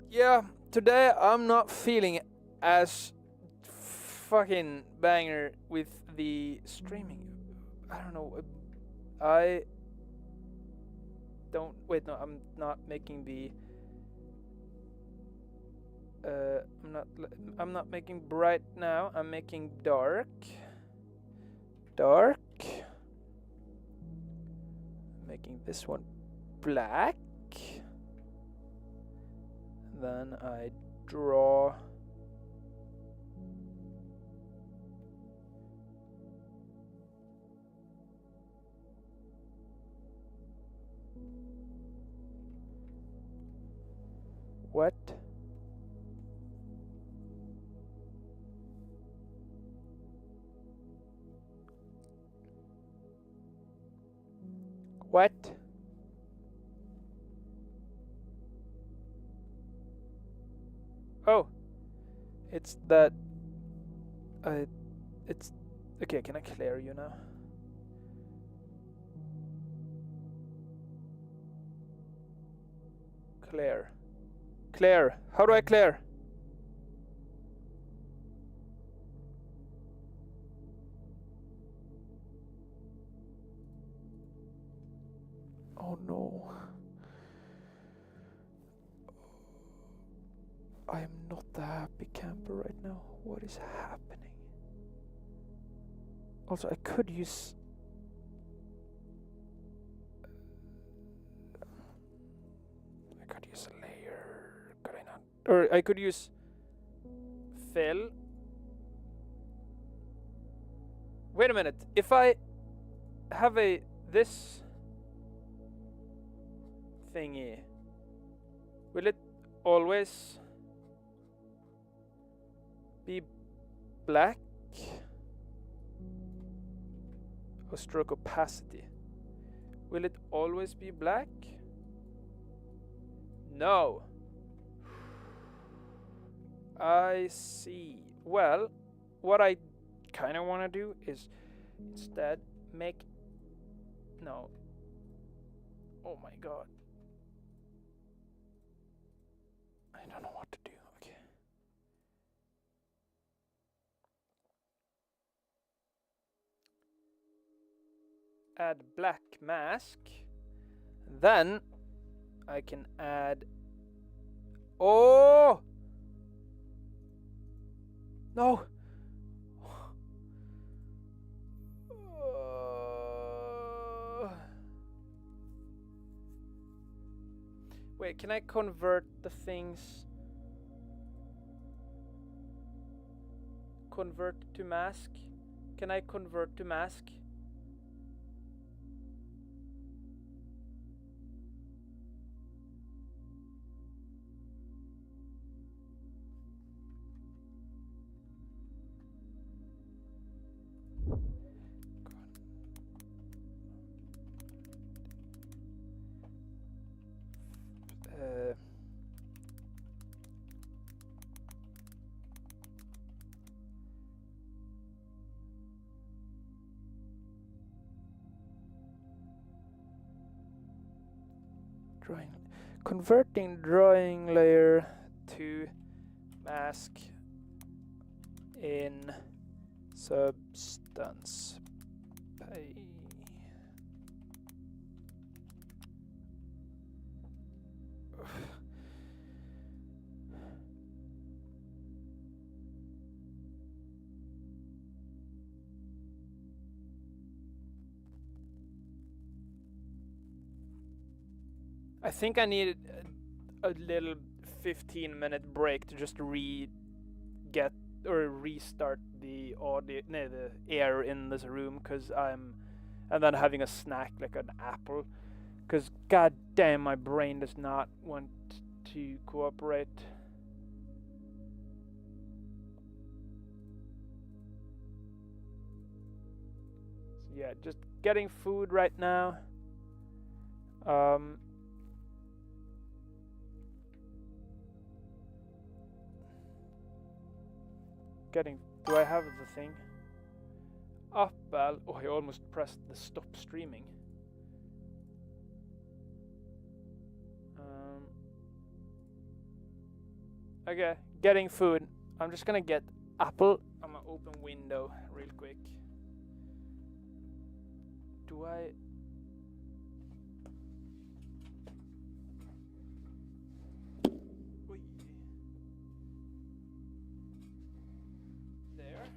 Yeah. Today I'm not feeling as fucking banger with the streaming. I don't know. I don't. Wait. No. I'm not making the. I'm not making bright now. I'm making dark. Dark. Making this one black. Then I draw. What? What? Oh, it's that. It's okay. Can I clear you now? Clear. Clear. How do I clear? Oh no. I am not the happy camper right now. What is happening? Also, I could use. I could use a layer. Could I not? Or I could use fill. Wait a minute. If I have this thingy, will it always be black? Or stroke opacity. Will it always be black? No. I see. Well, what I kind of want to do is instead make. No. Oh my god. I don't know what to do. Okay. Add black mask. Then I can add. Oh! No! Wait, can I convert the things? Convert to mask? Can I convert to mask? Drawing, converting drawing layer to mask in substance. I think I need a little 15-minute break to just get or restart the audio, no, the air in this room, and then having a snack like an apple, because god damn, my brain does not want to cooperate. So yeah, just getting food right now. Do I have the thing? Appel. Oh, I almost pressed the stop streaming. Okay, getting food. I'm just gonna get apple. I'm gonna open window real quick. Do I? Oy. There.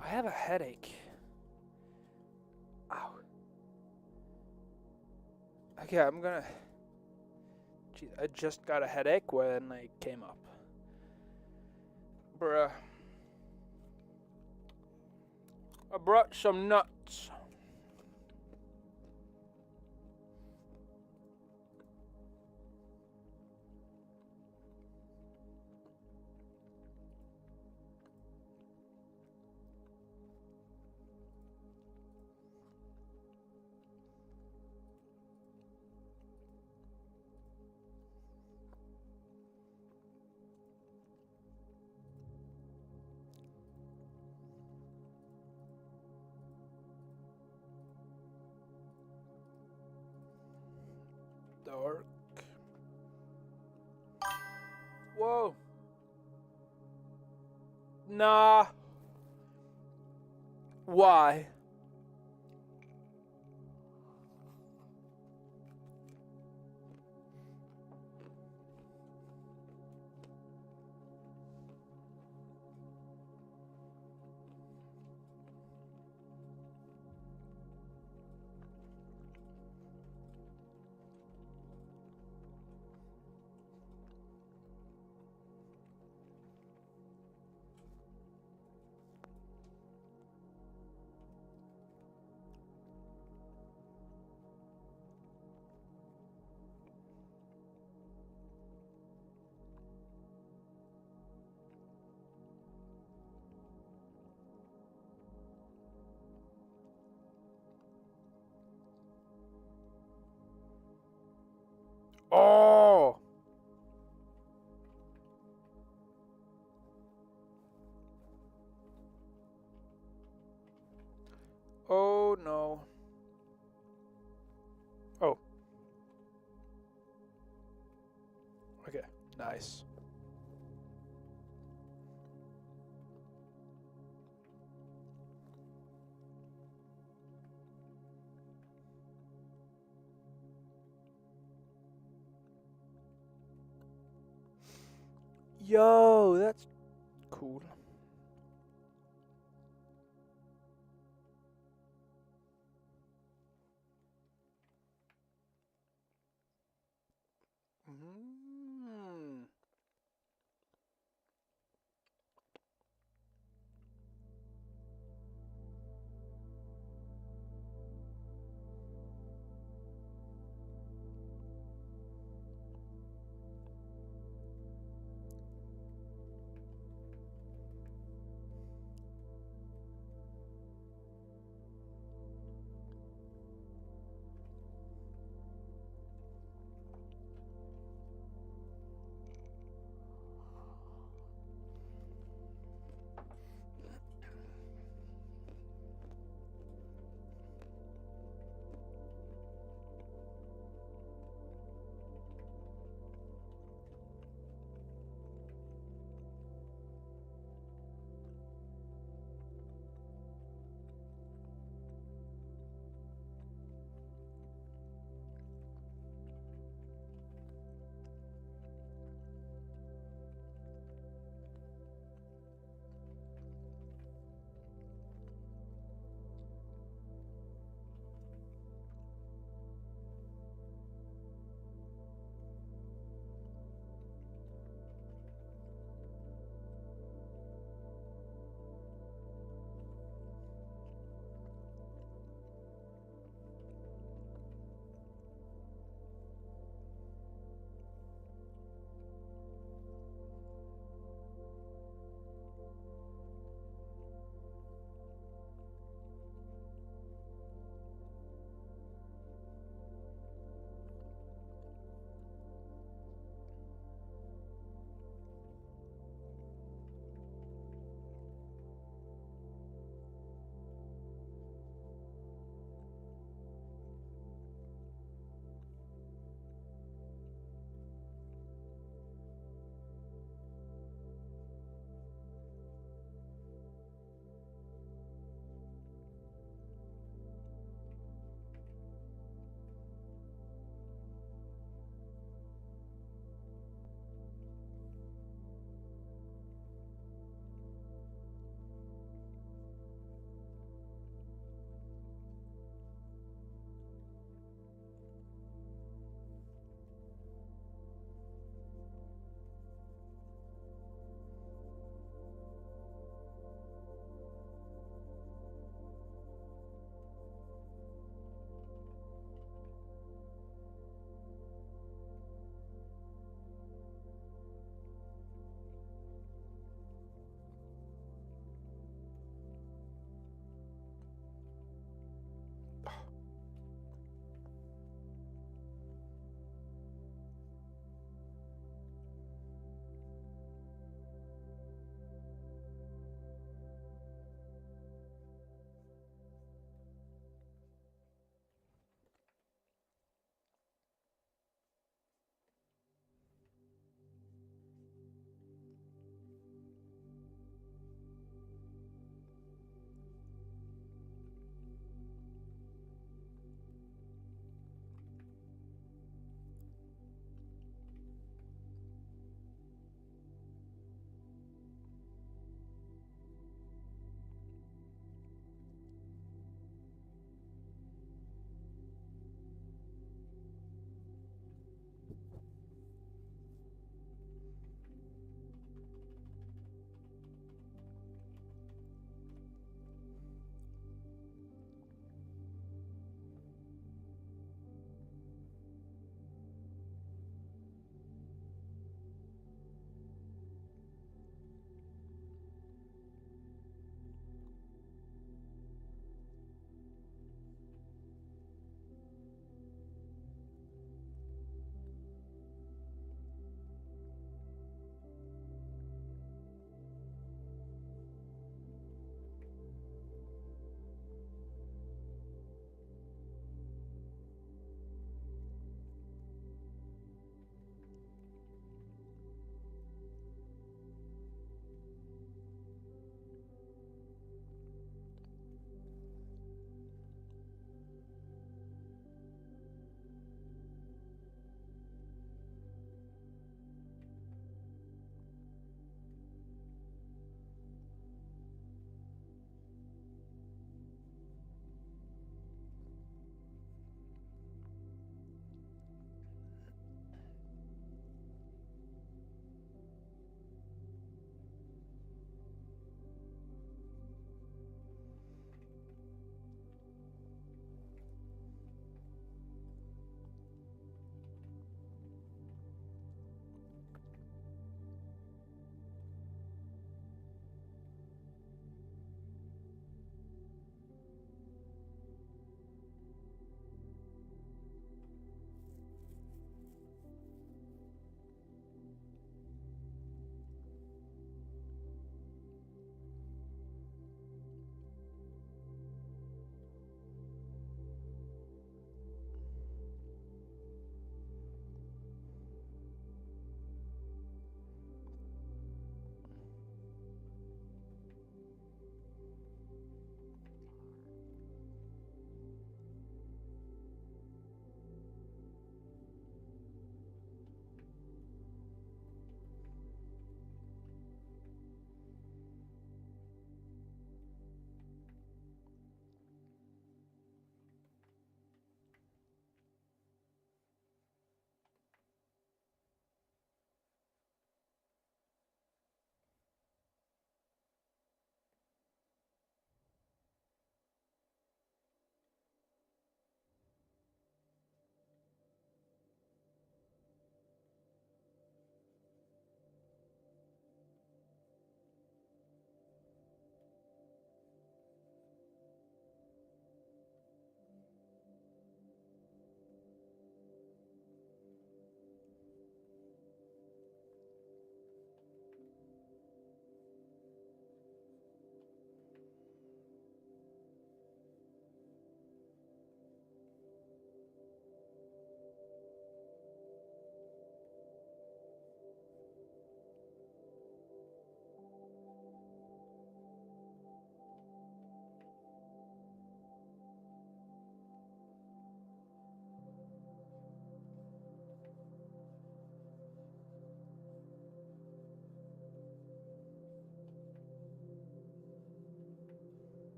I have a headache. Ow. Okay, I'm gonna... Jeez, I just got a headache when I came up. Bruh. I brought some nuts. Dark. Whoa. Nah. Why? Oh. Oh no. Oh. Okay. Nice. Yo, that's cool. Mm.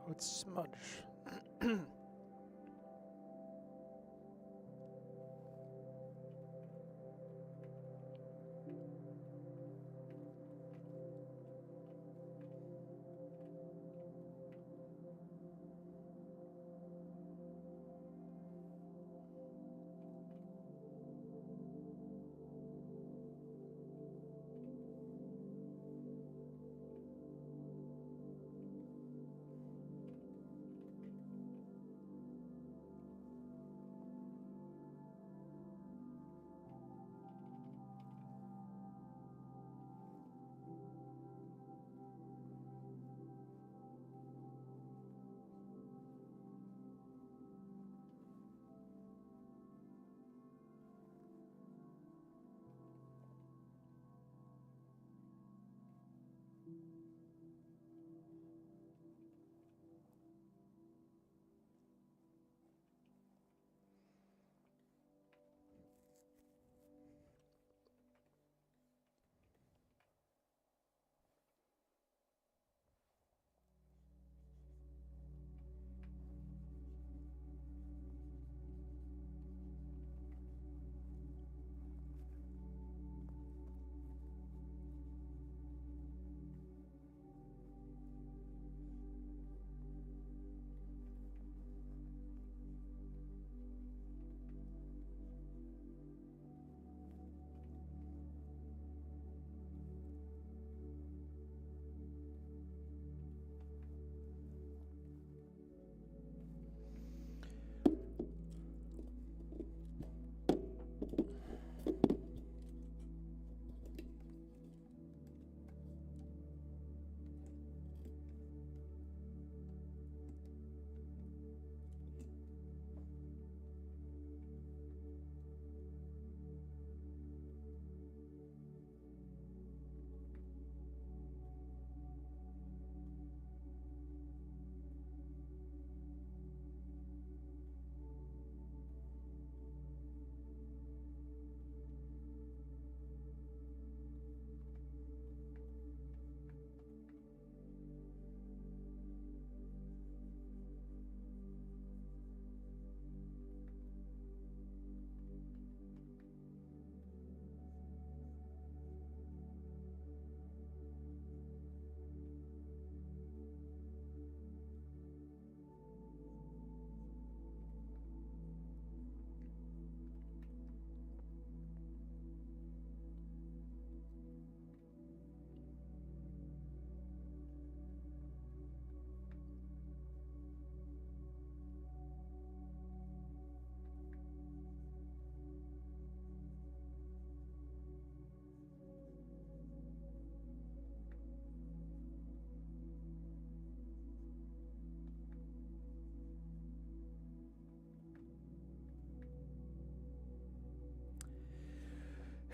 Oh, it's smudge.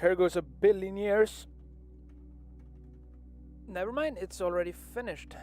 Here goes a billion years. Never mind, it's already finished.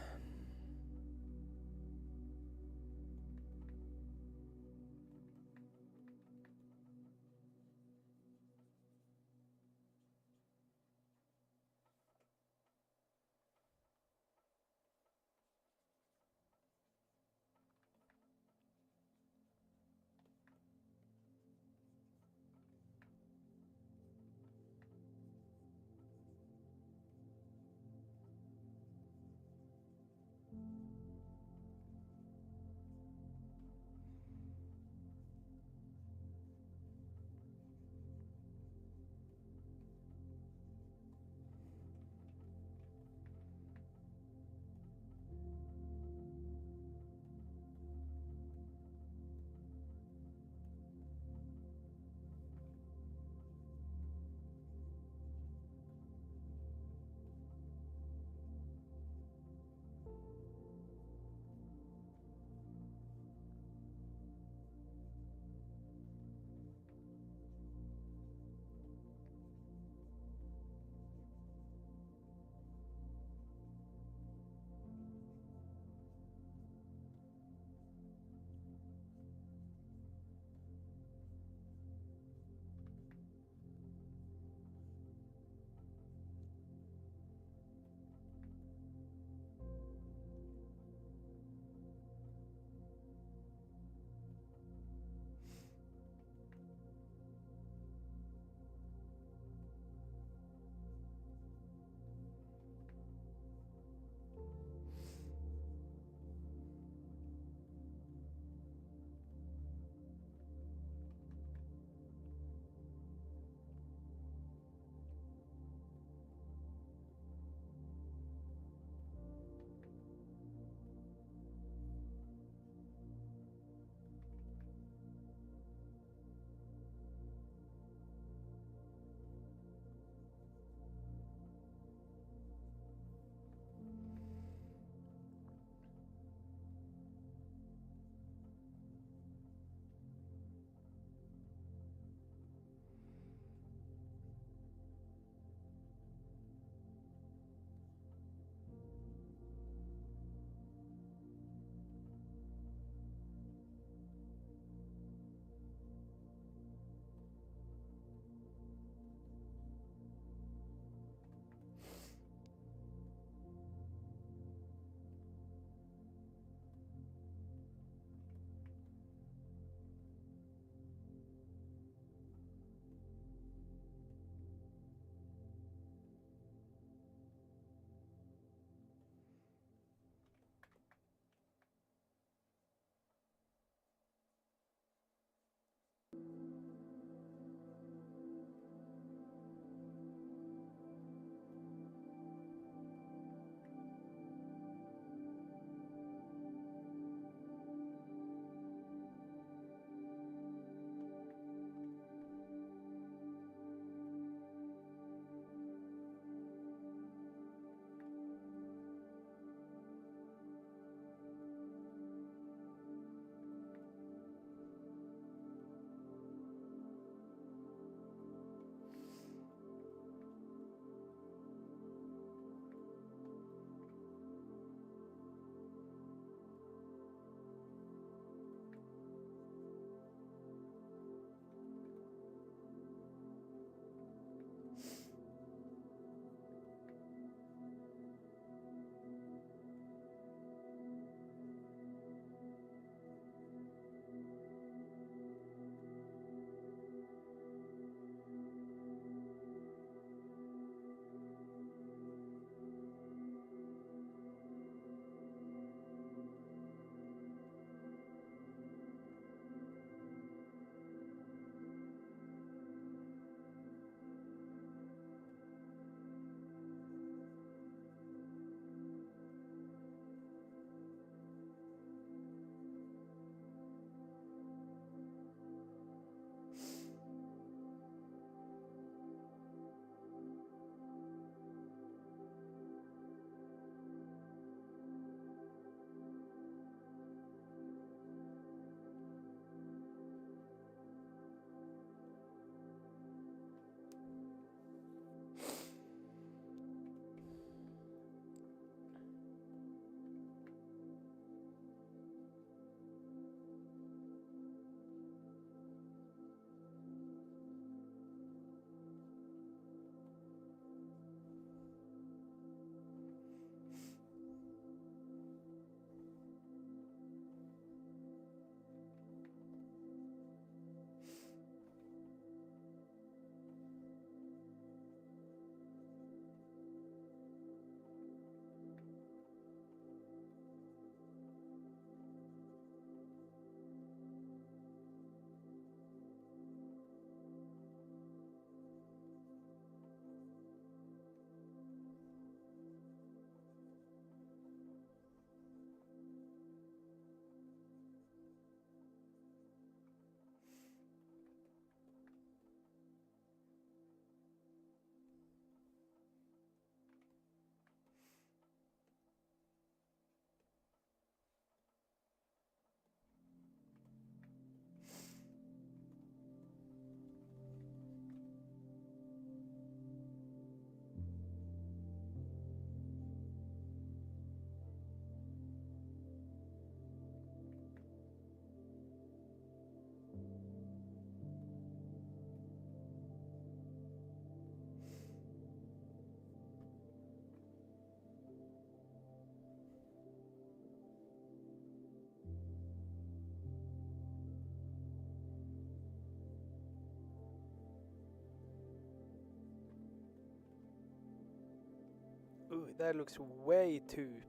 That looks way too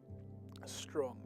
strong.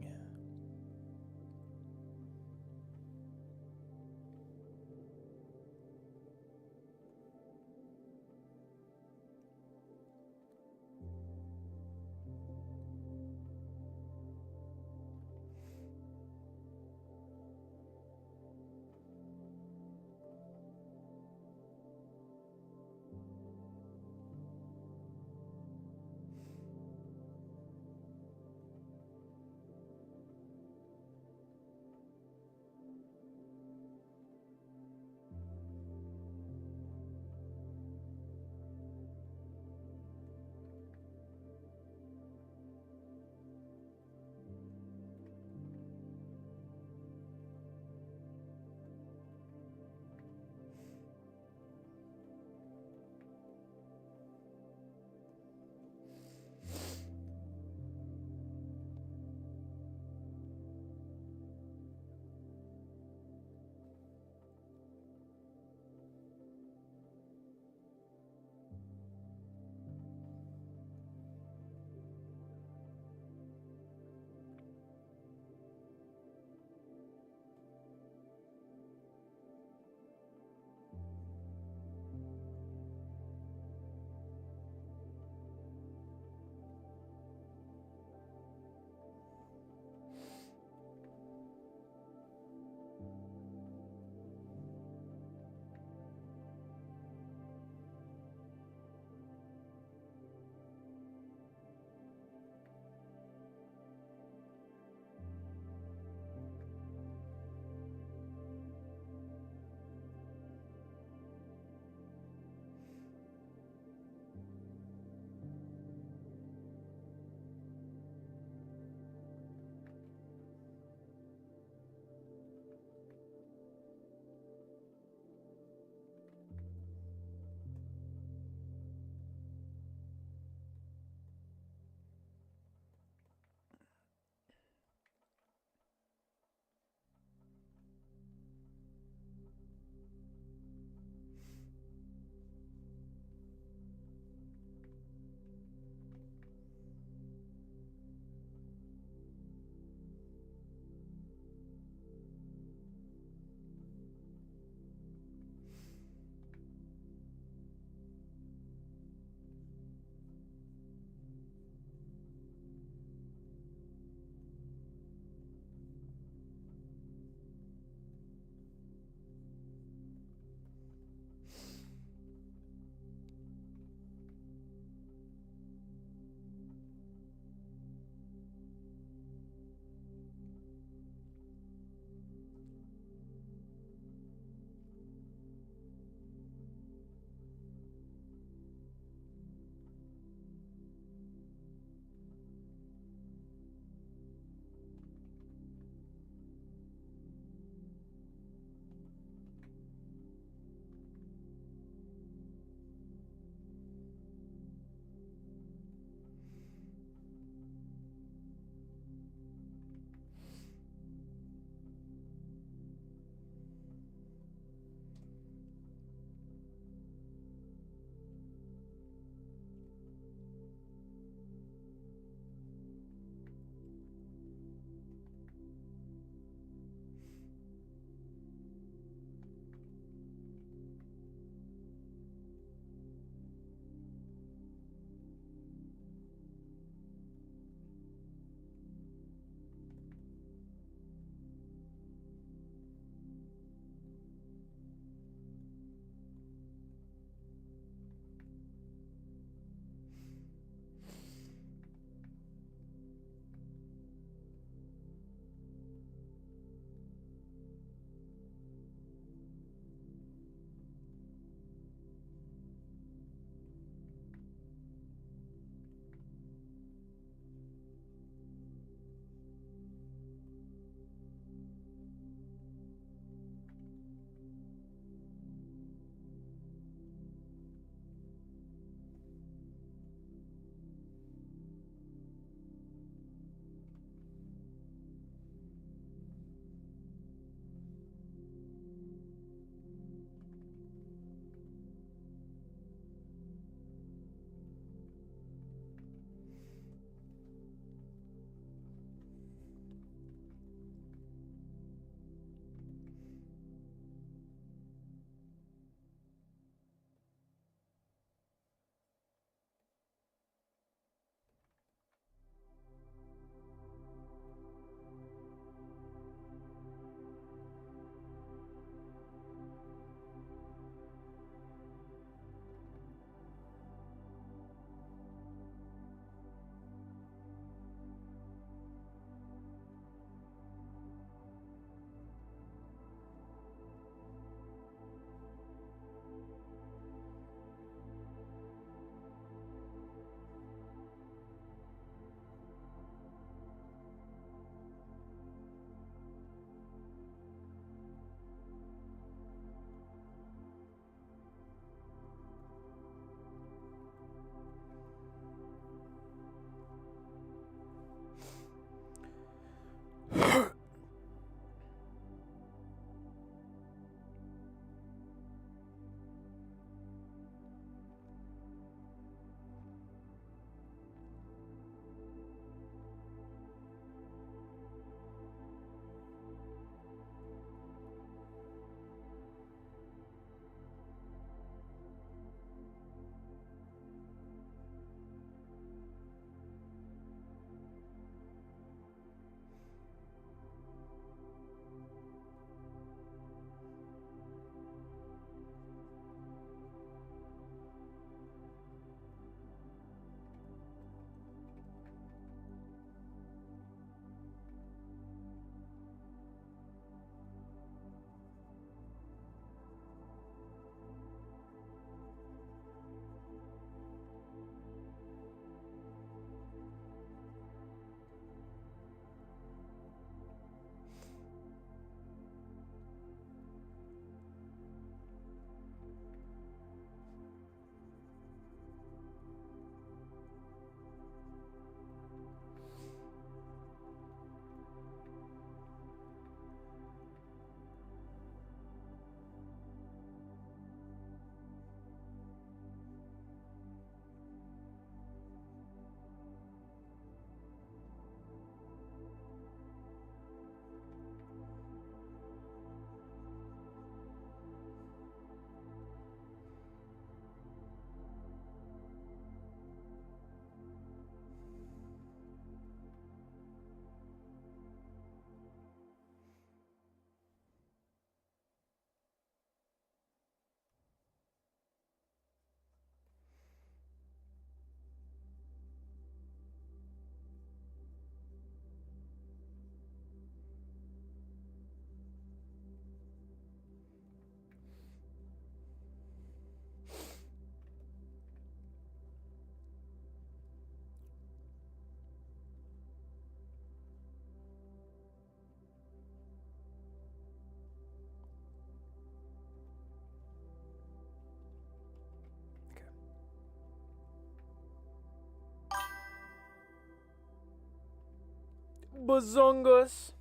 Bazongas!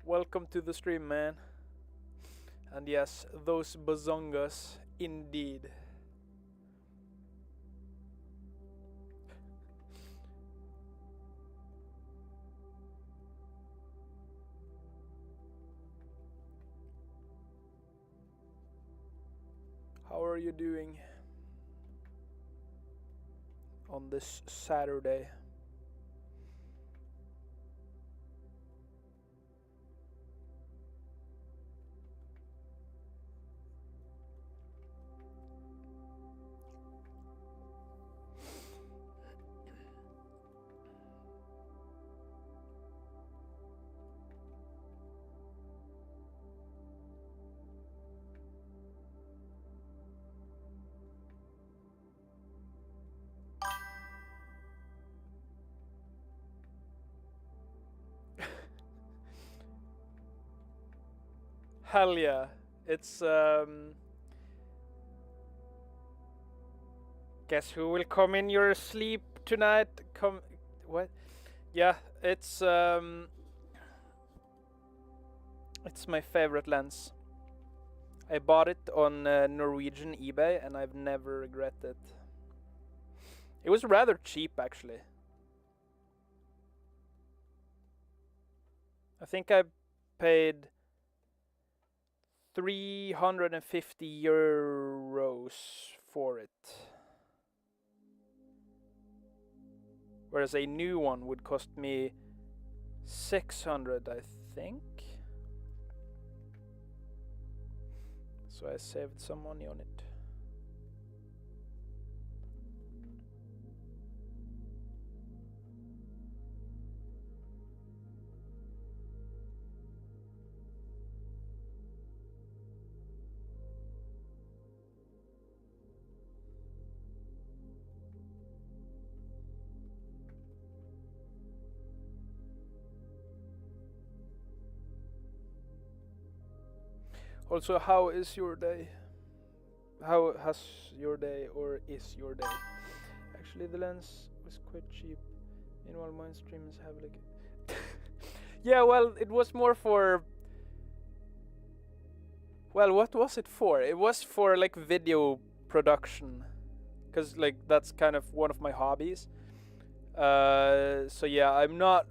Welcome to the stream, man. And yes, those bazongas, indeed. How are you doing on this Saturday? Hell yeah. It's guess who will come in your sleep tonight? Come what? Yeah, it's my favorite lens. I bought it on Norwegian eBay and I've never regretted it. It was rather cheap actually. I think I paid 350 euros for it. Whereas a new one would cost me 600, I think. So I saved some money on it. Also, how is your day? How has your day or is your day? Actually, the lens was quite cheap. Meanwhile, mine streams have like... yeah, well, it was more for... Well, what was it for? It was for like video production. Because like that's kind of one of my hobbies. So yeah, I'm not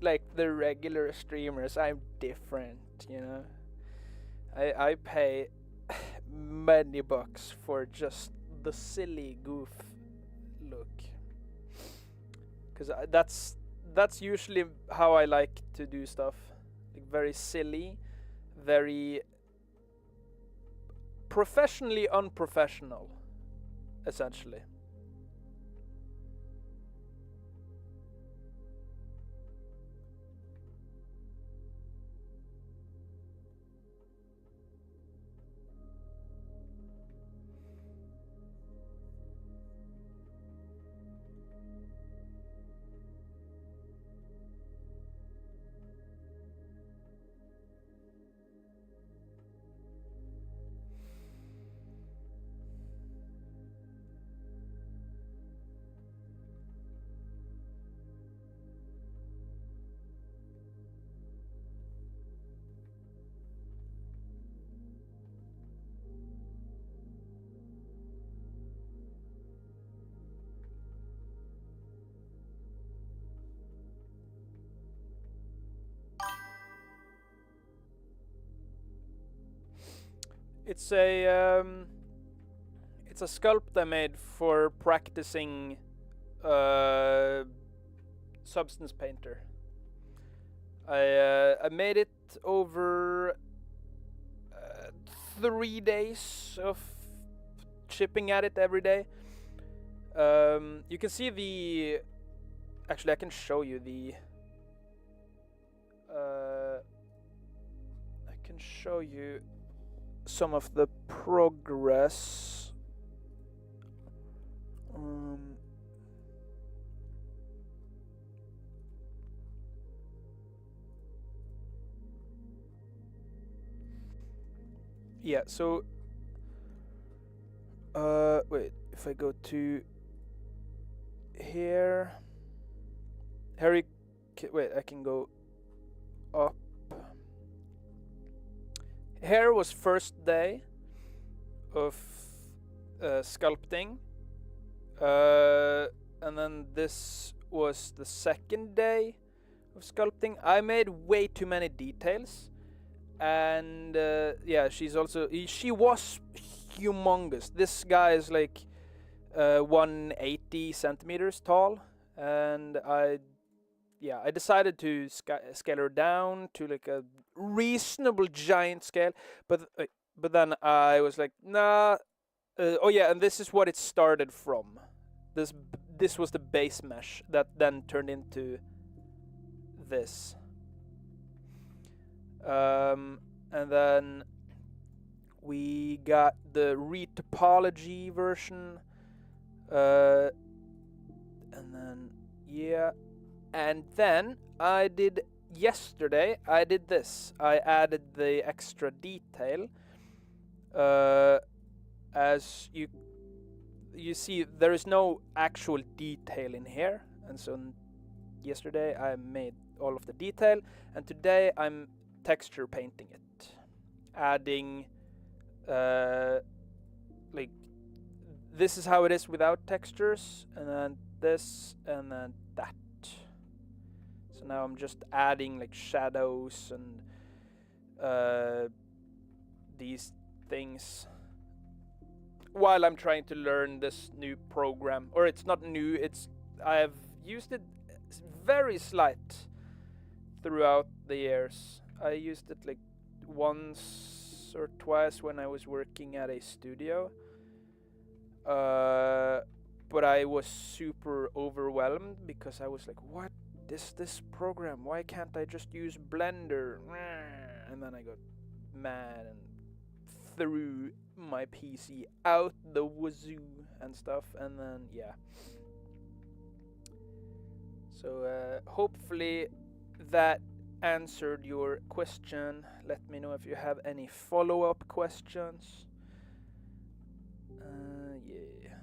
like the regular streamers. I'm different, you know. I pay many bucks for just the silly goof look, because that's usually how I like to do stuff, like very silly, very professionally unprofessional, essentially. It's a sculpt I made for practicing Substance Painter. I made it over 3 days of chipping at it every day. You can see the... Actually, I can show you the... I can show you some of the progress. Yeah, so wait, if I go to here, wait, I can go up. Here was first day of sculpting, and then this was the second day of sculpting. I made way too many details, and yeah, she was humongous. This guy is like 180 centimeters tall, and I decided to scale her down to like a reasonable giant scale, but then I was like, nah. Oh yeah, and this is what it started from. This was the base mesh that then turned into this. And then we got the retopology version. And then yeah, and then yesterday I did this. I added the extra detail. As you see, there is no actual detail in here, and so yesterday I made all of the detail, and today I'm texture painting it, adding like this is how it is without textures, and then this, and then that. So now I'm just adding like shadows and these things while I'm trying to learn this new program. Or it's not new, I have used it very slight throughout the years. I used it like once or twice when I was working at a studio. But I was super overwhelmed because I was like, what is this program? Why can't I just use Blender? And then I got mad and threw my PC out the wazoo and stuff, and then yeah. So hopefully that answered your question. Let me know if you have any follow-up questions. Yeah.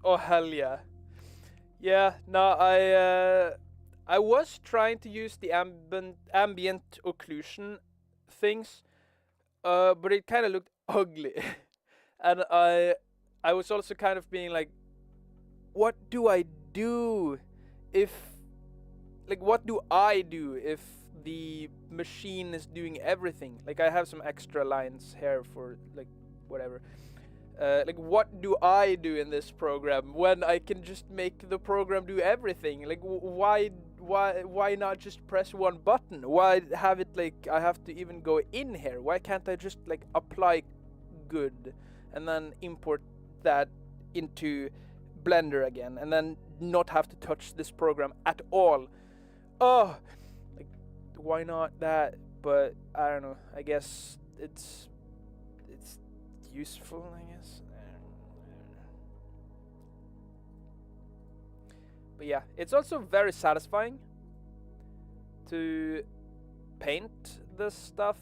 Oh hell yeah. Yeah, no, I was trying to use the ambient occlusion things, but it kind of looked ugly. And I was also kind of being like, what do I do if what do I do if the machine is doing everything? Like, I have some extra lines here for like whatever. Like, what do I do in this program when I can just make the program do everything? Like, why not just press one button? Why have it like I have to even go in here? Why can't I just like apply good and then import that into Blender again and then not have to touch this program at all? Oh, like, why not that? But I don't know. I guess it's useful, I guess. But yeah, it's also very satisfying to paint this stuff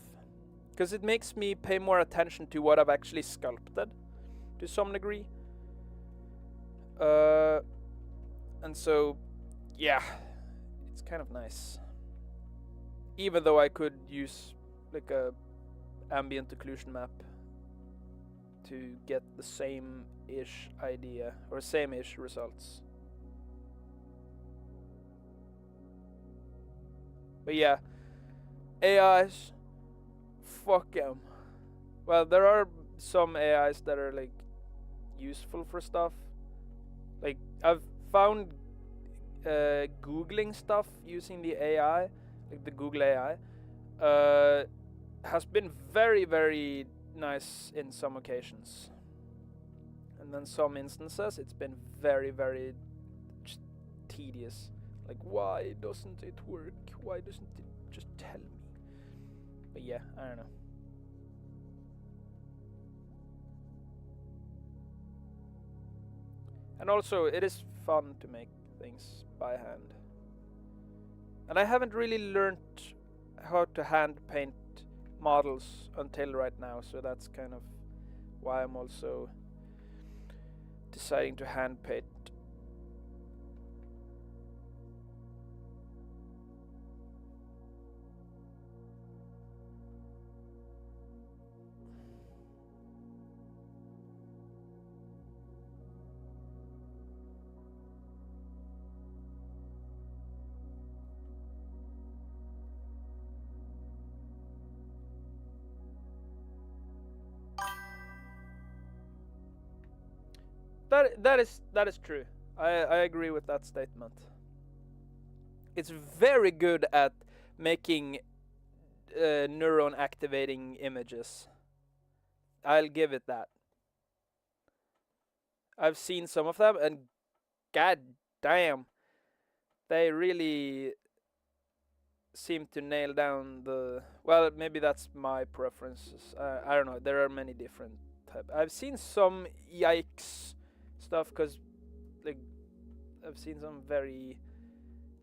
because it makes me pay more attention to what I've actually sculpted to some degree. And so yeah, it's kind of nice. Even though I could use like a ambient occlusion map to get the same-ish idea or same-ish results. But yeah, AIs, fuck them. Well, there are some AIs that are like useful for stuff. Like, I've found Googling stuff using the AI, like the Google AI, has been very, very nice in some occasions. And and then some instances it's been very, very tedious. Like, why doesn't it work? Why doesn't it just tell me? But yeah, I don't know. And also, it is fun to make things by hand. And I haven't really learned how to hand paint models until right now, so that's kind of why I'm also deciding to hand paint. That is true. I agree with that statement. It's very good at making neuron activating images. I'll give it that. I've seen some of them, and god damn, they really seem to nail down the. Well, maybe that's my preferences. I don't know. There are many different types. I've seen some yikes stuff because, like, I've seen some very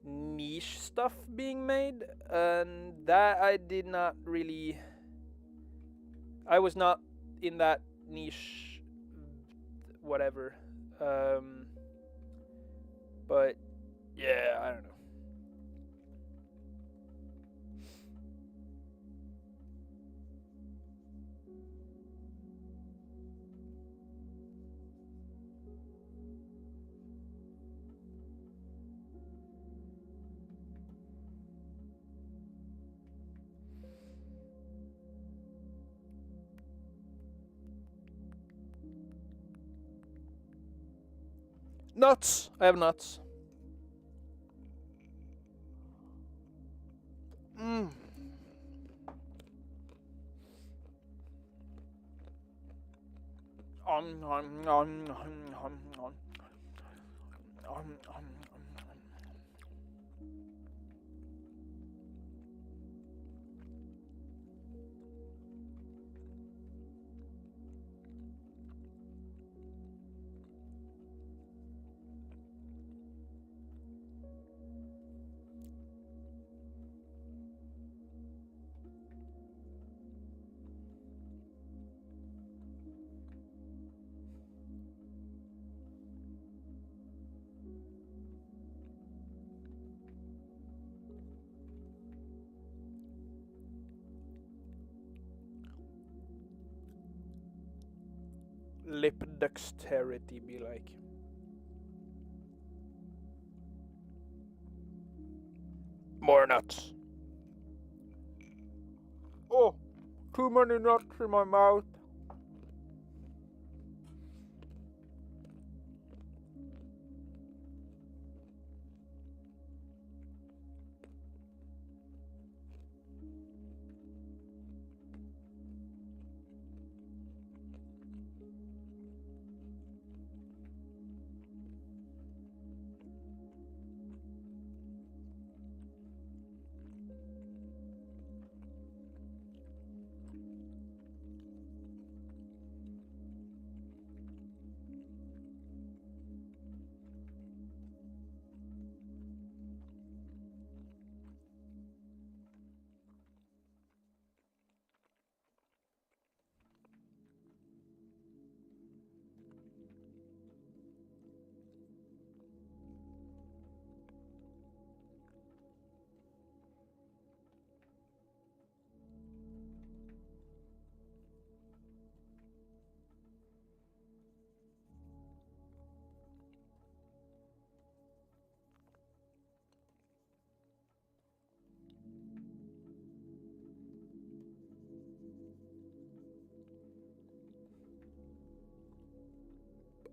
niche stuff being made, and that I did not really. I was not in that niche, whatever. But yeah, I don't know. Nuts! I have nuts. Mm. Om, om, om, om, om, om. Om, om. Lip dexterity be like. More nuts. Oh, too many nuts in my mouth.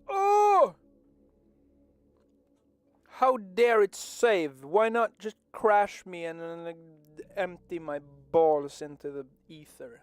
Oh! How dare it save? Why not just crash me and then empty my balls into the ether?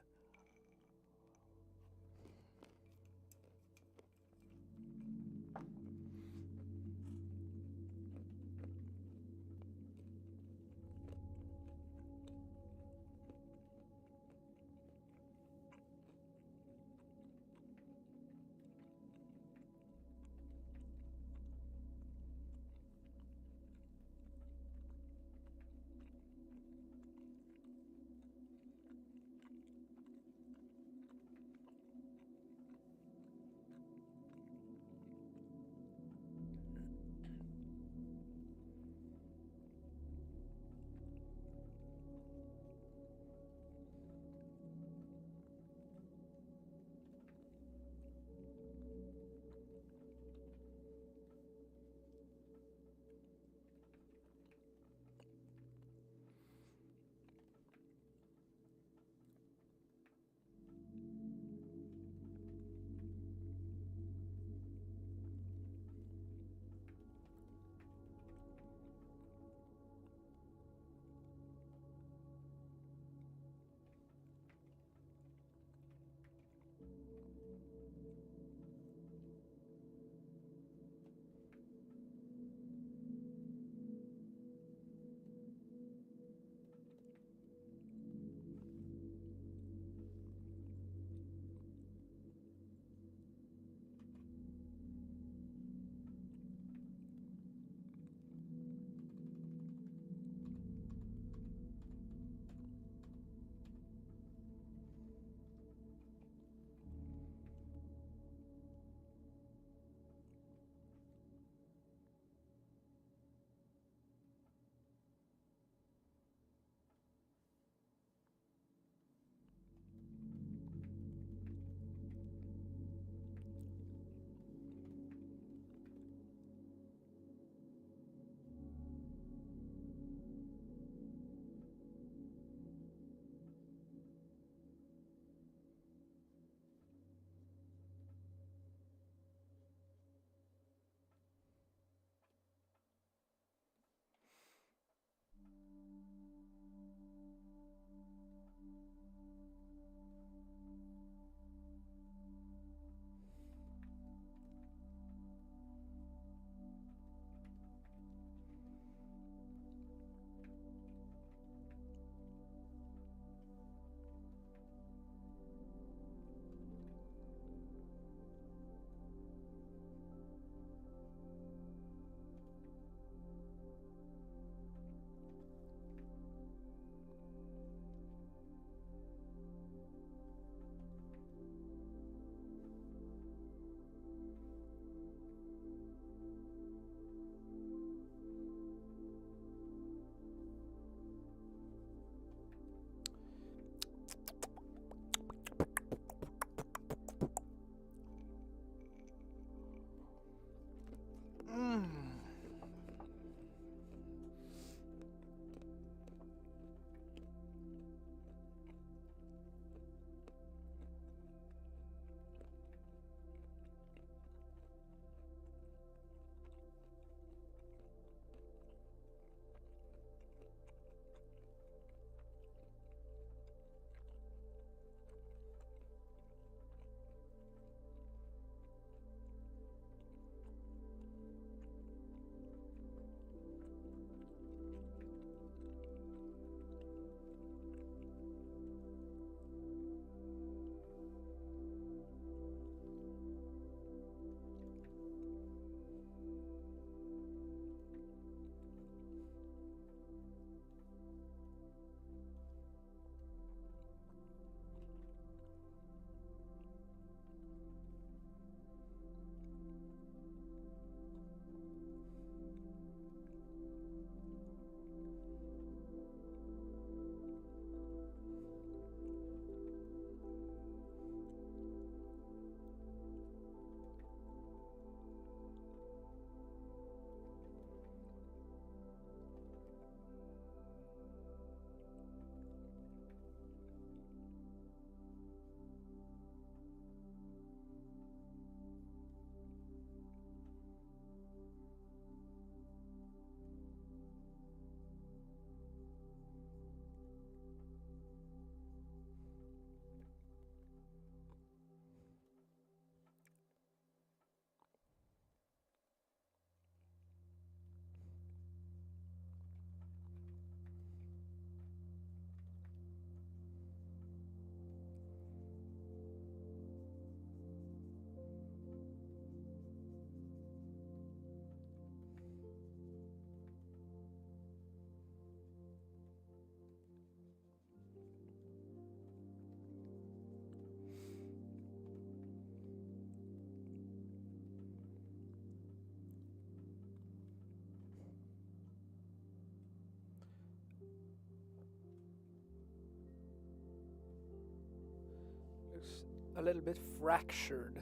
Looks a little bit fractured.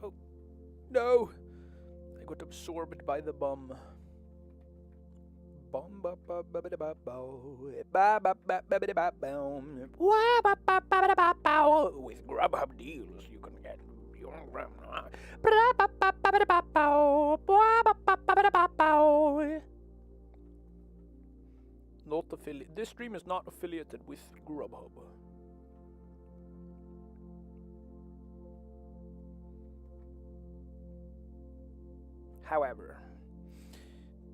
Oh, no! I got absorbed by the bomb. Bomb ba ba ba ba ba ba ba ba ba ba ba. With Grubhub deals, you can get your not affiliated. This stream is not affiliated with Grubhub. However,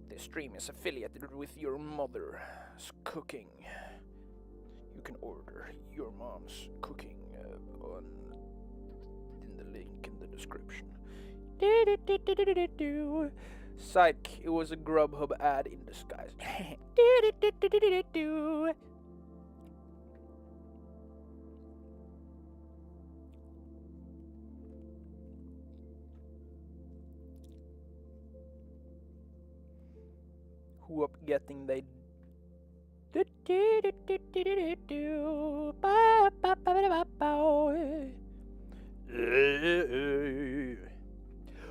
this stream is affiliated with your mother's cooking. You can order your mom's cooking in the link in the description. Psych, it was a Grubhub ad in disguise. Who up getting they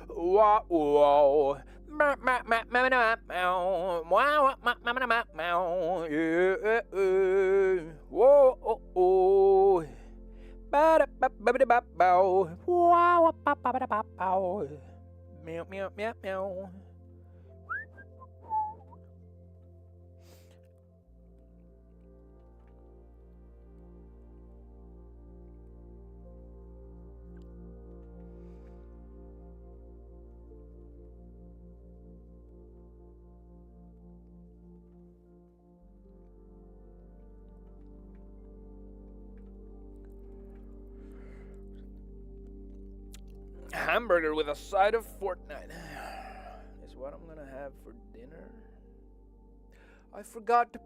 wow wow meow meow meow meow. Hamburger with a side of Fortnite is what I'm gonna have for dinner. I forgot to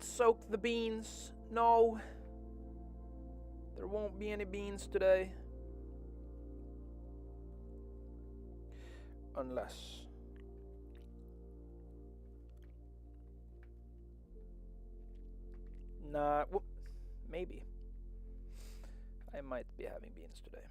soak the beans. No, there won't be any beans today. Unless nah, maybe I might be having beans today.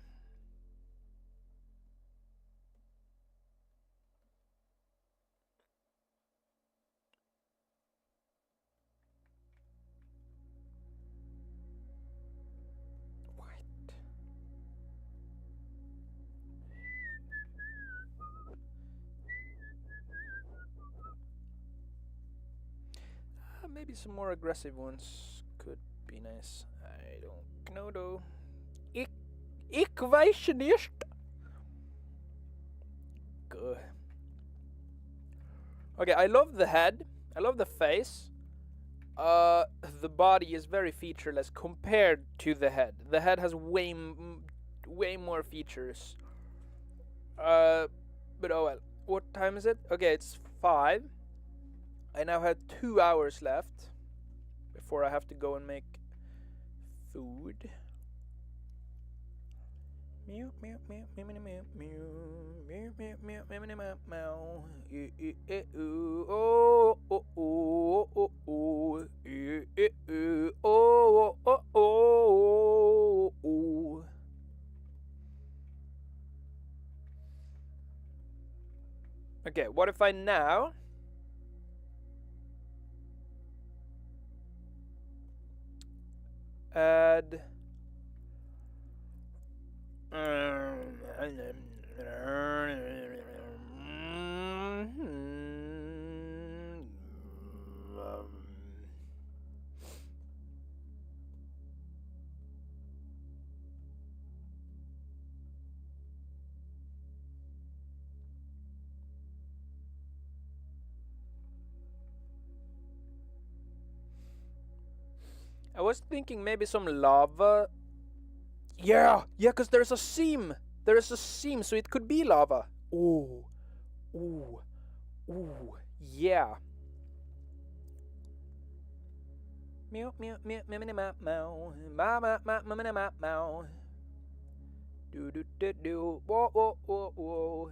Maybe some more aggressive ones could be nice. I don't know though. Ich weiß nicht. Good. Okay, I love the head. I love the face. The body is very featureless compared to the head. The head has way more features. But oh well. What time is it? Okay, it's 5. I now have 2 hours left before I have to go and make food. Meow meow meow meow meow meow meow meow meow meow meow meow. Oh oh oh oh oh oh oh oh oh. Okay, what if I now add I was thinking maybe some lava. Yeah, because there's a seam. There's a seam, so it could be lava. Ooh, ooh, ooh, yeah. Meow, meow, meow, meow, meow, meow, meow, meow, meow, meow, meow, meow, meow. Do do do do. Whoa, whoa, whoa, whoa.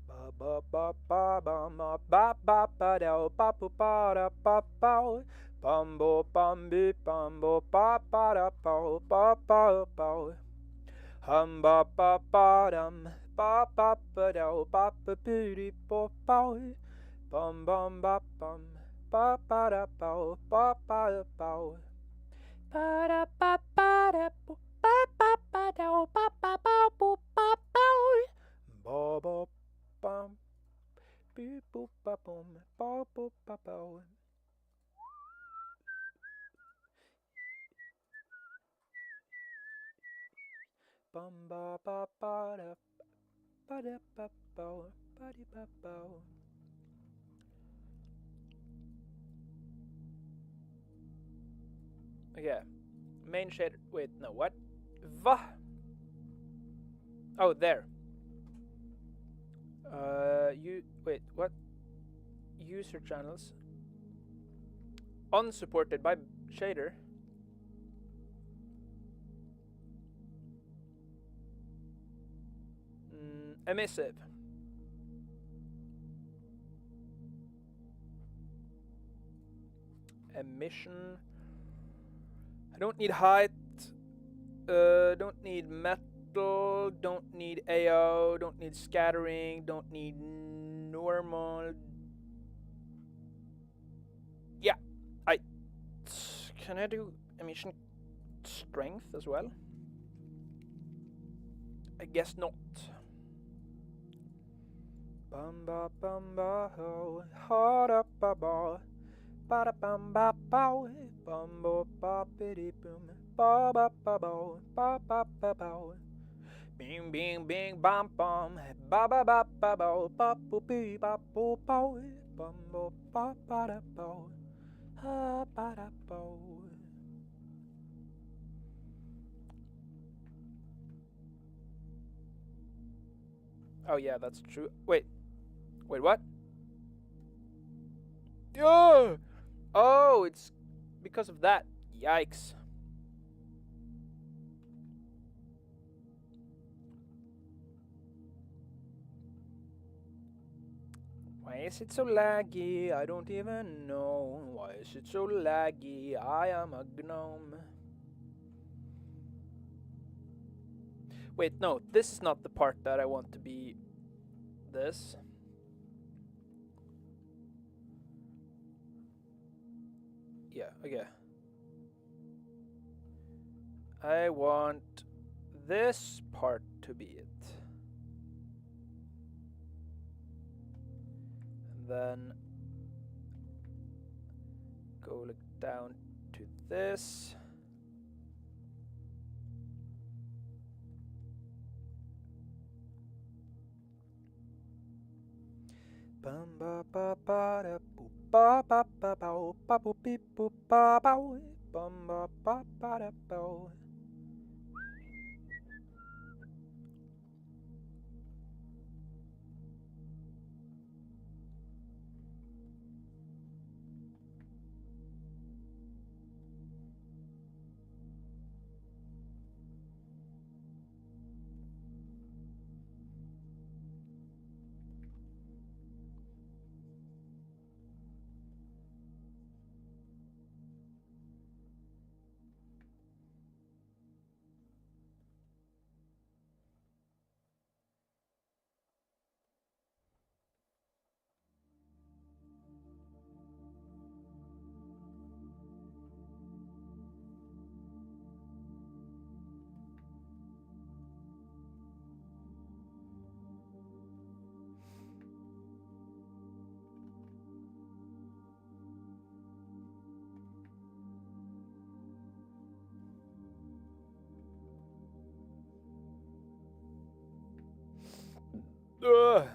Ba ba ba ba ba ba ba ba ba da ba ba ba da ba ba Bumbo bumby bumbo ba ba da bow ba ba bow. Hum ba ba ba dum ba ba ba do ba ba booty bo bow. Bum bum ba bum ba ba da bow ba ba da bow. Ba da ba da bo ba ba do ba ba bo ba bow. Ba ba bum beep boop ba boom ba boop ba bow. Bum ba ba ba da ba da ba bow ba di ba bow. Okay, main shader. Wait, no, what? Va? Oh, there. You wait, what? User channels unsupported by shader. Emissive. Emission. I don't need height. Don't need metal. Don't need AO. Don't need scattering. Don't need normal. Yeah, can I do emission strength as well? I guess not. Bum ba bum ba ho, ha da ba ba, ba da bum ba bow, bum bo ba biddy boom, ba ba ba bow, ba ba ba bow. Bing bing bing bum bum, ba ba ba ba bow, ba boo bee ba boo bow, bum bo ba ba da bow, ha ba da bow. Oh yeah, that's true. Wait, what? Yeah. Oh, it's because of that. Yikes. Why is it so laggy? I don't even know. Why is it so laggy? I am a gnome. Wait, no, this is not the part that I want to be this. Yeah, okay. I want this part to be it. And then go look down to this. Bum ba ba ba da boop ba ba ba bow ba boop beep boop ba bow bum ba ba ba da bow. Ugh.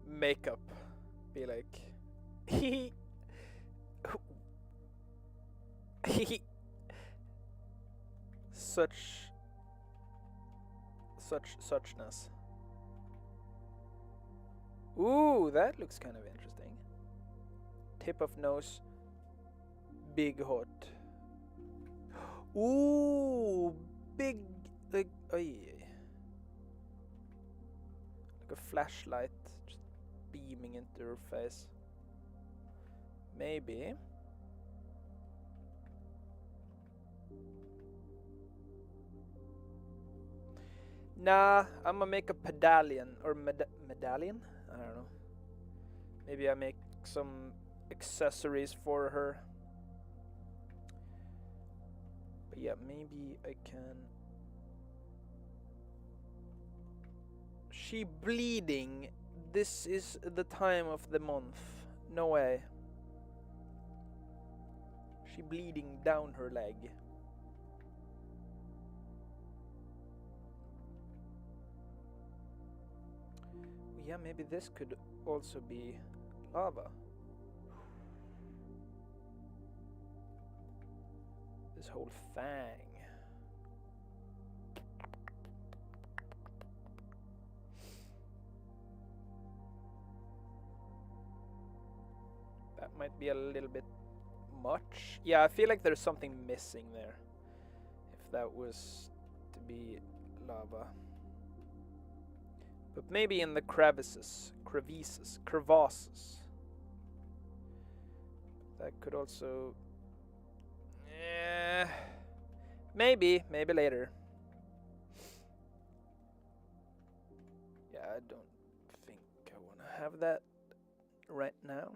makeup. Be like, suchness. Ooh, that looks kind of interesting. Tip of nose, big hot. Ooh, big, like, like a flashlight just beaming into her face. Maybe. Nah, I'm gonna make a medallion or medallion. I don't know. Maybe I make some accessories for her. But yeah, maybe I can. She bleeding. This is the time of the month. No way. She bleeding down her leg. Yeah, maybe this could also be lava. This whole thing. That might be a little bit much. Yeah, I feel like there's something missing there. If that was to be lava. But maybe in the crevasses. That could also... maybe later. Yeah, I don't think I want to have that right now.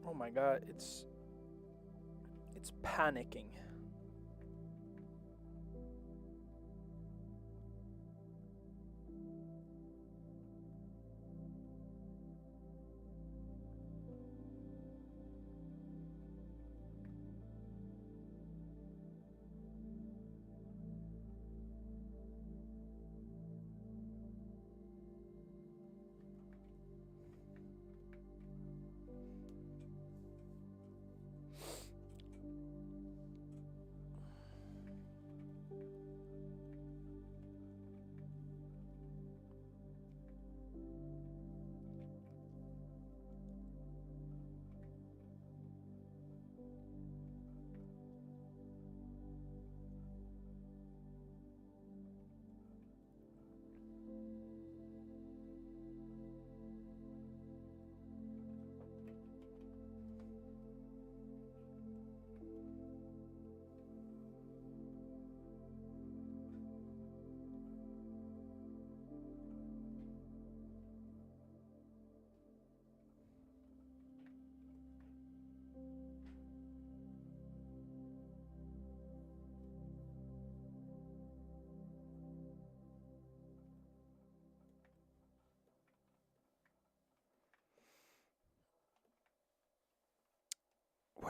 Oh my god, it's panicking.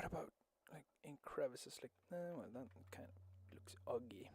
what about like in crevices? Like, well, that kind of looks ugly.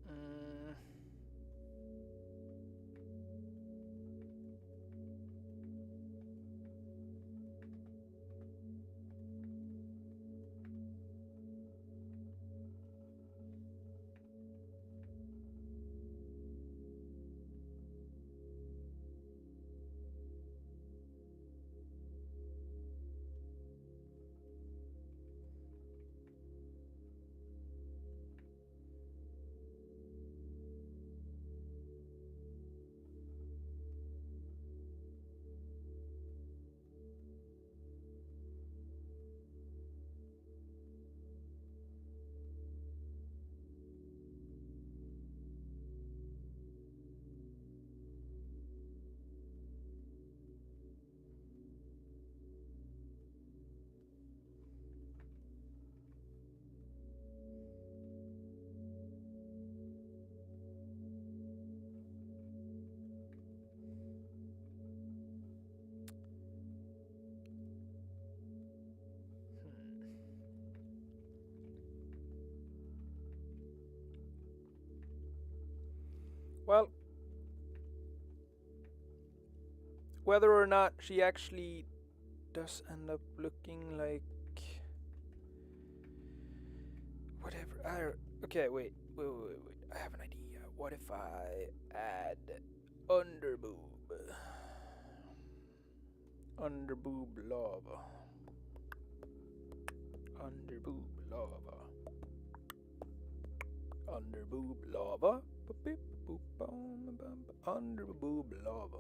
Mm. Well, whether or not she actually does end up looking like whatever. Okay, wait. I have an idea. What if I add underboob? Underboob lava. Underboob lava. Underboob lava. Underboob lava.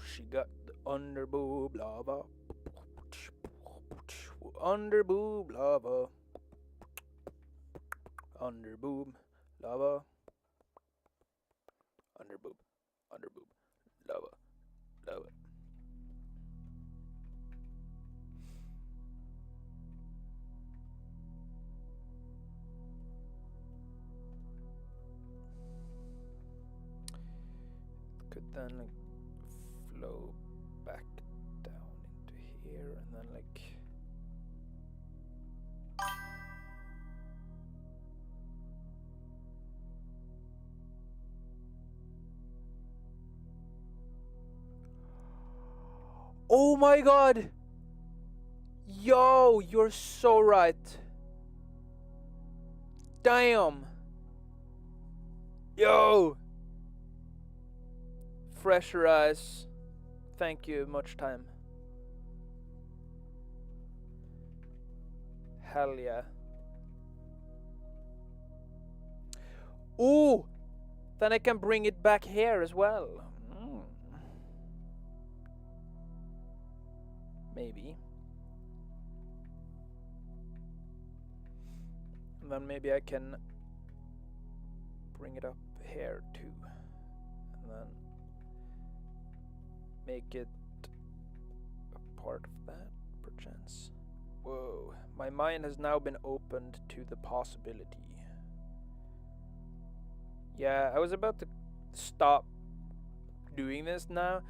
She got the underboob lava. Underboob lava. Underboob lava. Underboob. Underboob lava. Lava. Could then like flow back down into here and then like oh my god! Yo, you're so right. Damn. Yo. Fresher eyes. Thank you, much time. Hell yeah. Ooh! Then I can bring it back here as well. Maybe. And then maybe I can bring it up here too. And then make it a part of that, perchance. Whoa, my mind has now been opened to the possibility. Yeah, I was about to stop doing this now,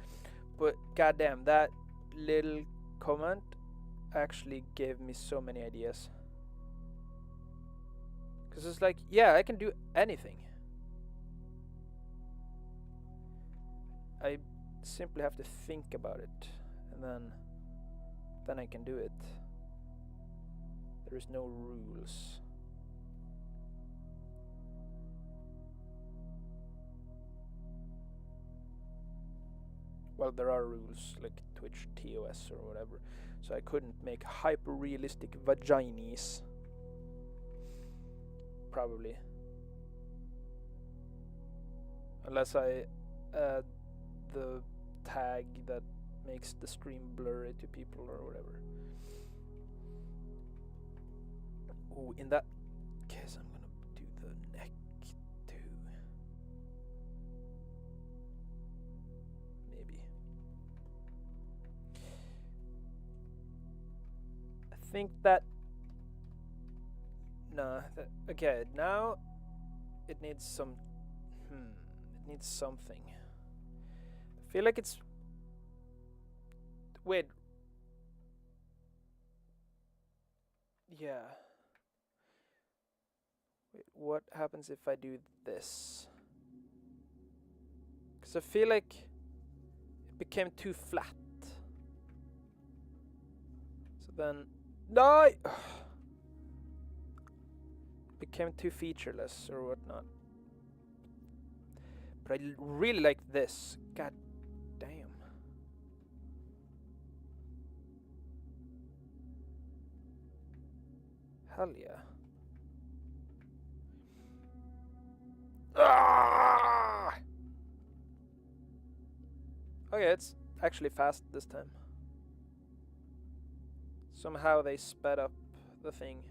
but goddamn, that little comment actually gave me so many ideas. Because it's like, yeah, I can do anything. I simply have to think about it, and then I can do it. There is no rules. well, there are rules like Twitch TOS or whatever, so I couldn't make hyper realistic vaginis. Probably. Unless I add the tag that makes the stream blurry to people or whatever. Oh, in that case, I'm gonna do the neck too. Maybe. I think that. No. Okay, now it needs some. It needs something. I feel like it's. Wait. Yeah. Wait, what happens if I do this? Because I feel like it became too flat. So then... No! Became too featureless or whatnot. But I really like this. God damn. Hell yeah. Ah! Okay, it's actually fast this time. Somehow they sped up the thing.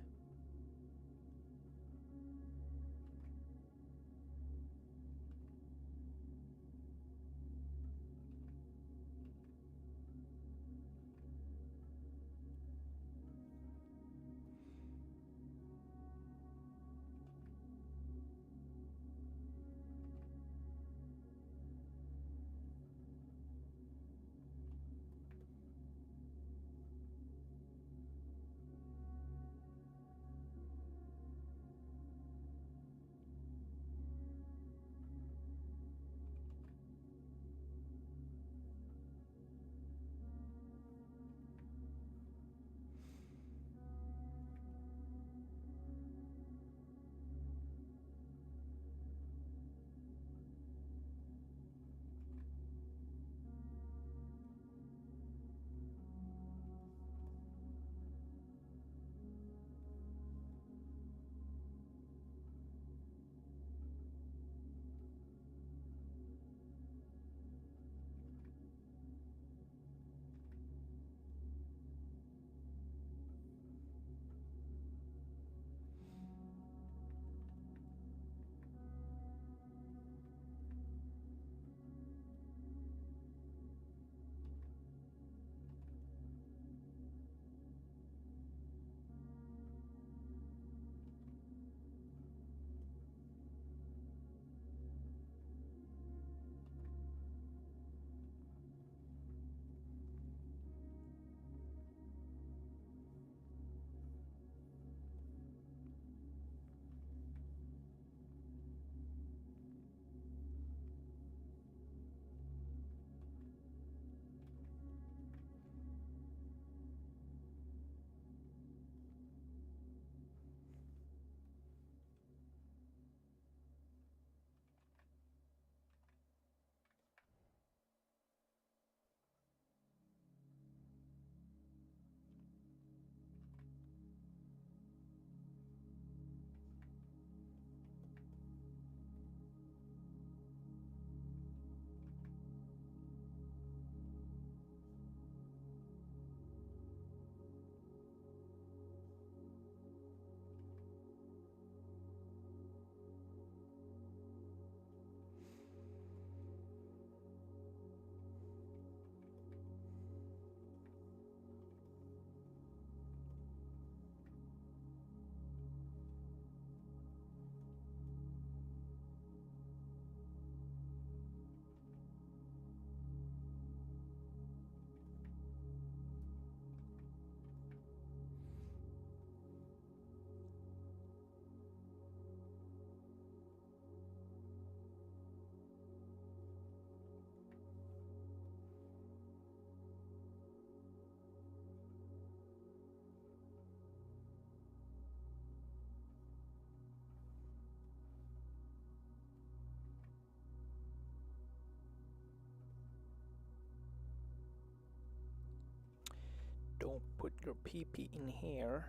Your PP in here.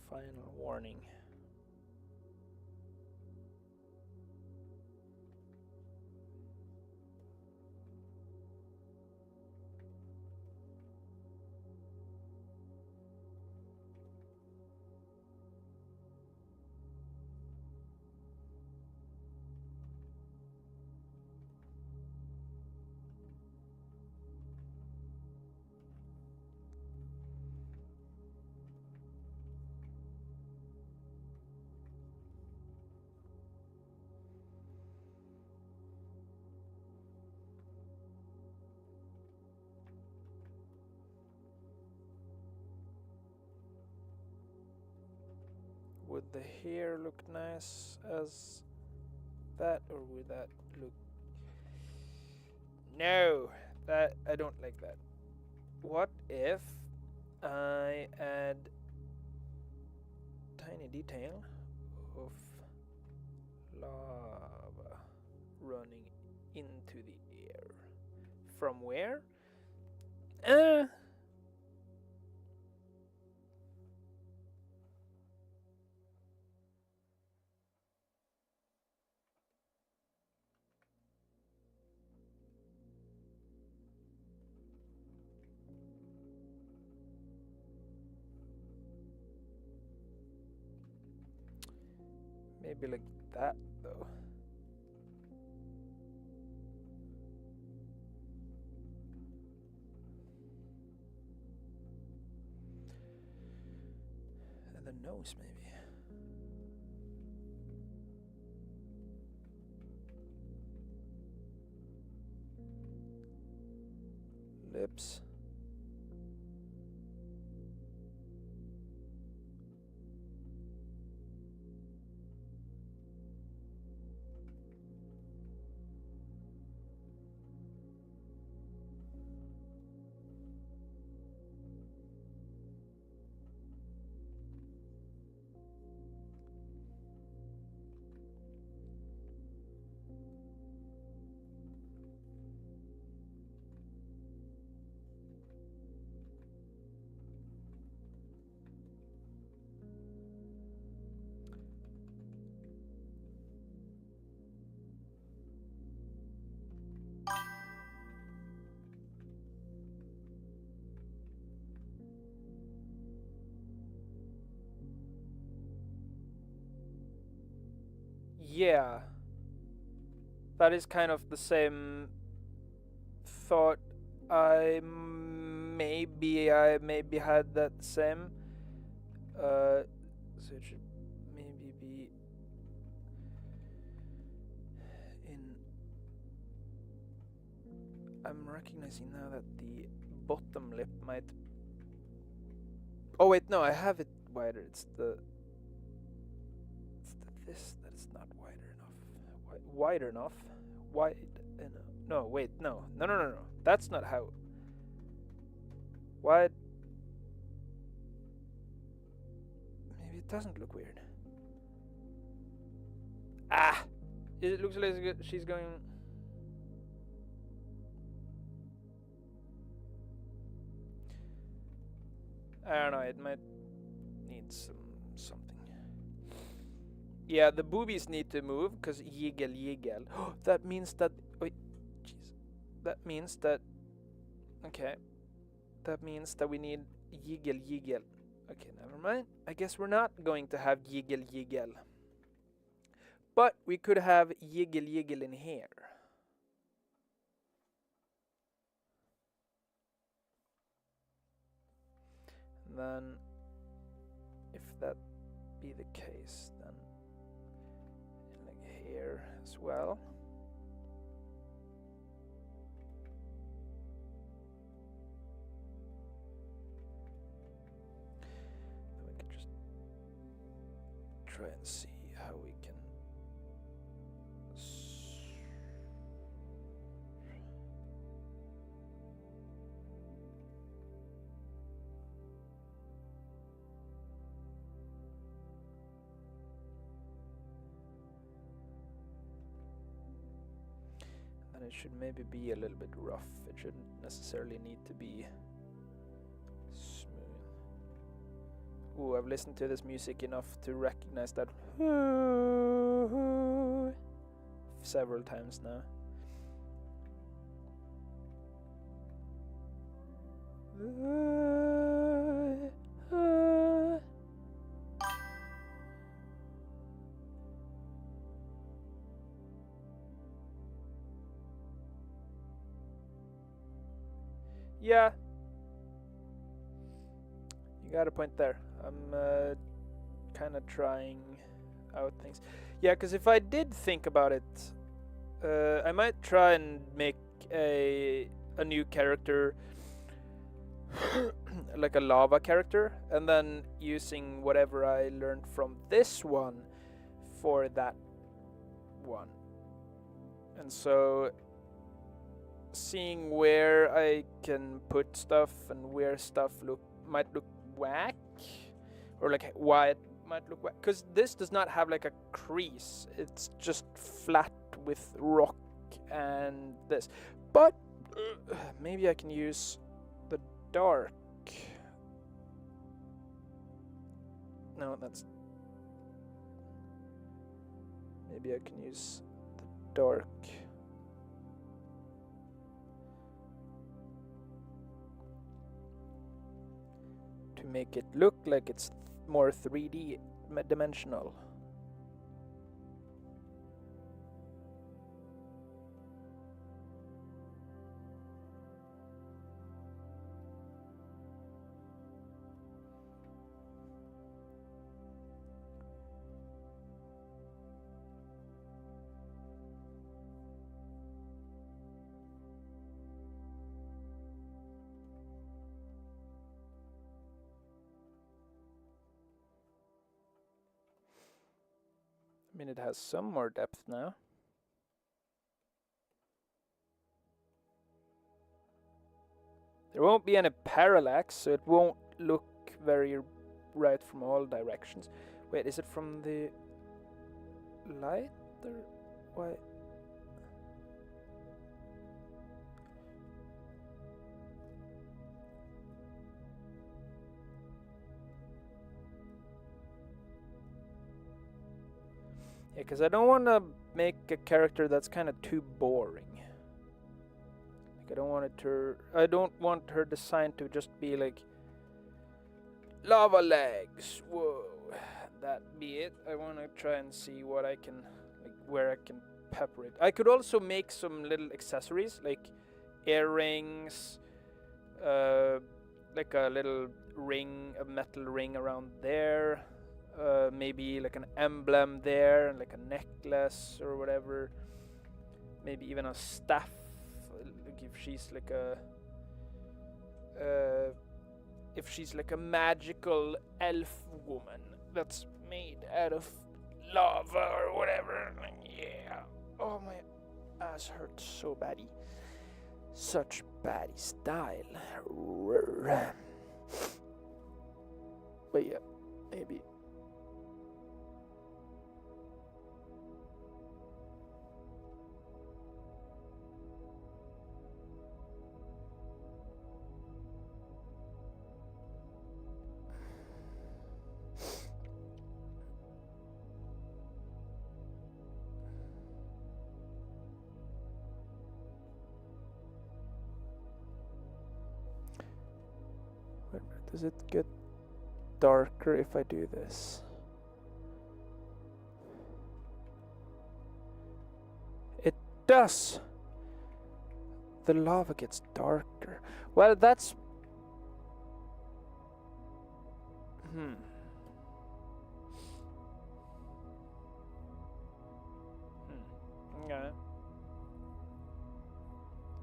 Final warning. Would the hair look nice as that, or would that look... No! That I don't like that. What if I add tiny detail of lava running into the air? From where? Maybe like that, though. And the nose, maybe. Lips. Yeah. That is kind of the same thought. I maybe had that same. So it should maybe be in. I'm recognizing now that the bottom lip might. Oh wait, no, I have it wider. It's the this that is not wider enough. Wide enough. Wide enough. No, wait, no. No. That's not how. Wide. Maybe it doesn't look weird. Ah! It looks like she's going. I don't know, it might need something. Yeah, the boobies need to move, because yiggle. That means that... Wait, jeez. That means that... Okay. That means that we need yiggle. Okay, never mind. I guess we're not going to have yiggle. But we could have yiggle in here. And then, if that be the case, then like here as well. Then we can just try and see how we can. And it should maybe be a little bit rough. It shouldn't necessarily need to be smooth. Ooh, I've listened to this music enough to recognize that several times now. Yeah, you got a point there. I'm kind of trying out things. Yeah, because if I did think about it, I might try and make a new character, like a lava character, and then using whatever I learned from this one for that one. And so seeing where I can put stuff and where stuff might look whack, or like why it might look whack, because this does not have like a crease, it's just flat with rock and this. But maybe I can use the dark. No, that's... Maybe I can use the dark. To make it look like it's more 3D dimensional. I mean, it has some more depth now. There won't be any parallax, so it won't look very right from all directions. Wait, is it from the light or why? Yeah, because I don't want to make a character that's kind of too boring. Like, I don't want her design to just be like lava legs. Whoa, that be it. I want to try and see what I can, like, where I can pepper it. I could also make some little accessories like earrings, like a little ring, a metal ring around there. Maybe like an emblem there, and like a necklace or whatever. Maybe even a staff. Like if she's like a magical elf woman that's made out of lava or whatever. Yeah. Oh, my ass hurts so baddy. Such baddie style. But yeah, maybe. Does it get darker if I do this? It does! The lava gets darker. Well, that's... Okay.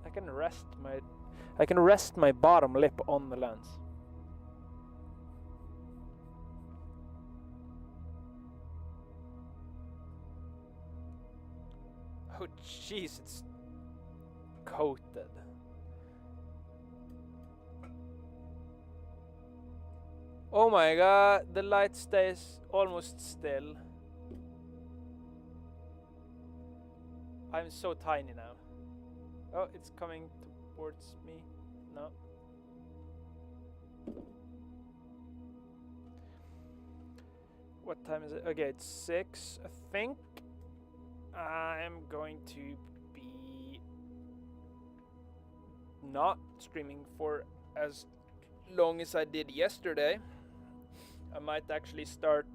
I can rest my bottom lip on the lens. Oh jeez, it's coated. Oh my god, the light stays almost still. I'm so tiny now. Oh, it's coming towards me. No. What time is it? Okay, it's 6. I think I'm going to be not streaming for as long as I did yesterday. I might actually start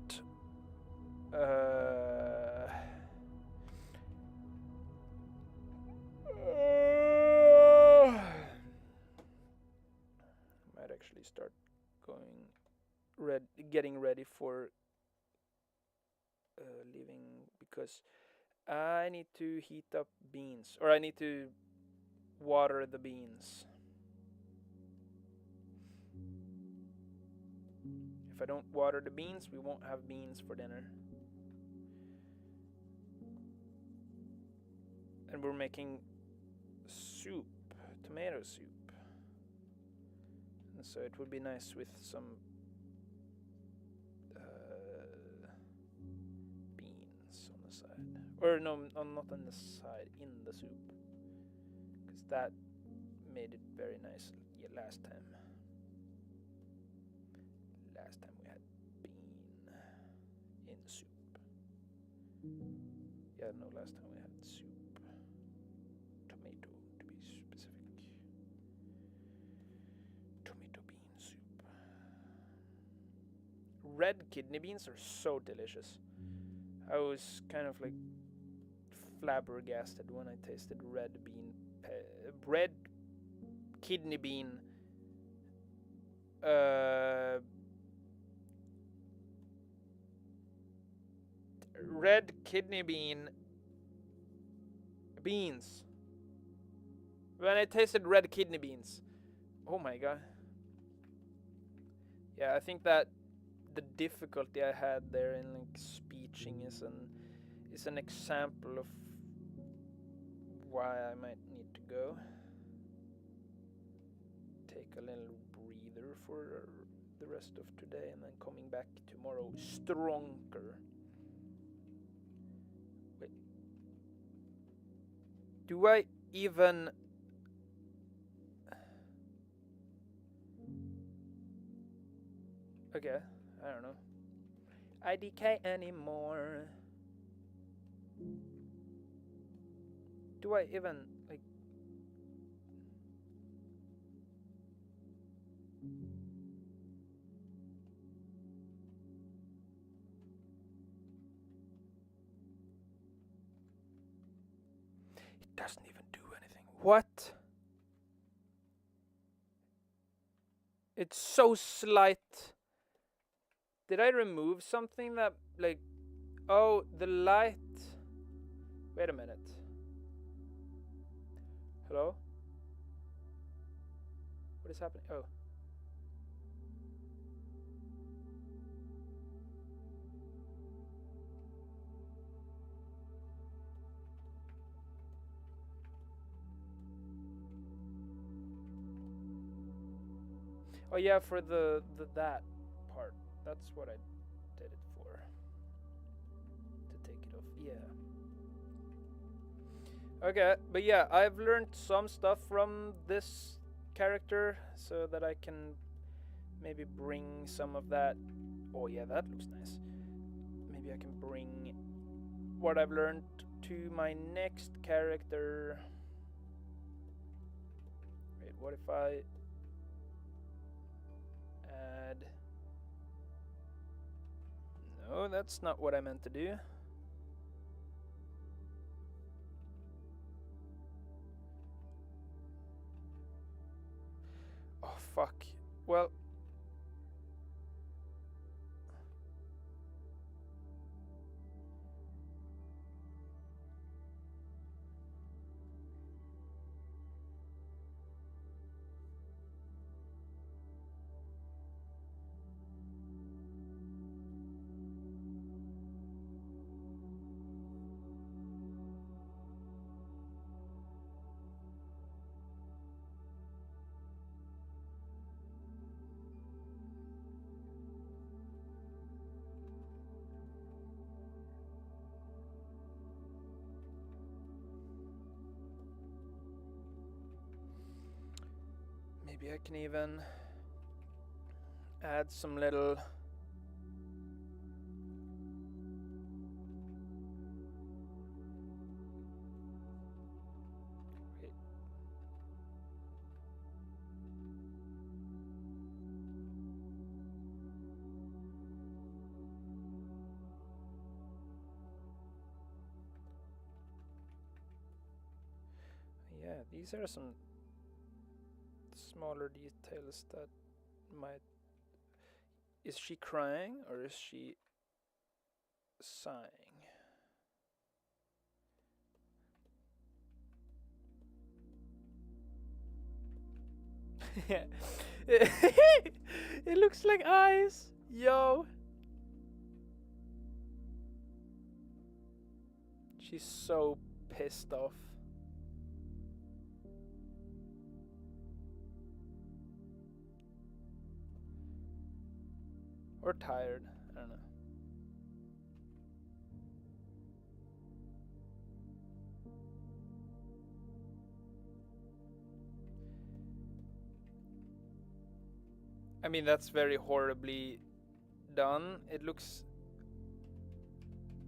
might actually start getting ready for leaving, because I need to heat up beans, or I need to water the beans. If I don't water the beans, we won't have beans for dinner. And we're making soup, tomato soup. And so it would be nice with some beans on the side. Or no, not on the side, in the soup. Because that made it very nice last time. Last time we had bean in the soup. Yeah, no, last time we had soup. Tomato, to be specific. Tomato bean soup. Red kidney beans are so delicious. I was kind of like flabbergasted when I tasted red kidney bean red kidney beans. When I tasted red kidney beans. Oh my god. Yeah, I think that the difficulty I had there in like speeching is an example of why I might need to go. Take a little breather for the rest of today and then coming back tomorrow stronger. Wait. Do I even... Okay, I don't know. IDK anymore. Do I even, like... It doesn't even do anything. What? It's so slight. Did I remove something that, like... Oh, the light... Wait a minute. Hello? What is happening? Oh. Oh yeah, for the that part. That's what I did it for. To take it off. Yeah. Okay, but yeah, I've learned some stuff from this character so that I can maybe bring some of that. Oh yeah, that looks nice. Maybe I can bring what I've learned to my next character. Wait, what if I add... No, that's not what I meant to do. Oh, fuck. Well... Maybe I can even add some little These are some smaller details that might... Is she crying or is she sighing? It looks like eyes, yo. She's so pissed off. Or tired, I don't know. I mean, that's very horribly done. It looks...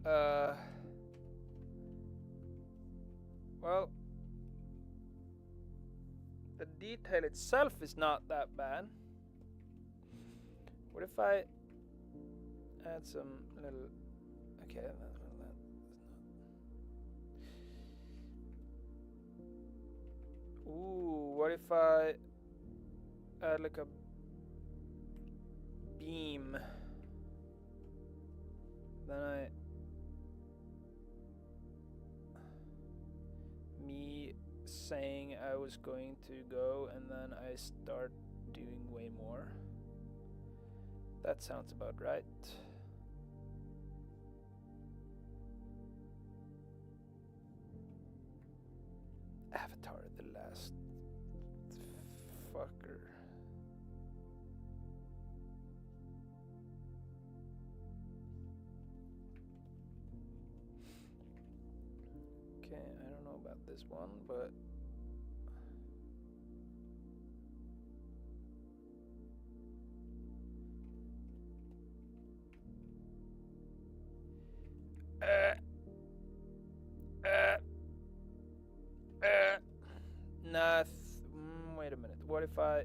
well, the detail itself is not that bad. What if I add some little... Okay, ooh, what if I add like a beam? Then me saying I was going to go and then I start doing way more. That sounds about right. Avatar, the last fucker. Okay, I don't know about this one, but nah, wait a minute. What if I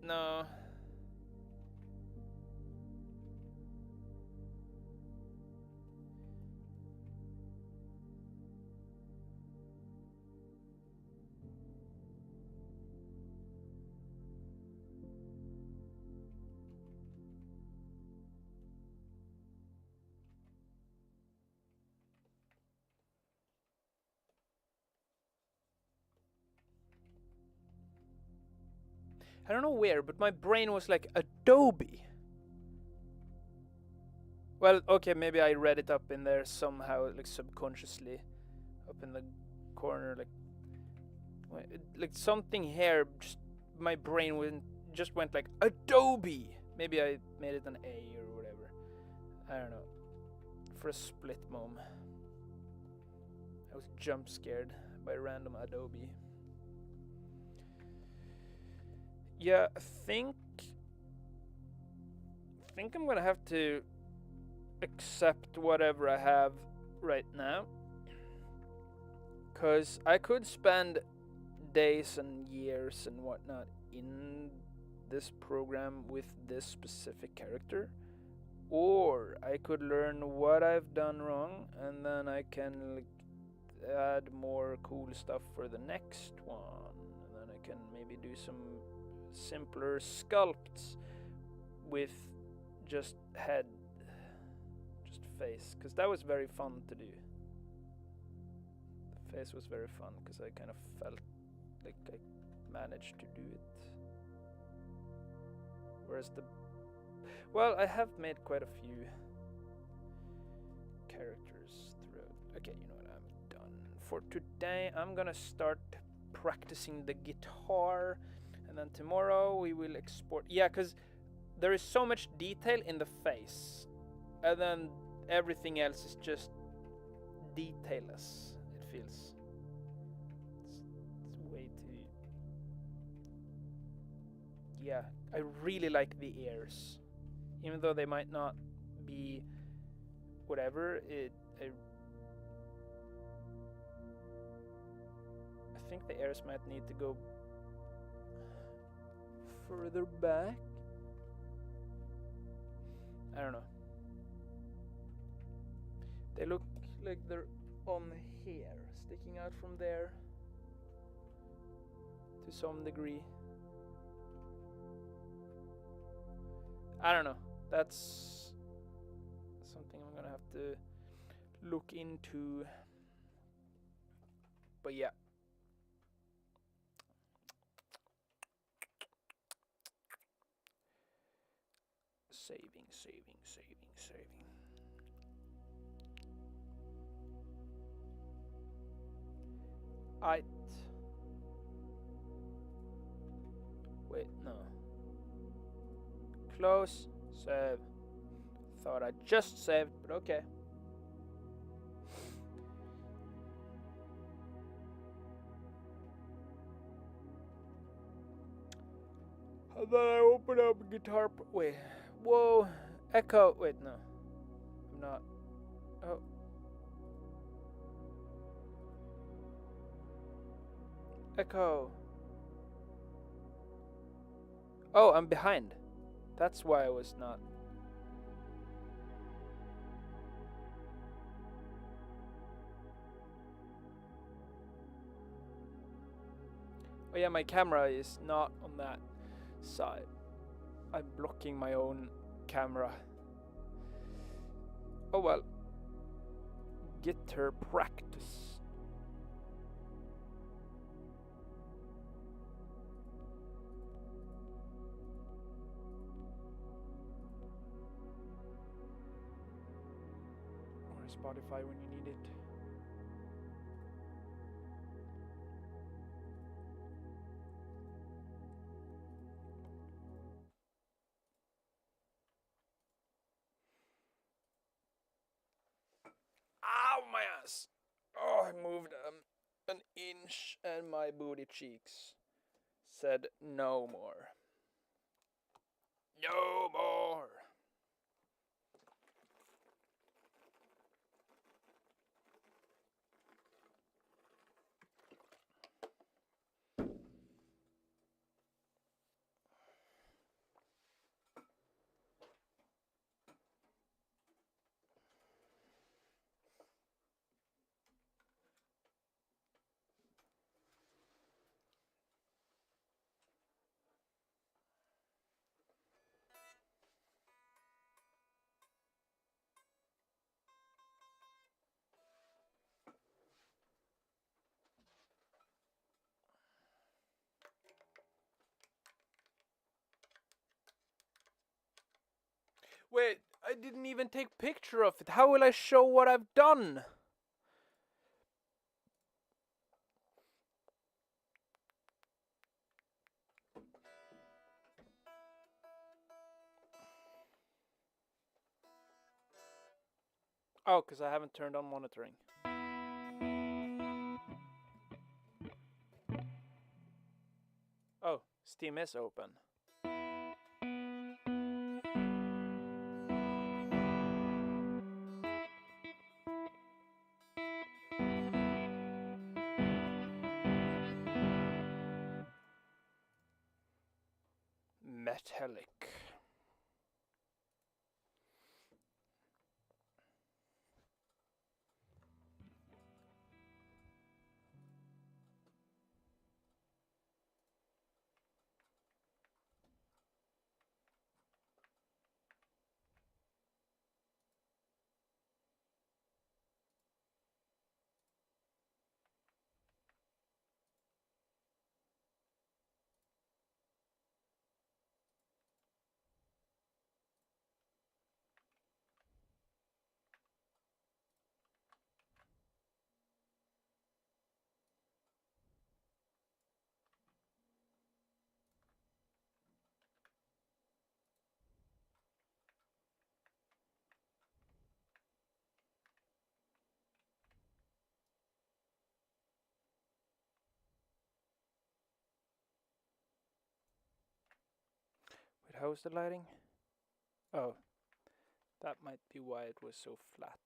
no. I don't know where, but my brain was like Adobe. Well, okay, maybe I read it up in there somehow, like subconsciously, up in the corner, like something here. Just my brain just went like Adobe. Maybe I made it an A or whatever. I don't know. For a split moment, I was jump scared by random Adobe. Yeah, I think I'm gonna have to accept whatever I have right now, cause I could spend days and years and whatnot in this program with this specific character, or I could learn what I've done wrong and then I can like add more cool stuff for the next one, and then I can maybe do some simpler sculpts with just head, just face, because that was very fun to do. The face was very fun because I kind of felt like I managed to do it, whereas well, I have made quite a few characters throughout. Okay, you know what, I'm done for today. I'm gonna start practicing the guitar, and then tomorrow we will export. Yeah, because there is so much detail in the face, and then everything else is just detailless. It feels it's way too... Yeah, I really like the ears, even though they might not be whatever. I think the ears might need to go further back. I don't know. They look like they're on here, sticking out from there to some degree. I don't know. That's something I'm gonna have to look into. But yeah. Saving. I wait, no. Close, save. Thought I just saved, but okay. And then I open up guitar. Wait, whoa, echo. Wait, no, I'm not. Oh. Echo. Oh, I'm behind. That's why I was not. Oh yeah, my camera is not on that side. I'm blocking my own camera. Oh well. Guitar practice. Or Spotify when you need it. Ow, my ass! Oh, I moved an inch and my booty cheeks said no more. No more! Wait, I didn't even take picture of it. How will I show what I've done? Oh, because I haven't turned on monitoring. Oh, Steam is open. Metallic. Wait, how's the lighting? Oh, that might be why it was so flat.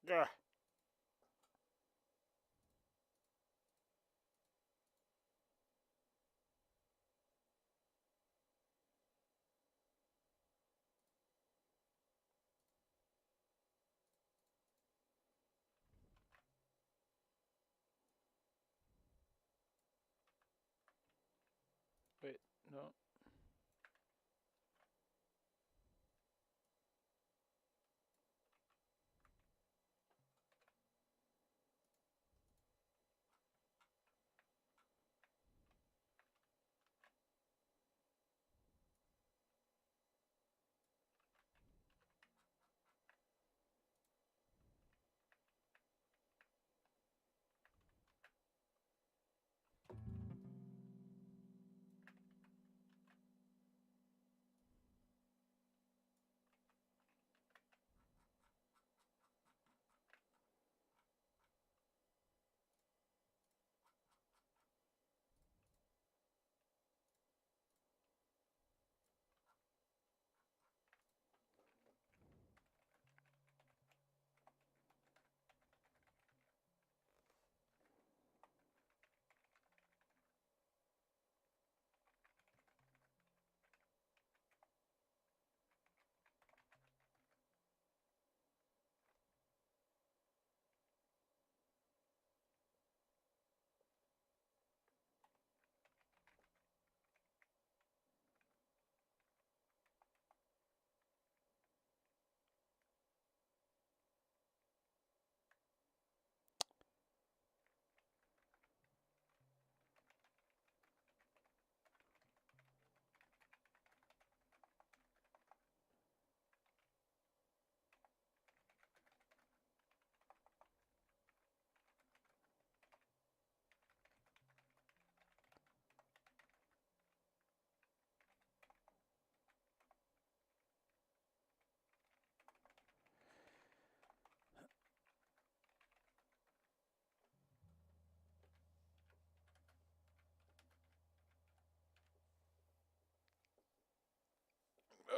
Ugh. Wait, no.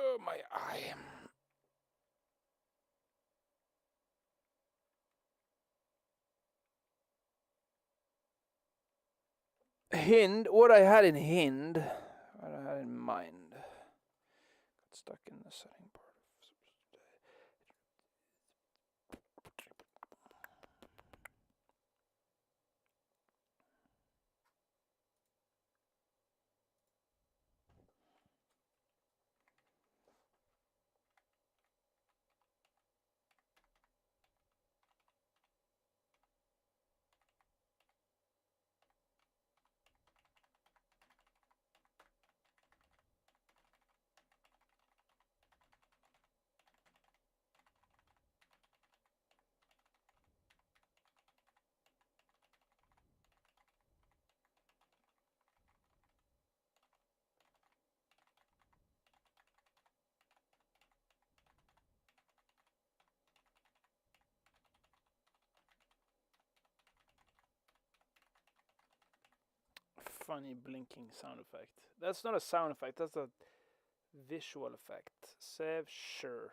Oh, my eye. Hind, what I had in Hind, what I had in mind. Got stuck in the setting part. Funny blinking sound effect. That's not a sound effect, that's a visual effect. Save, sure.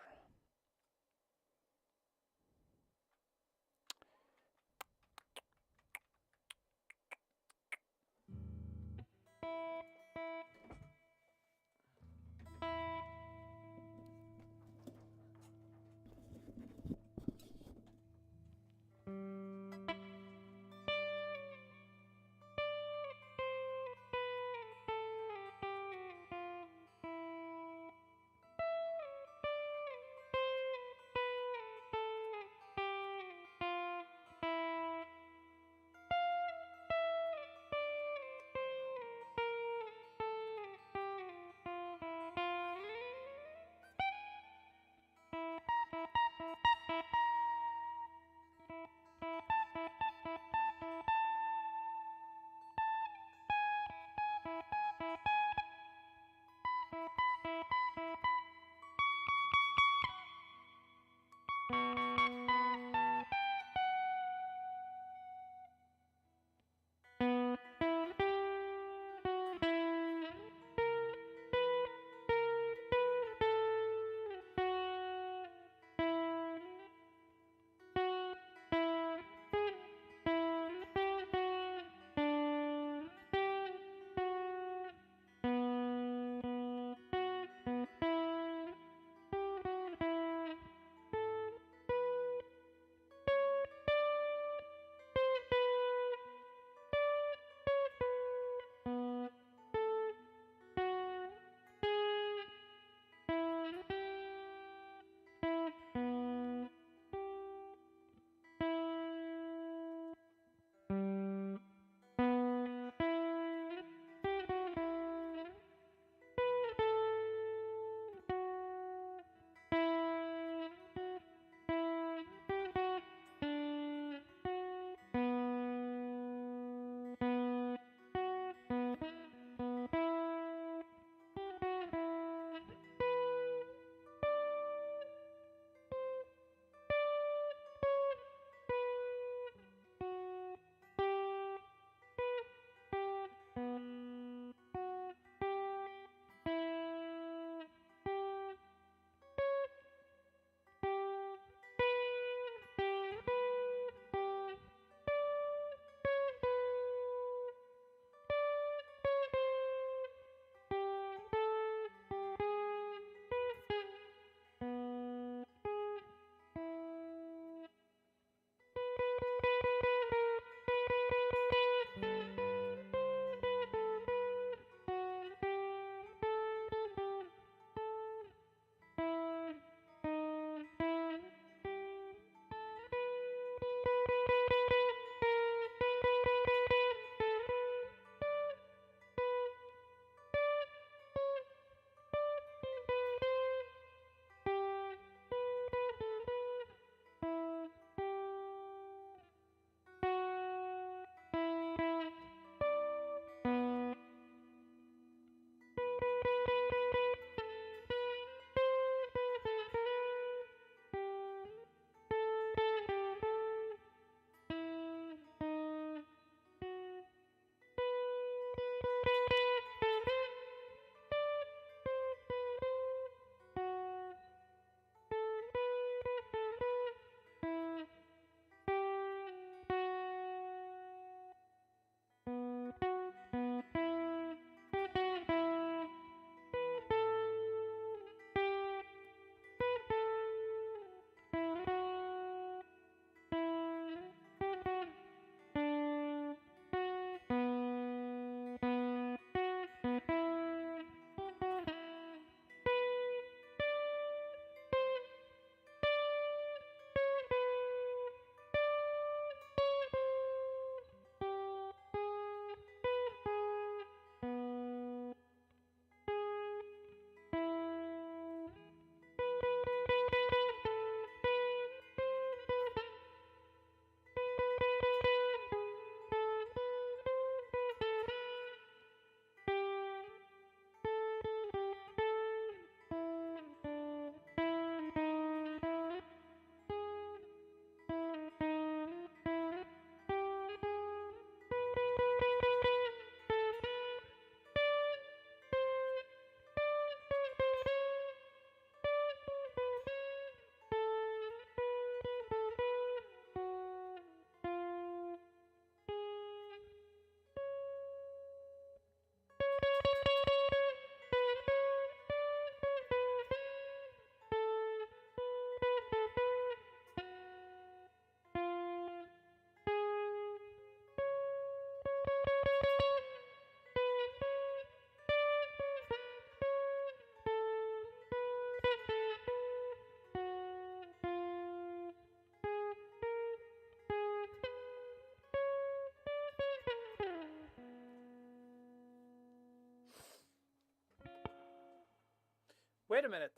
Wait a minute.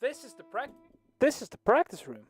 This is the practice room.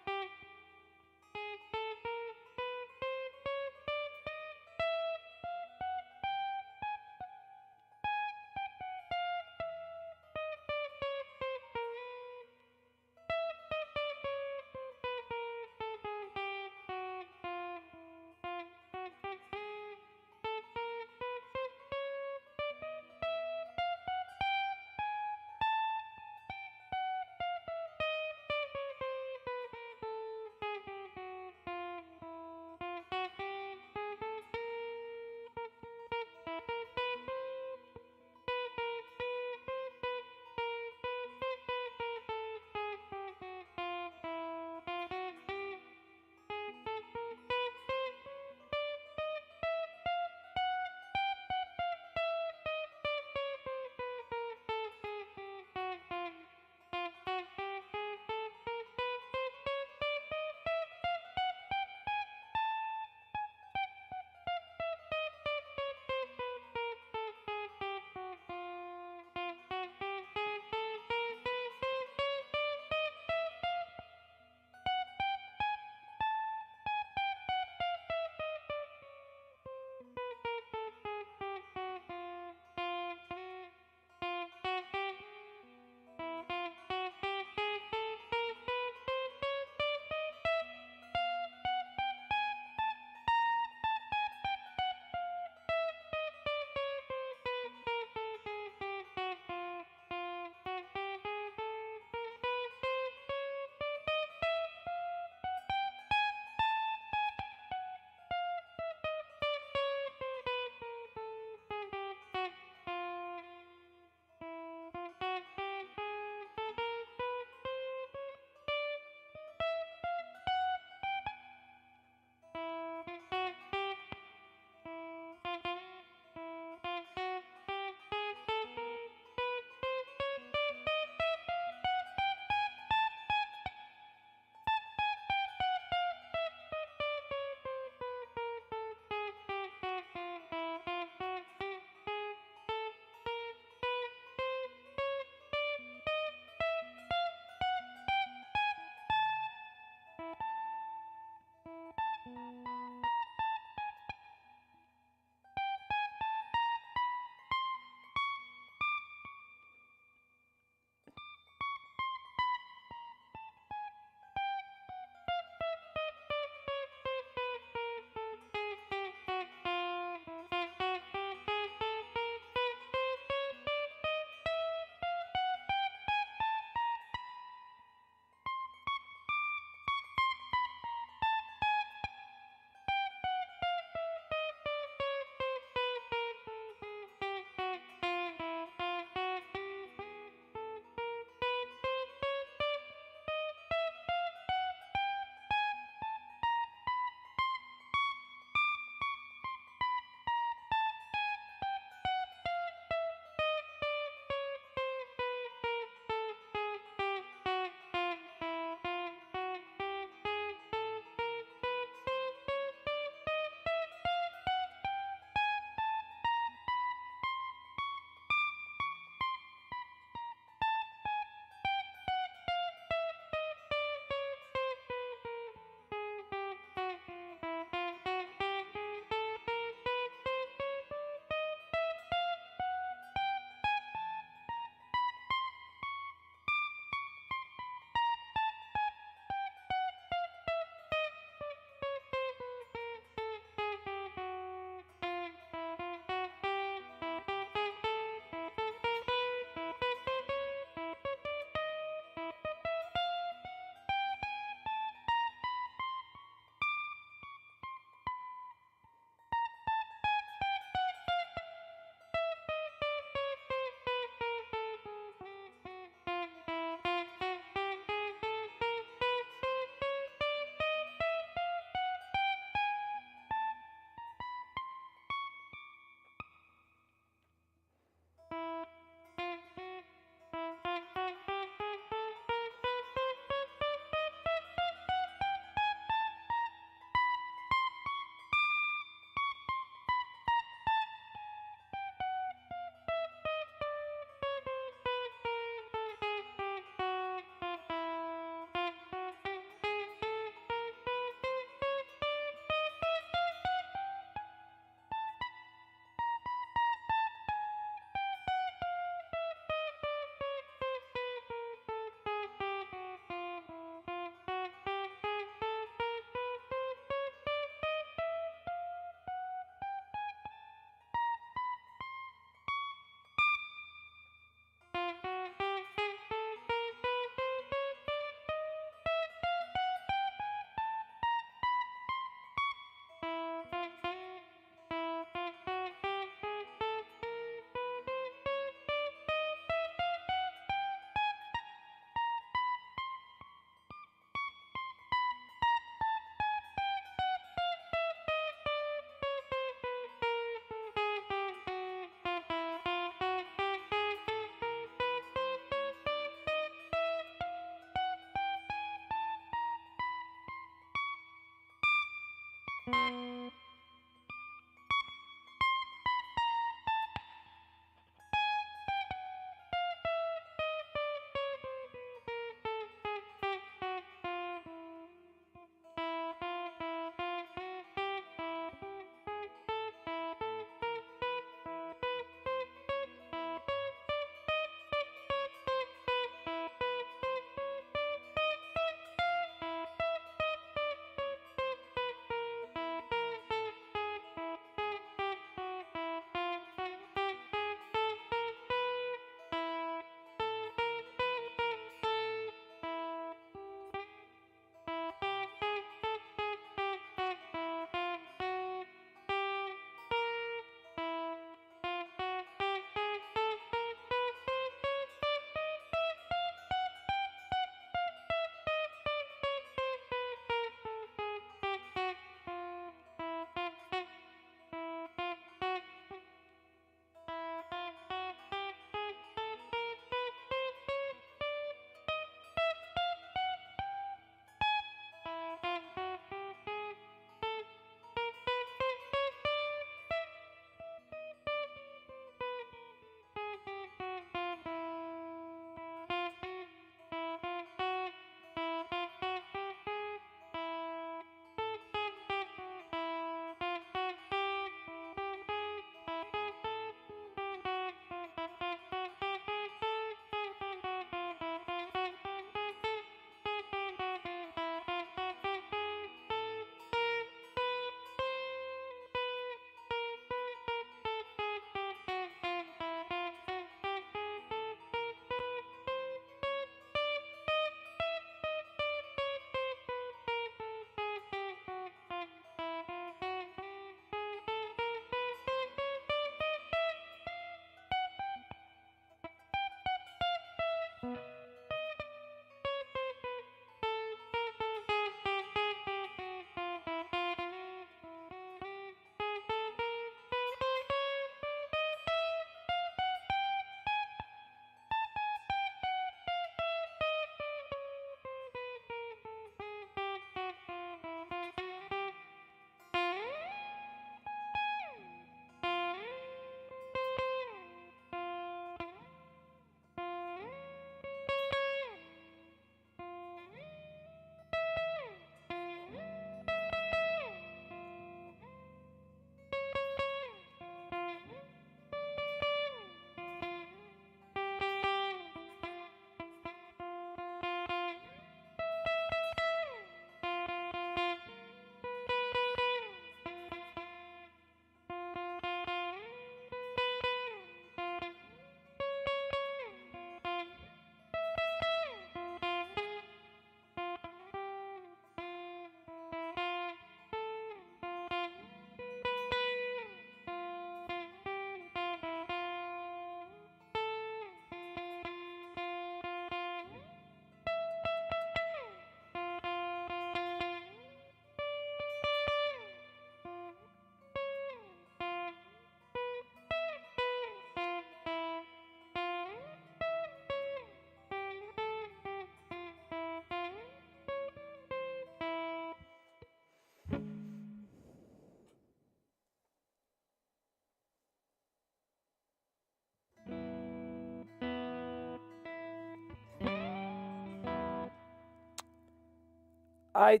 I.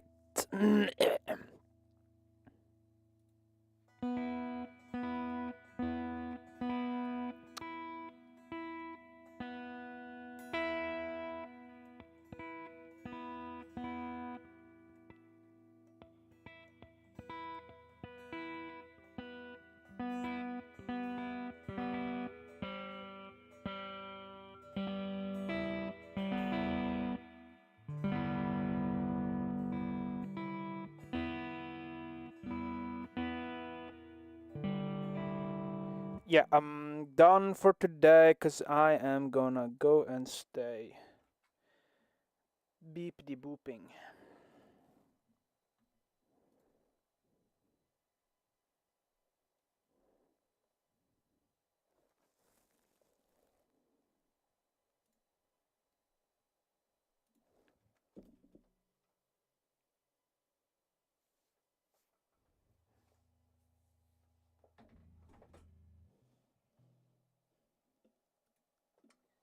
Yeah, I'm done for today because I am gonna go and stay. Beepity booping.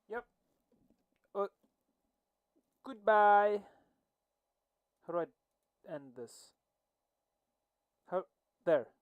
Yep. Uh, Goodbye. How do I end this? How? There.